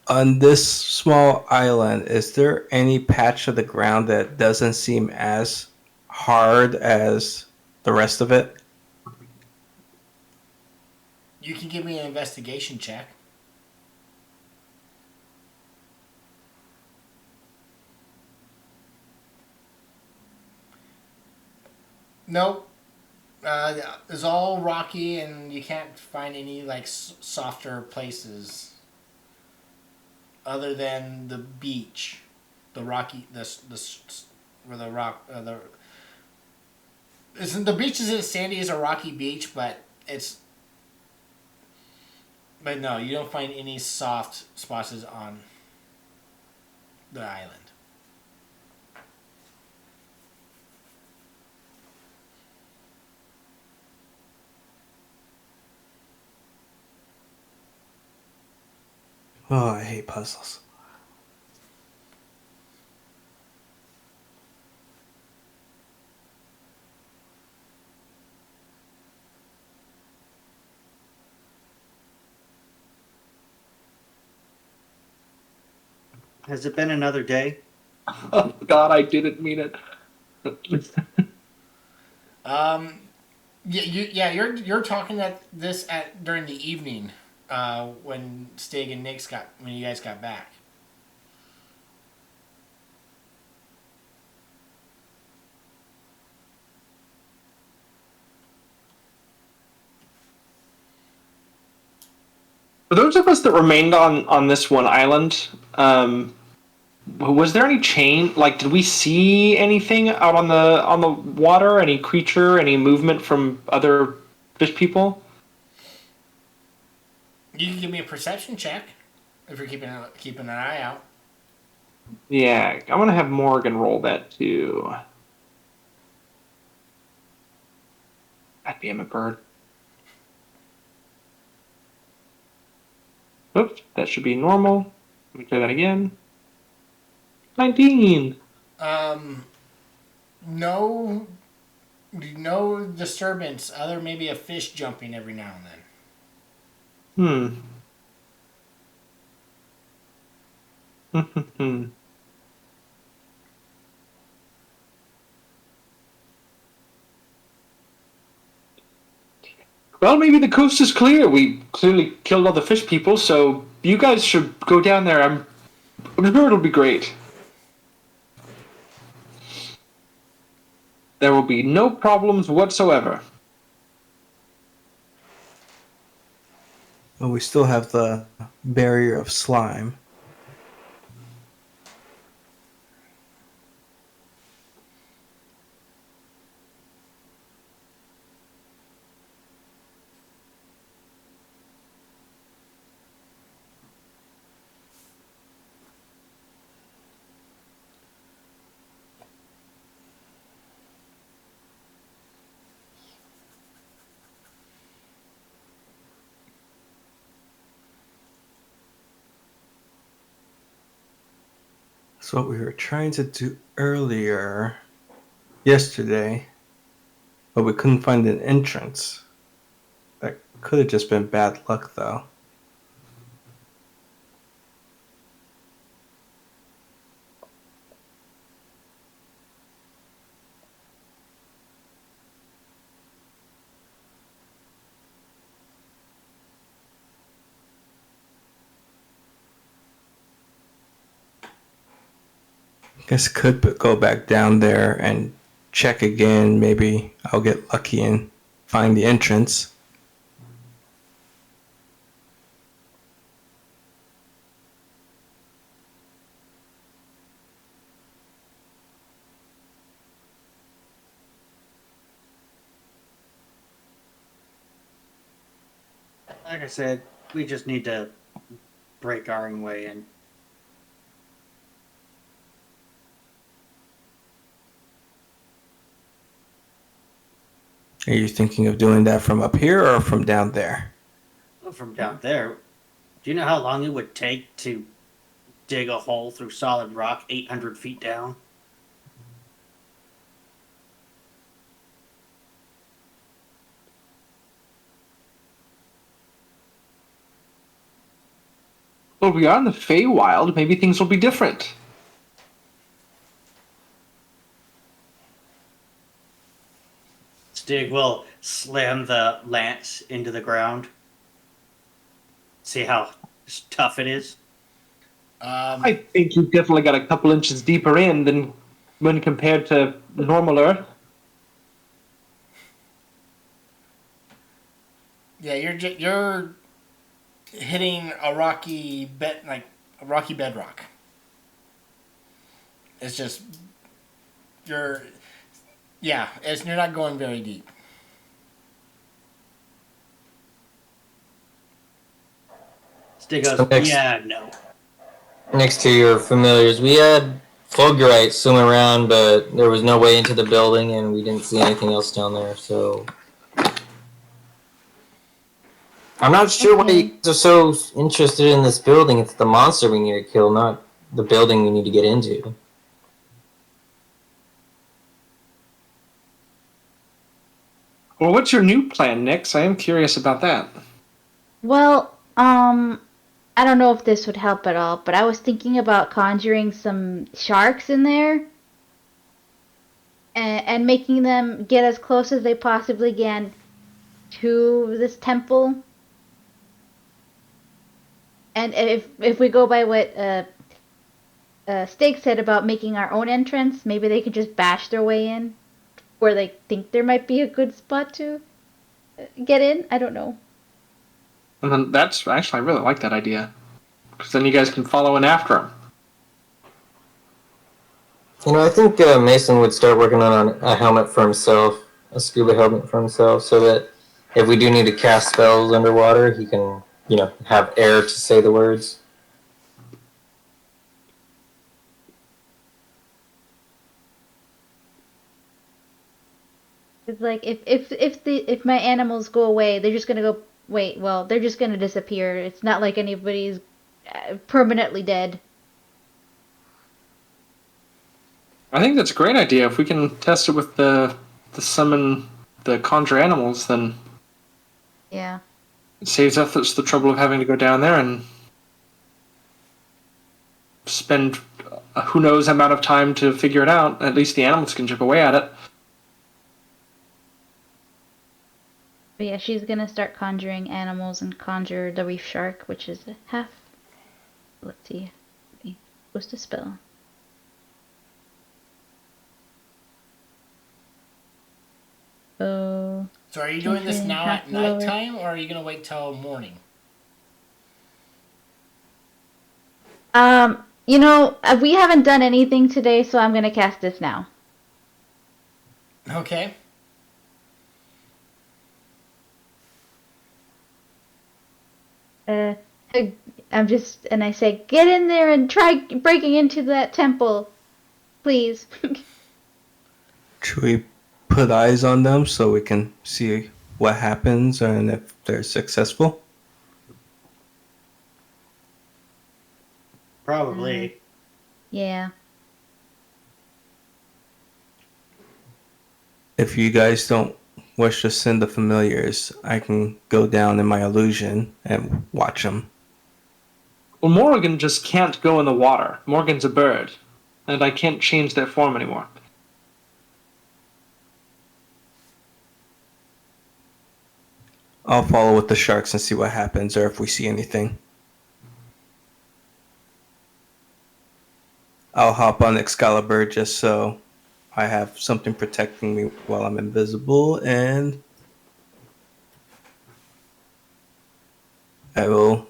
On this small island, is there any patch of the ground that doesn't seem as hard as the rest of it? You can give me an investigation check. Nope. It's all rocky, and you can't find any like softer places, other than the beach, the rocky, where the rock, isn't the beach is as sandy as a rocky beach, but no, you don't find any soft spots on the island. Oh, I hate puzzles. Has it been another day? Oh God, I didn't mean it. You're talking during the evening, when Stig and when you guys got back. For those of us that remained on this one island, was there any change? Like, did we see anything out on the water? Any creature? Any movement from other fish people? You can give me a perception check if you're keeping an eye out. Yeah, I'm gonna have Morgan roll that too. God damn it, bird. Oops, that should be normal. Let me try that again. 19. No, no disturbance. Other maybe a fish jumping every now and then. Well, maybe the coast is clear. We clearly killed all the fish people, so you guys should go down there. I'm sure it'll be great. There will be no problems whatsoever. Well, we still have the barrier of slime. That's what we were trying to do earlier, yesterday, but we couldn't find an entrance. That could have just been bad luck, though. Guess could go back down there and check again. Maybe I'll get lucky and find the entrance. Like I said, we just need to break our own way in. Are you thinking of doing that from up here or from down there? From down there, do you know how long it would take to dig a hole through solid rock 800 feet down? Well, we are in the Feywild. Maybe things will be different. Stig will slam the lance into the ground. See how tough it is? I think you definitely got a couple inches deeper in than when compared to normal Earth. Yeah, you're hitting a rocky bedrock. It's just you're not going very deep. Stig goes, So next- yeah, no. Next to your familiars, we had Fulgurite swimming around, but there was no way into the building, and we didn't see anything else down there. So I'm not sure why you guys are so interested in this building. It's the monster we need to kill, not the building we need to get into. Well, what's your new plan, Nix? I am curious about that. Well, I don't know if this would help at all, but I was thinking about conjuring some sharks in there and making them get as close as they possibly can to this temple. And if we go by what Steak said about making our own entrance, maybe they could just bash their way in, where they think there might be a good spot to get in. I don't know. And then that's actually, I really like that idea. Because then you guys can follow in after him. You know, I think Mason would start working on a helmet for himself, a scuba helmet for himself, so that if we do need to cast spells underwater, he can, have air to say the words. It's like if my animals go away, they're just gonna go. Wait, well, they're just gonna disappear. It's not like anybody's permanently dead. I think that's a great idea. If we can test it with the conjure animals, then Yeah. it saves us the trouble of having to go down there and spend who knows amount of time to figure it out. At least the animals can chip away at it. But yeah, she's gonna start conjuring animals and conjure the reef shark, which is a half. Let's see. Supposed to spell. Oh. So are you doing this now Half at lower. nighttime, or are you gonna wait till morning? We haven't done anything today, so I'm gonna cast this now. Okay. I say, get in there and try breaking into that temple, please. Should we put eyes on them so we can see what happens and if they're successful? Probably. Yeah. If you guys don't wish to send the familiars, I can go down in my illusion and watch them. Well, Morgan just can't go in the water. Morgan's a bird, and I can't change their form anymore. I'll follow with the sharks and see what happens or if we see anything. I'll hop on Excalibur just so I have something protecting me while I'm invisible, and I will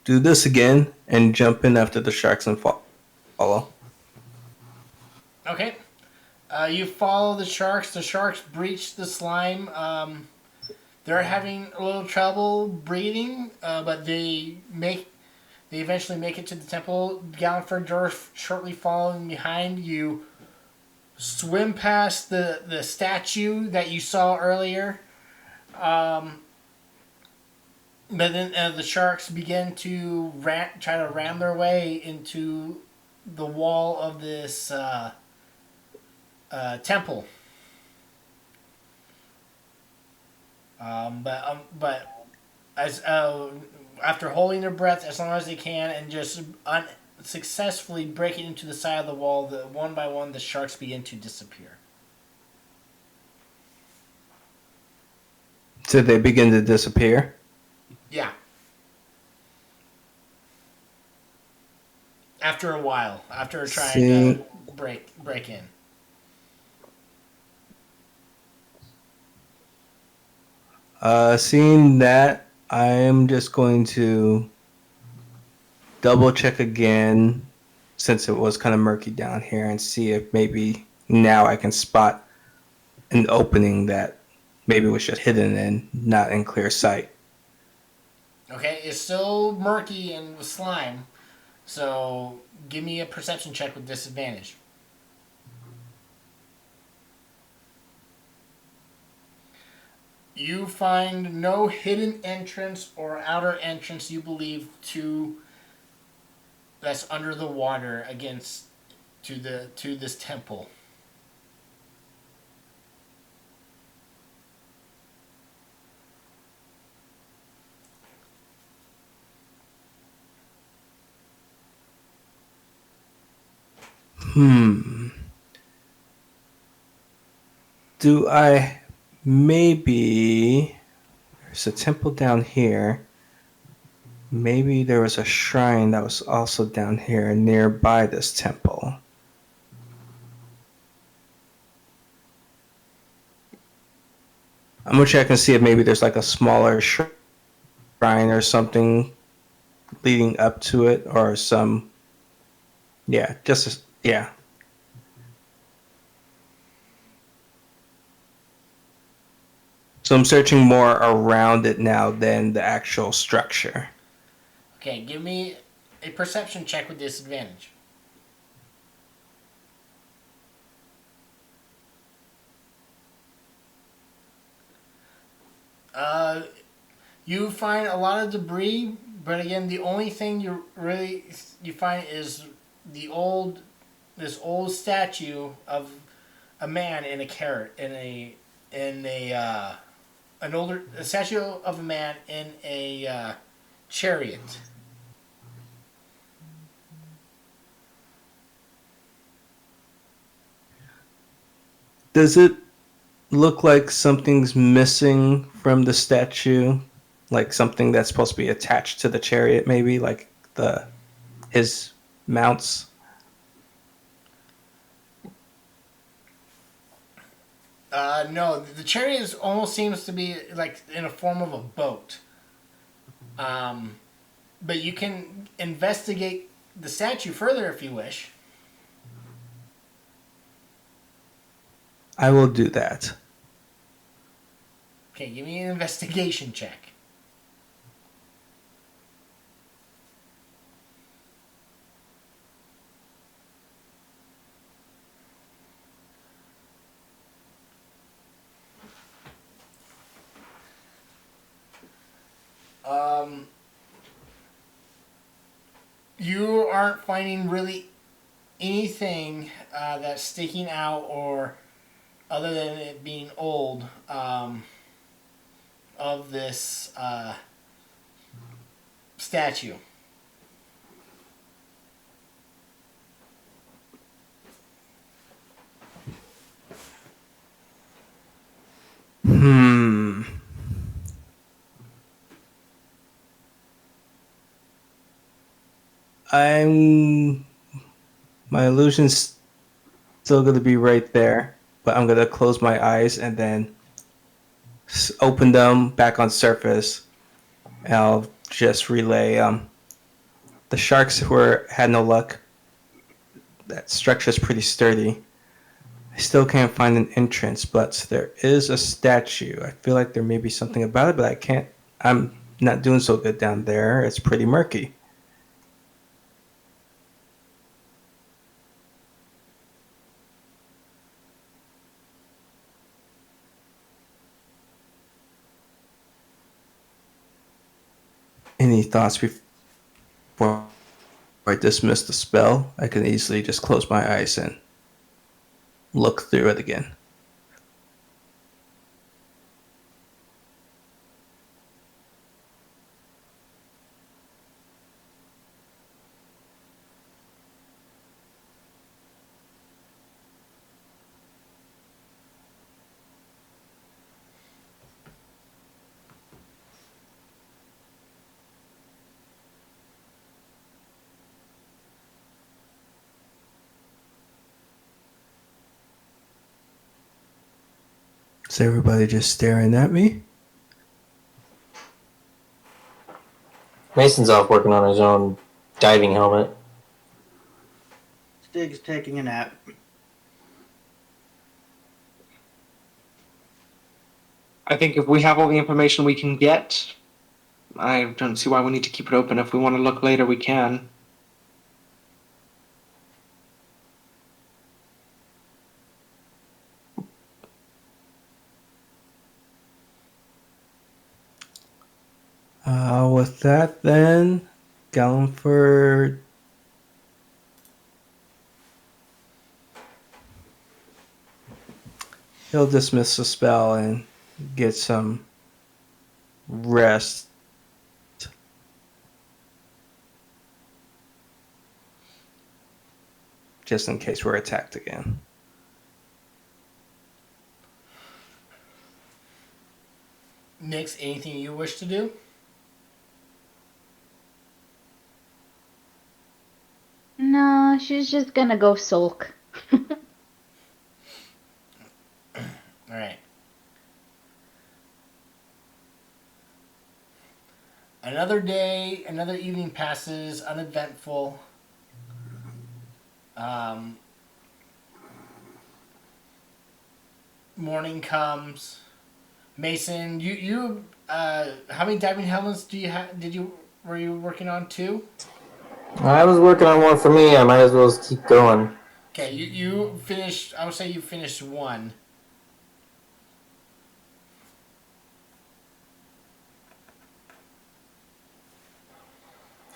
do this again and jump in after the sharks and follow. Okay. You follow the sharks. The sharks breach the slime. They're having a little trouble breathing, but they eventually make it to the temple. Galliford shortly following behind. You swim past the statue that you saw earlier. But then the sharks begin to try to ram their way into the wall of this temple. But as after holding their breath as long as they can and just successfully breaking into the side of the wall, one by one the sharks begin to disappear. So they begin to disappear. Yeah. After a while, after trying to break in. Seeing that, I am just going to double check again since it was kind of murky down here and see if maybe now I can spot an opening that maybe was just hidden and not in clear sight. Okay, it's still murky and with slime, so give me a perception check with disadvantage. You find no hidden entrance or outer entrance you believe to that's under the water against to this temple. Do I maybe there's a temple down here. Maybe there was a shrine that was also down here nearby this temple. I'm gonna check and see if maybe there's like a smaller shrine or something leading up to it, or some. Yeah, yeah. So I'm searching more around it now than the actual structure. Okay, give me a perception check with disadvantage. You find a lot of debris, but again, the only thing you find is this old statue of a man in a carrot in a statue of a man in a chariot. Does it look like something's missing from the statue? Like something that's supposed to be attached to the chariot, maybe? Like his mounts? No, the chariot almost seems to be like in a form of a boat. But you can investigate the statue further if you wish. I will do that. Okay, give me an investigation check. You aren't finding really anything that's sticking out or other than it being old, of this statue? Hmm. I'm my illusion's still gonna be right there, but I'm gonna close my eyes and then open them back on surface. And I'll just relay. The sharks were had no luck. That structure's pretty sturdy. I still can't find an entrance, but there is a statue. I feel like there may be something about it, but I can't. I'm not doing so good down there. It's pretty murky. Any thoughts before I dismiss the spell? I can easily just close my eyes and look through it again. Is everybody just staring at me? Mason's off working on his own diving helmet. Stig's taking a nap. I think if we have all the information we can get, I don't see why we need to keep it open. If we want to look later, we can. With that, then, Gallenford. He'll dismiss the spell and get some rest. Just in case we're attacked again. Nix, anything you wish to do? No, she's just gonna go sulk. Alright. Another day, another evening passes, uneventful. Morning comes. Mason, how many diving helmets do you have? Were you working on 2? I was working on one for me. I might as well just keep going. Okay, you finished. I would say you finished 1.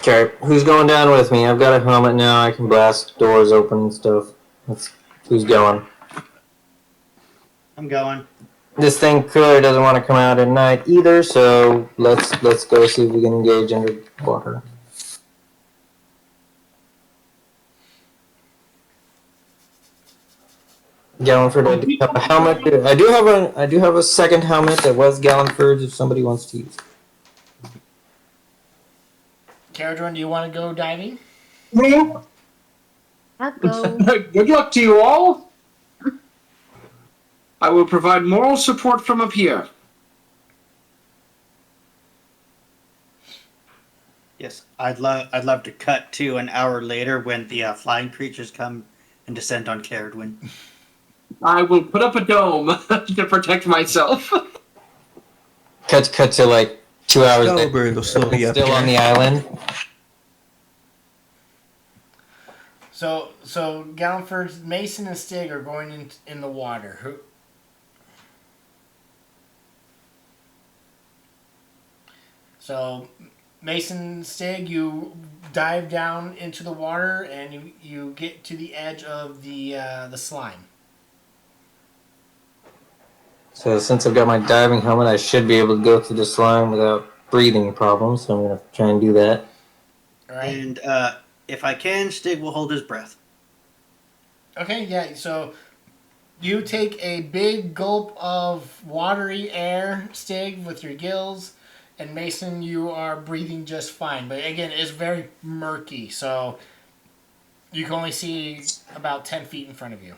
Okay, who's going down with me? I've got a helmet now. I can blast doors open and stuff. Who's going? I'm going. This thing clearly doesn't want to come out at night either, so let's go see if we can engage underwater. Gallenford, I do have a helmet. I do have a second helmet that was Gallenford's if somebody wants to use it. Caradron, do you want to go diving? I'll go. Good luck to you all. I will provide moral support from up here. Yes, I'd love to cut to an hour later when the flying creatures come and descend on Caradwin. I will put up a dome to protect myself. Cut to like 2 hours later. Excalibur will still be up Still here. on the island. So Gallenford, Mason, and Stig are going in the water. Who? So Mason, Stig, you dive down into the water and you get to the edge of the slime. So since I've got my diving helmet, I should be able to go through the slime without breathing problems. So I'm gonna try and do that. All right. And if I can, Stig will hold his breath. Okay. Yeah. So you take a big gulp of watery air, Stig, with your gills, and Mason, you are breathing just fine. But again, it's very murky, so you can only see about 10 feet in front of you.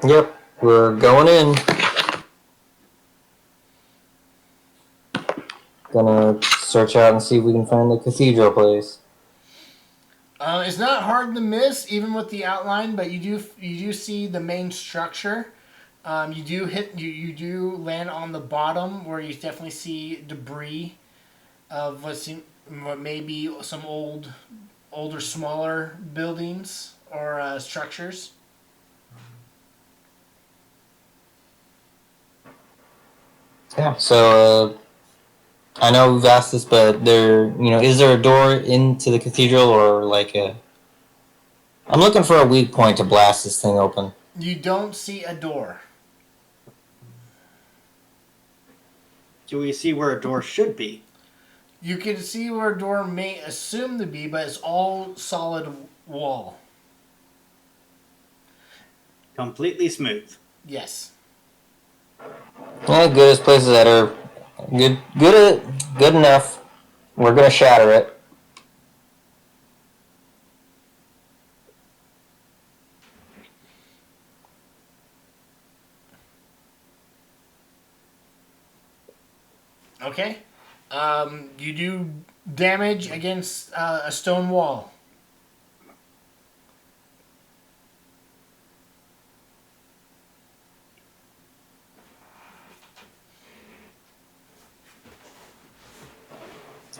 Yep, we're going in. Gonna search out and see if we can find the cathedral place. It's not hard to miss, even with the outline, but you do see the main structure. You do land on the bottom where you definitely see debris of what may be some older, smaller buildings or structures. Yeah. So I know we've asked this, but is there a door into the cathedral or like a? I'm looking for a weak point to blast this thing open. You don't see a door. Do we see where a door should be? You can see where a door may assume to be, but it's all solid wall. Completely smooth. Yes. Yeah, good as places that are good enough. We're gonna shatter it. Okay. You do damage against a stone wall.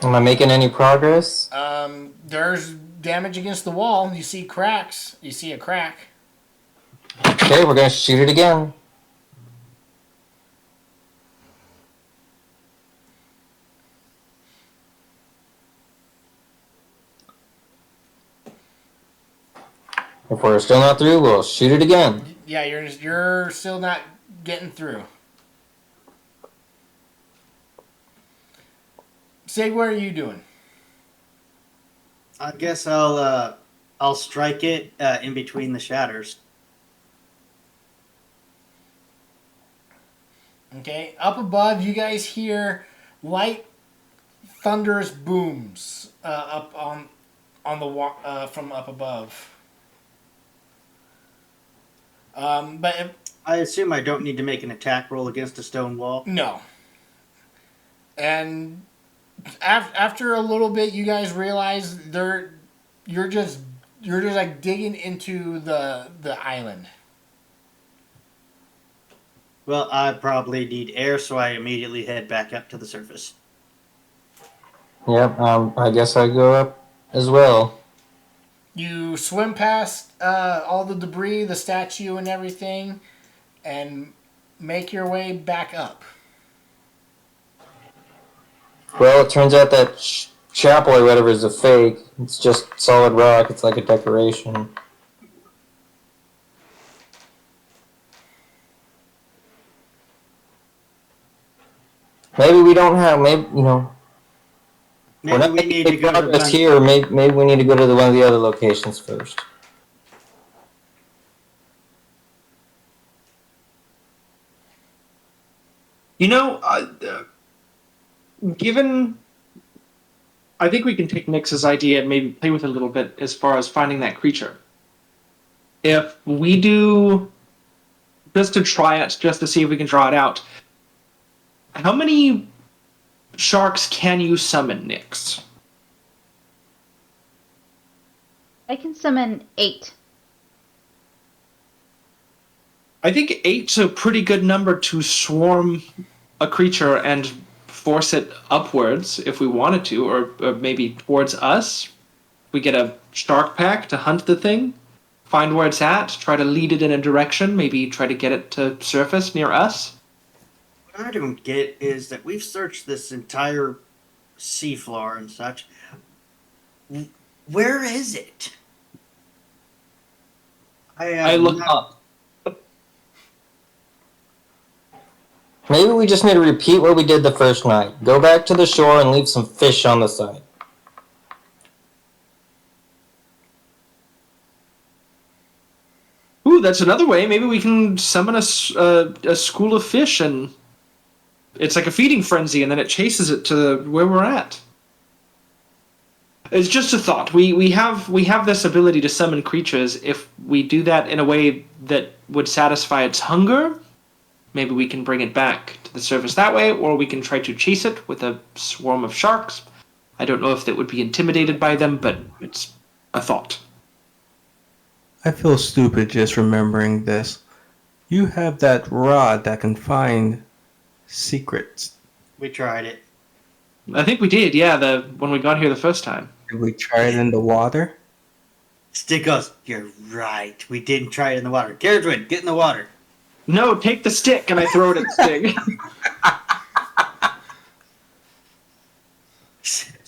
Am I making any progress? There's damage against the wall. You see cracks. You see a crack. Okay, we're gonna shoot it again. If we're still not through, we'll shoot it again. Yeah, you're still not getting through. Sig, what are you doing? I guess I'll strike it in between the shatters. Okay, up above, you guys hear light, thunderous booms up on the from up above. But I assume I don't need to make an attack roll against a stone wall. no. And after a little bit, you guys realize you're just like digging into the island. Well, I probably need air, so I immediately head back up to the surface. Yep, I guess I go up as well. You swim past all the debris, the statue, and everything, and make your way back up. Well, it turns out that chapel or whatever is a fake. It's just solid rock. It's like a decoration. Maybe we don't have. Maybe we're Maybe not we making need to big go to progress one. here. Maybe we need to go to one of the other locations first. You know, given, I think we can take Nix's idea and maybe play with it a little bit as far as finding that creature. If we do, just to try it, just to see if we can draw it out, how many sharks can you summon, Nix? I can summon 8. I think 8's a pretty good number to swarm a creature and force it upwards if we wanted to, or maybe towards us. We get a shark pack to hunt the thing, find where it's at, try to lead it in a direction, maybe try to get it to surface near us. What I don't get is that we've searched this entire seafloor and such. Where is it? I look up. Maybe we just need to repeat what we did the first night. Go back to the shore and leave some fish on the side. Ooh, that's another way. Maybe we can summon a school of fish, and it's like a feeding frenzy, and then it chases it to where we're at. It's just a thought. We have this ability to summon creatures. If we do that in a way that would satisfy its hunger, maybe we can bring it back to the surface that way, or we can try to chase it with a swarm of sharks. I don't know if that would be intimidated by them, but it's a thought. I feel stupid just remembering this. You have that rod that can find secrets. We tried it. I think we did, yeah, when we got here the first time. Did we try it in the water? Stick goes, "You're right. We didn't try it in the water. Carriageway, get in the water." No, take the stick, and I throw it at Stig.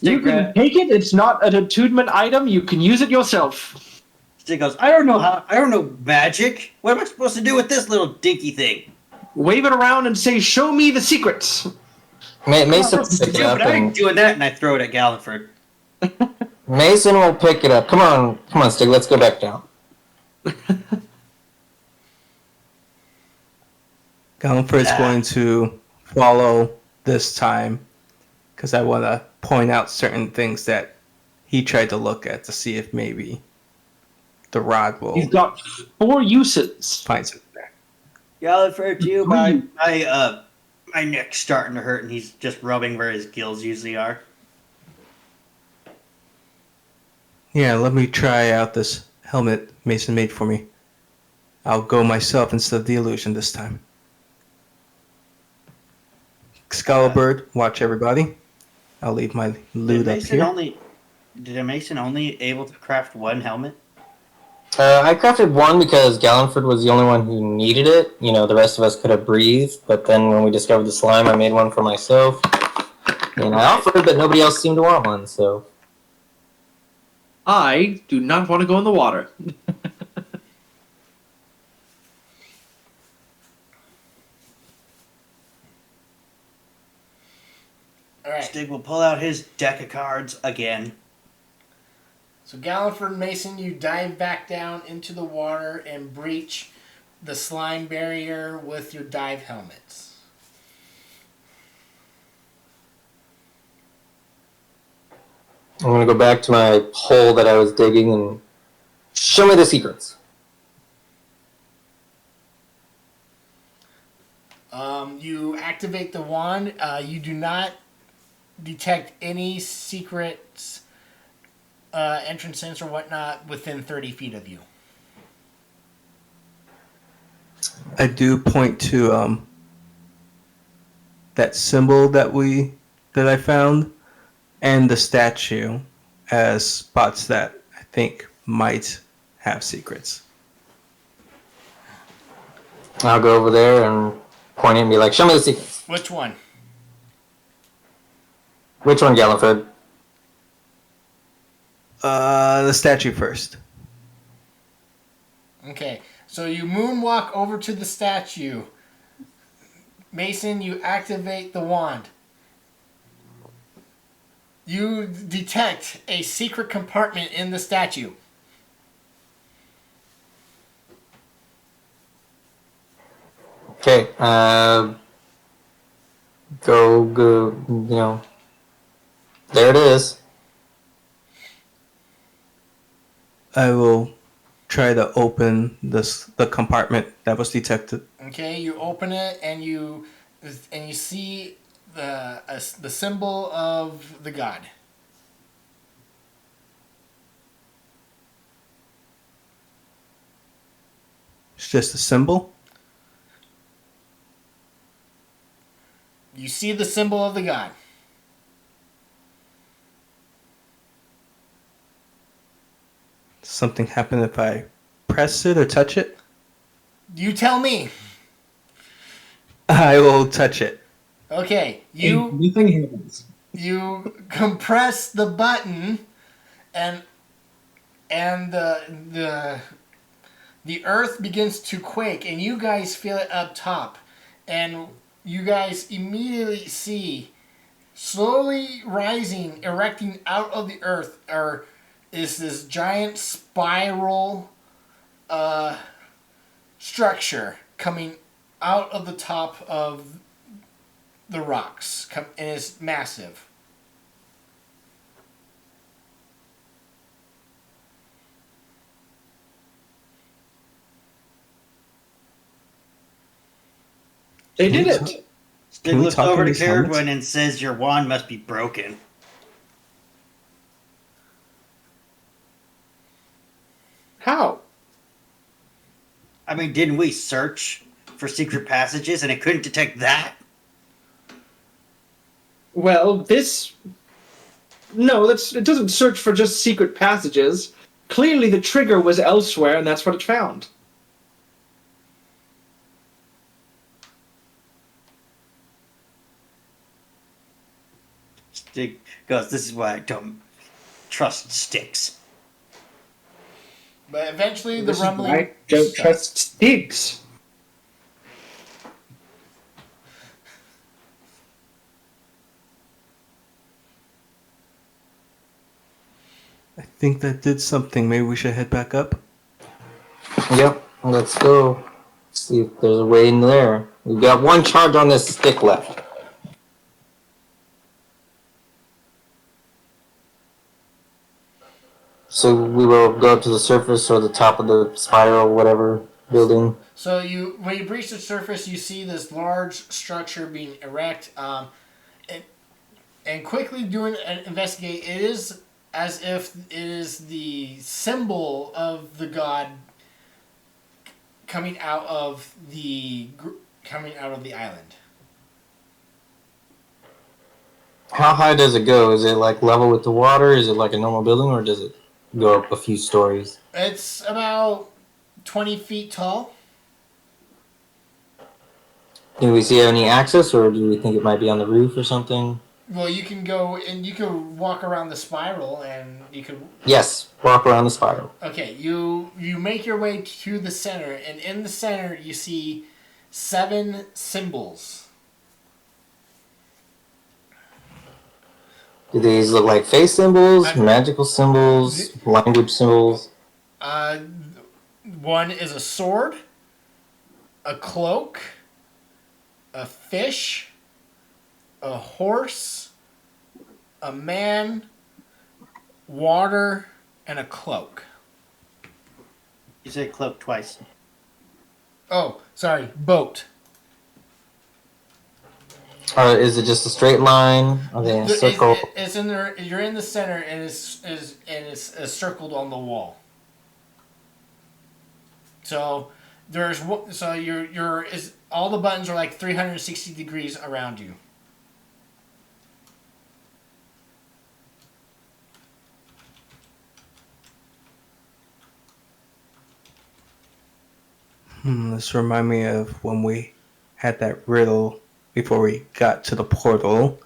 You can take it. It's not an attunement item. You can use it yourself. Stick goes, I don't know magic. What am I supposed to do with this little dinky thing? Wave it around and say, "Show me the secrets." Mason will pick it up But I ain't and doing that, and I throw it at Galliford. Mason will pick it up. Come on, Stig. Let's go back down. Gallifrey's going to follow this time because I want to point out certain things that he tried to look at to see if maybe the rod will You've got 4 uses. find something there. Galliford, too. My neck's starting to hurt, and he's just rubbing where his gills usually are. Yeah, let me try out this helmet Mason made for me. I'll go myself instead of the illusion this time. Excalibur, watch everybody. I'll leave my loot up here. Did Mason only able to craft one helmet? I crafted one because Galliford was the only one who needed it. You know, the rest of us could have breathed, but then when we discovered the slime, I made one for myself. And I offered, but nobody else seemed to want one, so... I do not want to go in the water. All right. Stig will pull out his deck of cards again. So Galliford and Mason, you dive back down into the water and breach the slime barrier with your dive helmets. I'm gonna go back to my hole that I was digging and show me the secrets. You activate the wand. You do not detect any secrets, entrances or whatnot within 30 feet of you. I do point to that symbol that I found and the statue as spots that I think might have secrets. I'll go over there and point it and be like, show me the secrets. Which one? Which one, Galliford? The statue first. Okay, so you moonwalk over to the statue. Mason, you activate the wand. You detect a secret compartment in the statue. Okay, go, you know, there it is. I will try to open the compartment that was detected. Okay, you open it and you see the symbol of the god. It's just a symbol. You see the symbol of the god. Something happen if I press it or touch it? You tell me. I will touch it. Okay, Nothing happens. you compress the button, and the earth begins to quake, and you guys feel it up top, and you guys immediately see slowly rising, erecting out of the earth, is this giant spiral structure coming out of the top of the rocks, and it's massive. They Can did we it. talk- Stig we looks talk over in to these helmets? Caragwin and says, "Your wand must be broken." How? I mean, didn't we search for secret passages and it couldn't detect that? Well, this. No, it doesn't search for just secret passages. Clearly, the trigger was elsewhere, and that's what it found. Stig goes, "This is why I don't trust sticks." But eventually, the This is why rumbling. I don't stopped. trust Stiggs. I think that did something. Maybe we should head back up. Yep, let's go. See if there's a way in there. We've got one charge on this stick left. So we will go up to the surface or the top of the spiral, whatever building. So when you breach the surface, you see this large structure being erect, and quickly doing an investigate. It is as if it is the symbol of the god coming out of the island. How high does it go? Is it like level with the water? Is it like a normal building, or does it go up a few stories? It's about 20 feet tall. Do we see any access, or do we think it might be on the roof or something? Well, you can go and you can walk around the spiral, and you can. Yes, walk around the spiral. Okay, you make your way to the center, and in the center you see 7 symbols. Do these look like face symbols, I'm- magical symbols, language symbols? One is a sword, a cloak, a fish, a horse, a man, water, and a cloak. You say cloak twice. Oh, sorry, boat. Or is it just a straight line? Are they in a circle? It's in there. You're in the center, and it's circled on the wall. So all the buttons are like 360 degrees around you. This remind me of when we had that riddle before we got to the portal.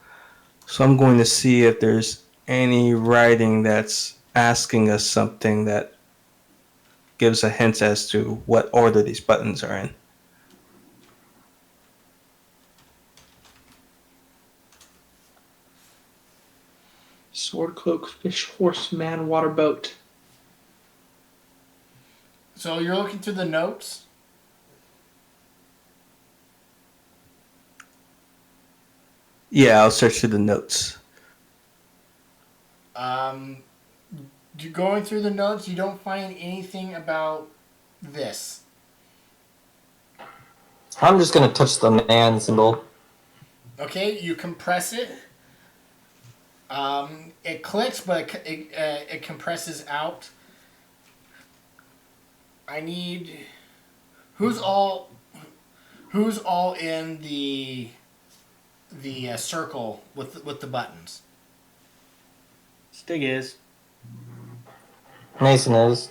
So I'm going to see if there's any writing that's asking us something that gives a hint as to what order these buttons are in. Sword, cloak, fish, horse, man, water, boat. So you're looking through the notes. Yeah, I'll search through the notes. You're going through the notes. You don't find anything about this. I'm just gonna touch the man symbol. Okay, you compress it. It clicks, but it compresses out. I need who's all in the circle with the buttons. Stig is. Mason is.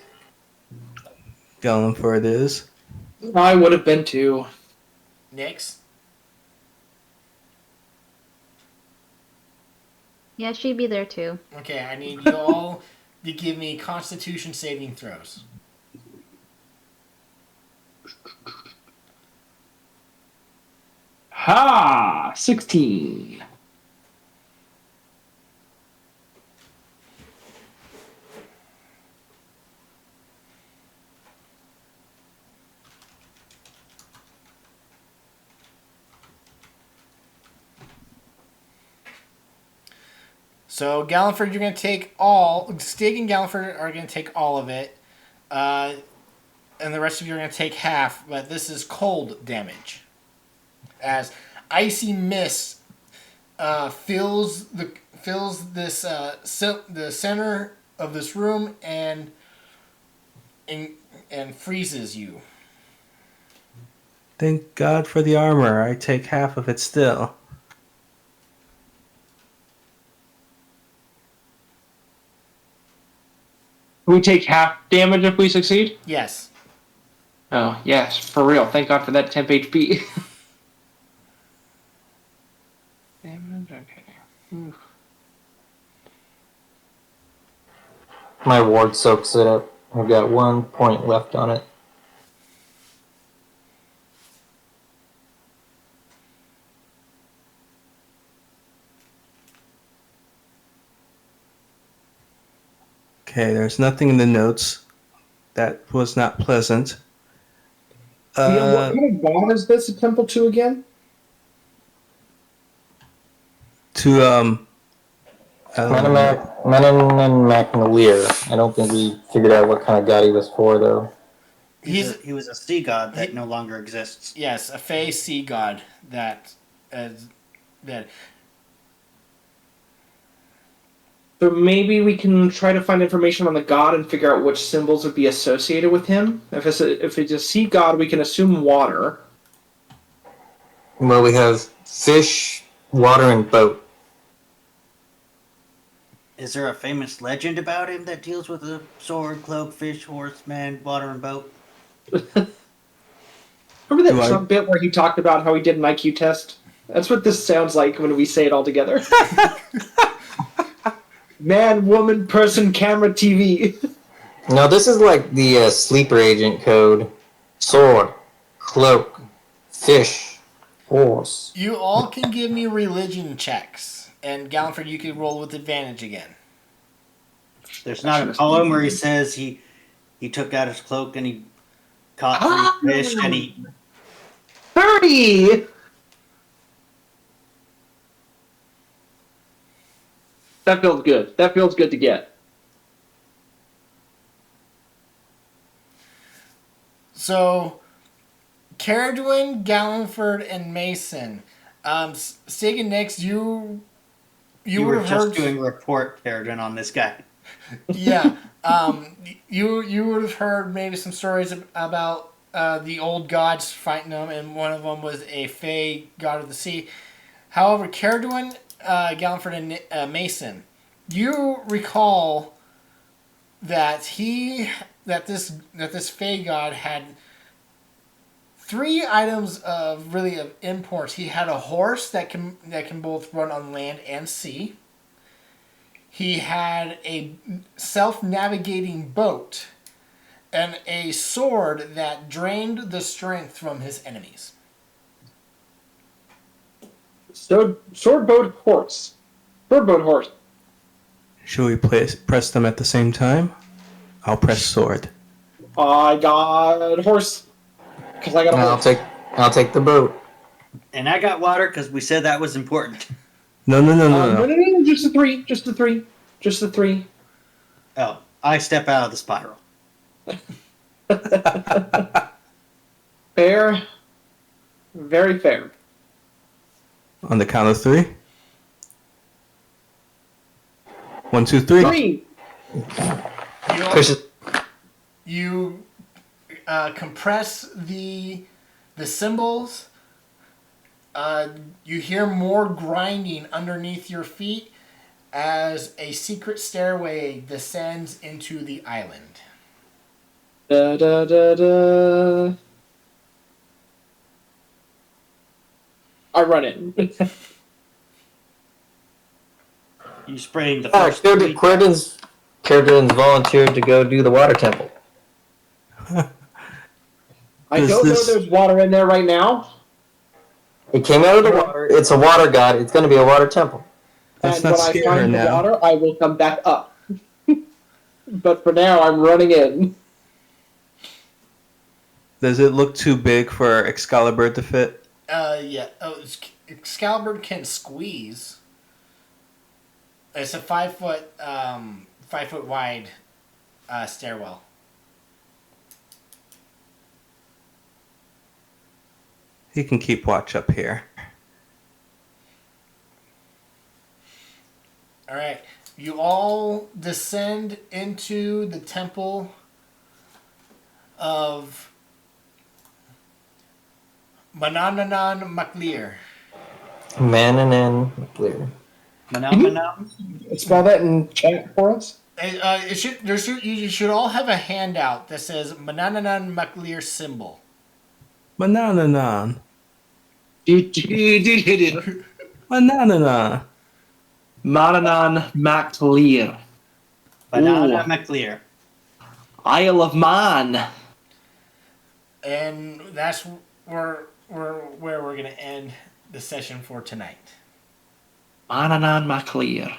Going for it is. I would have been too. Nyx. Yeah, she'd be there too. Okay, I need you all to give me Constitution saving throws. Ha! 16. So Galliford, you're going to take all. Stig and Galliford are going to take all of it, and the rest of you are going to take half. But this is cold damage, as icy mist fills this the center of this room and freezes you. Thank God for the armor. I take half of it still. We take half damage if we succeed? Yes. Oh, yes, for real. Thank God for that temp HP. Damage, okay. Oof. My ward soaks it up. I've got 1 point left on it. Okay, there's nothing in the notes. That was not pleasant. What kind of god is this a temple to again? Menon and MacNalear. I don't think we figured out what kind of god he was for, though. He was a sea god that no longer exists. Yes, a Fey sea god that. So maybe we can try to find information on the god and figure out which symbols would be associated with him. If it's a sea god, we can assume water. Well, we have fish, water, and boat. Is there a famous legend about him that deals with a sword, cloak, fish, horse, man, water, and boat? Remember that Trump bit where he talked about how he did an IQ test? That's what this sounds like when we say it all together. Man, woman, person, camera, TV. No, this is like the sleeper agent code. Sword, cloak, fish, horse. You all can give me religion checks, and Galliford, you can roll with advantage again. There's not a column where he says he took out his cloak and he caught 3 fish and he... 30! That feels good. That feels good to get. So, Caradwin, Galliford, and Mason. Stig and Nix, you You would were have just heard. doing a report, Peregrine, on this guy. Yeah. You would have heard maybe some stories about the old gods fighting them, and one of them was a Fey god of the sea. However, Caradwin, Galliford, and Mason, you recall that this Fey god had 3 items of import. He had a horse that can both run on land and sea. He had a self-navigating boat and a sword that drained the strength from his enemies. Sword boat horse. Sword boat horse. Should we press them at the same time? I'll press sword. I got horse. Because I got a horse. I'll take the boat. And I got water because we said that was important. No. No, just the 3. Just the 3. Oh, I step out of the spiral. Fair. Very fair. On the count of 3. 1, 2, 3. 3! You compress the symbols. You hear more grinding underneath your feet as a secret stairway descends into the island. Da da da da. I run in. You spraying the first Caradwin's volunteered to go do the water temple. I don't know there's water in there right now. It came out of the water. It's a water god. It's going to be a water temple. Let's And not when I scare her find the now. water, I will come back up. But for now, I'm running in. Does it look too big for Excalibur to fit? Yeah. Oh, Excalibur can squeeze. It's a 5 foot wide stairwell. He can keep watch up here. All right. You all descend into the temple of Manananan Maklir. Mananan clear. Manam. Spell that in chat for us. You should all have a handout that says Manananan Maklir symbol. Manananan. Mananan Manananan. Maclear. Banana Ooh. McClear. Isle of Man. And that's where we're gonna end the session for tonight. Mananan Maclear.